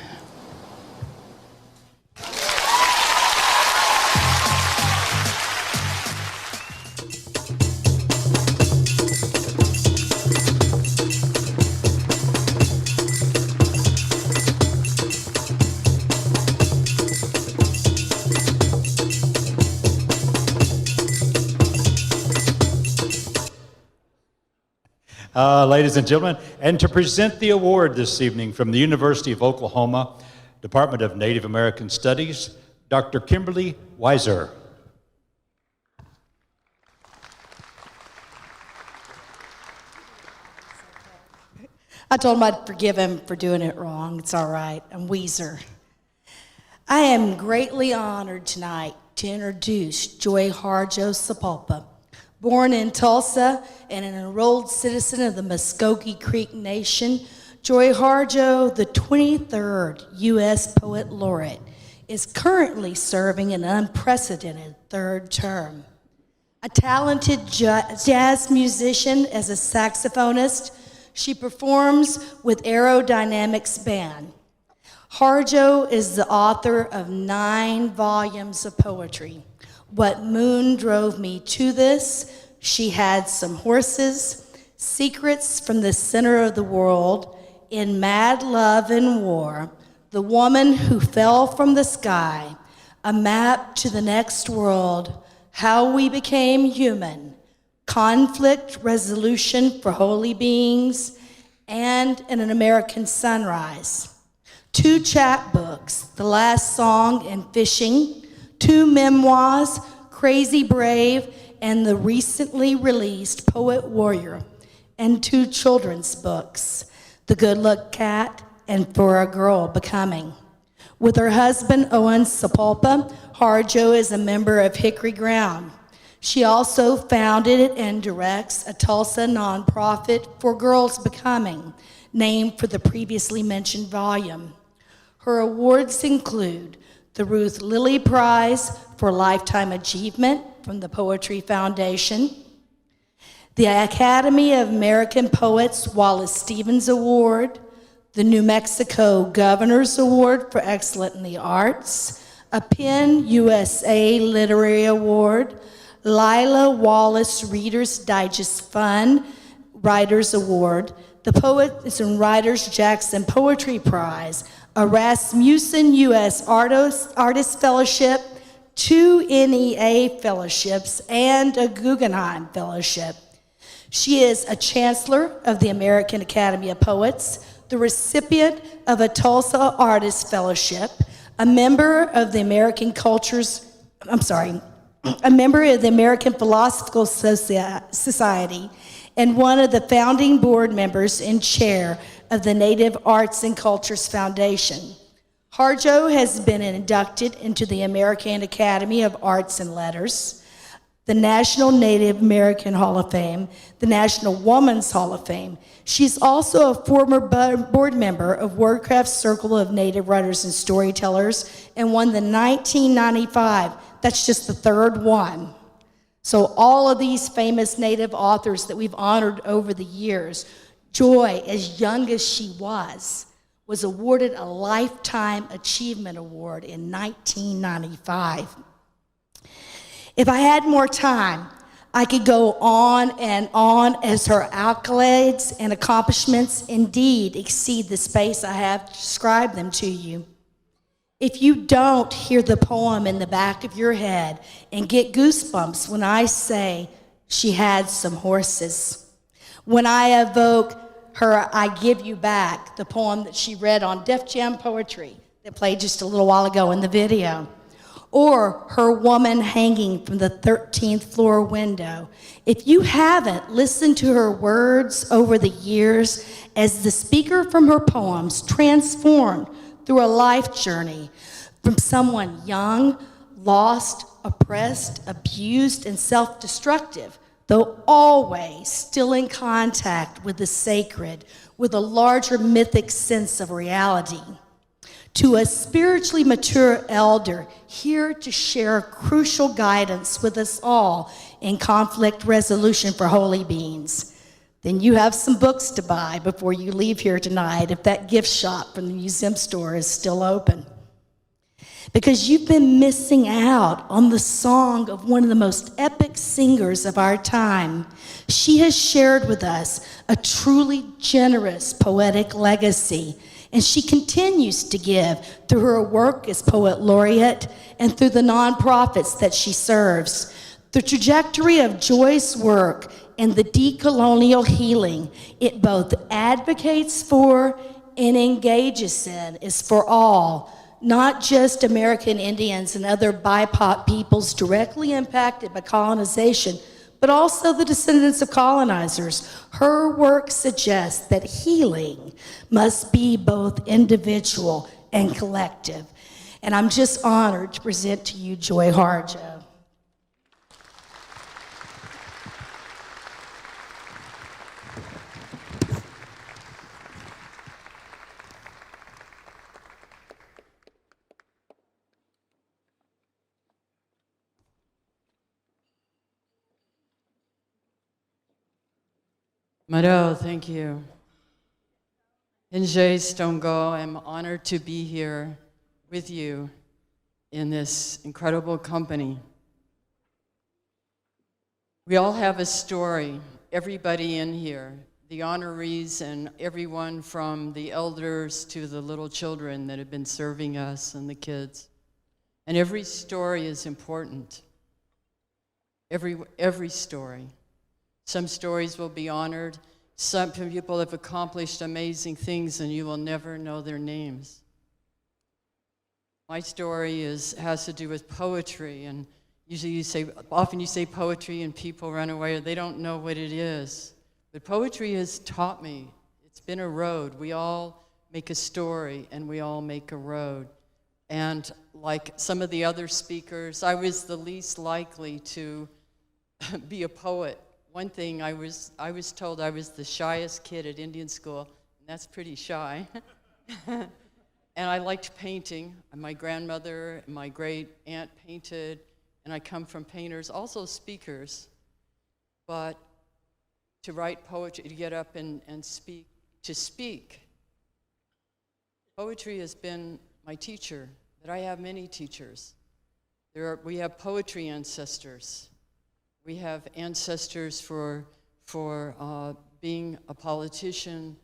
Ladies and gentlemen, and to present the award this evening from the University of Oklahoma, Department of Native American Studies, Dr. Kimberly Weiser. I told him I'd forgive him for doing it wrong. It's all right. I'm Weiser. I am greatly honored tonight to introduce Joy Harjo Sapulpa. Born in Tulsa and an enrolled citizen of the Muscogee Creek Nation, Joy Harjo, the 23rd U.S. Poet Laureate, is currently serving an unprecedented third term. A talented jazz musician as a saxophonist, she performs with Aerodynamics Band. Harjo is the author of 9 volumes of poetry. What Moon Drove Me to This, She Had Some Horses, Secrets from the Center of the World, In Mad Love and War, The Woman Who Fell from the Sky, A Map to the Next World, How We Became Human, Conflict Resolution for Holy Beings, and An American Sunrise. 2 chapbooks, The Last Song and Fishing, 2 memoirs, Crazy Brave, and the recently released Poet Warrior, and 2 children's books, The Good Luck Cat and For a Girl Becoming. With her husband, Owen Sapulpa, Harjo is a member of Hickory Ground. She also founded and directs a Tulsa nonprofit For Girls Becoming, named for the previously mentioned volume. Her awards include the Ruth Lilly Prize for Lifetime Achievement from the Poetry Foundation, the Academy of American Poets Wallace Stevens Award, the New Mexico Governor's Award for Excellence in the Arts, a Penn USA Literary Award, Lila Wallace Reader's Digest Fund Writers Award, the Poets and Writers Jackson Poetry Prize, a Rasmussen U.S. Artist Fellowship, 2 NEA Fellowships, and a Guggenheim Fellowship. She is a Chancellor of the American Academy of Poets, the recipient of a Tulsa Artist Fellowship, a member of the American Philosophical Society, and one of the founding board members and chair of the Native Arts and Cultures Foundation. Harjo has been inducted into the American Academy of Arts and Letters, the National Native American Hall of Fame, the National Women's Hall of Fame. She's also a former board member of WordCraft Circle of Native Writers and Storytellers and won the 1995, that's just the 3rd one. So all of these famous Native authors that we've honored over the years, Joy, as young as she was awarded a Lifetime Achievement Award in 1995. If I had more time, I could go on and on as her accolades and accomplishments indeed exceed the space I have to describe them to you. If you don't hear the poem in the back of your head and get goosebumps when I say she had some horses, when I evoke her I Give You Back, the poem that she read on Def Jam Poetry that played just a little while ago in the video, or her Woman Hanging from the 13th Floor Window. If you haven't listened to her words over the years as the speaker from her poems transformed through a life journey from someone young, lost, oppressed, abused, and self-destructive, though always still in contact with the sacred, with a larger mythic sense of reality, to a spiritually mature elder here to share crucial guidance with us all in conflict resolution for holy beings. then you have some books to buy before you leave here tonight if that gift shop from the museum store is still open. Because you've been missing out on the song of one of the most epic singers of our time. She has shared with us a truly generous poetic legacy, and she continues to give through her work as poet laureate and through the nonprofits that she serves. The trajectory of Joy's work and the decolonial healing it both advocates for and engages in is for all, not just American Indians and other BIPOC peoples directly impacted by colonization, but also the descendants of colonizers. Her work suggests that healing must be both individual and collective. And I'm just honored to present to you Joy Harjo. Mado, thank you. Hinje Stongo, I'm honored to be here with you in this incredible company. We all have a story, everybody in here, the honorees and everyone from the elders to the little children that have been serving us and the kids. And every story is important. Every story. Some stories will be honored. Some people have accomplished amazing things and you will never know their names. My story has to do with poetry, and usually often you say poetry and people run away or they don't know what it is. But poetry has taught me. It's been a road. We all make a story and we all make a road. And like some of the other speakers, I was the least likely to be a poet. One thing, I was told I was the shyest kid at Indian school, and that's pretty shy. And I liked painting. My grandmother and my great aunt painted, and I come from painters, also speakers. But to write poetry, to get up and speak, poetry has been my teacher, but I have many teachers. We have poetry ancestors. We have ancestors for being a politician,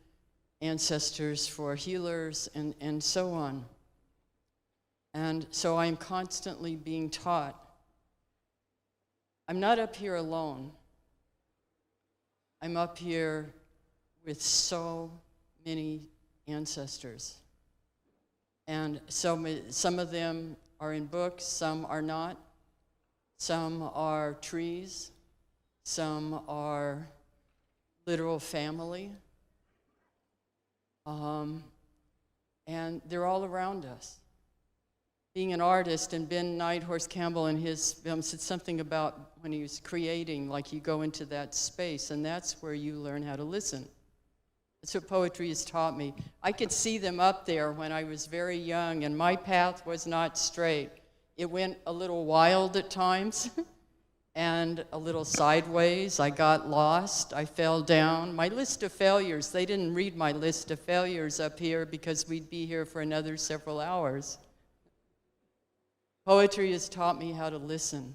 ancestors for healers, and so on. And so I'm constantly being taught. I'm not up here alone. I'm up here with so many ancestors. And so some of them are in books, some are not. Some are trees, some are literal family, and they're all around us. Being an artist, and Ben Nighthorse Campbell in his film said something about when he was creating, like you go into that space, and that's where you learn how to listen. That's what poetry has taught me. I could see them up there when I was very young, and my path was not straight. It went a little wild at times and a little sideways. I got lost. I fell down. My list of failures, they didn't read my list of failures up here because we'd be here for another several hours. Poetry has taught me how to listen.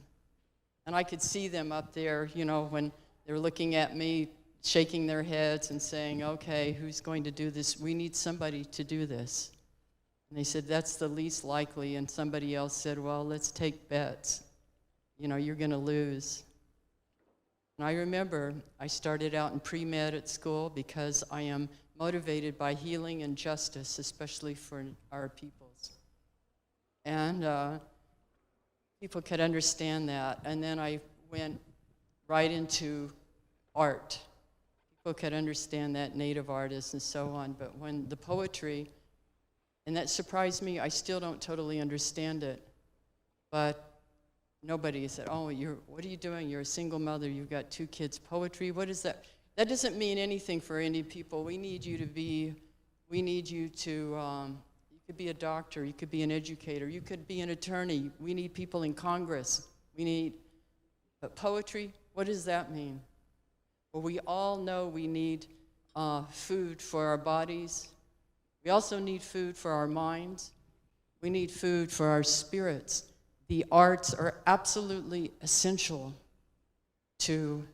And I could see them up there, you know, when they're looking at me, shaking their heads and saying, okay, who's going to do this? We need somebody to do this. And they said, that's the least likely. And somebody else said, well, let's take bets. You know, you're going to lose. And I remember I started out in pre-med at school because I am motivated by healing and justice, especially for our peoples. And people could understand that. And then I went right into art. People could understand that, native artists and so on. But when the poetry, and that surprised me. I still don't totally understand it. But nobody said, oh, what are you doing? You're a single mother. You've got 2 kids. Poetry, what is that? That doesn't mean anything for Indian people. We need you to, you could be a doctor. You could be an educator. You could be an attorney. We need people in Congress. But poetry, what does that mean? Well, we all know we need food for our bodies. We also need food for our minds. We need food for our spirits. The arts are absolutely essential to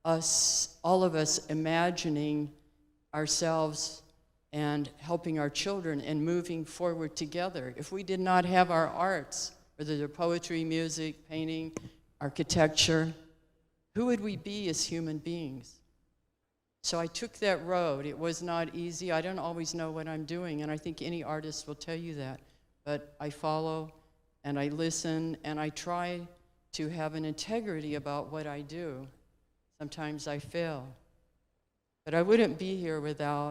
us, all of us, imagining ourselves and helping our children and moving forward together. If we did not have our arts, whether they're poetry, music, painting, architecture, who would we be as human beings? So I took that road. It was not easy. I don't always know what I'm doing, and I think any artist will tell you that. But I follow, and I listen, and I try to have an integrity about what I do. Sometimes I fail. But I wouldn't be here without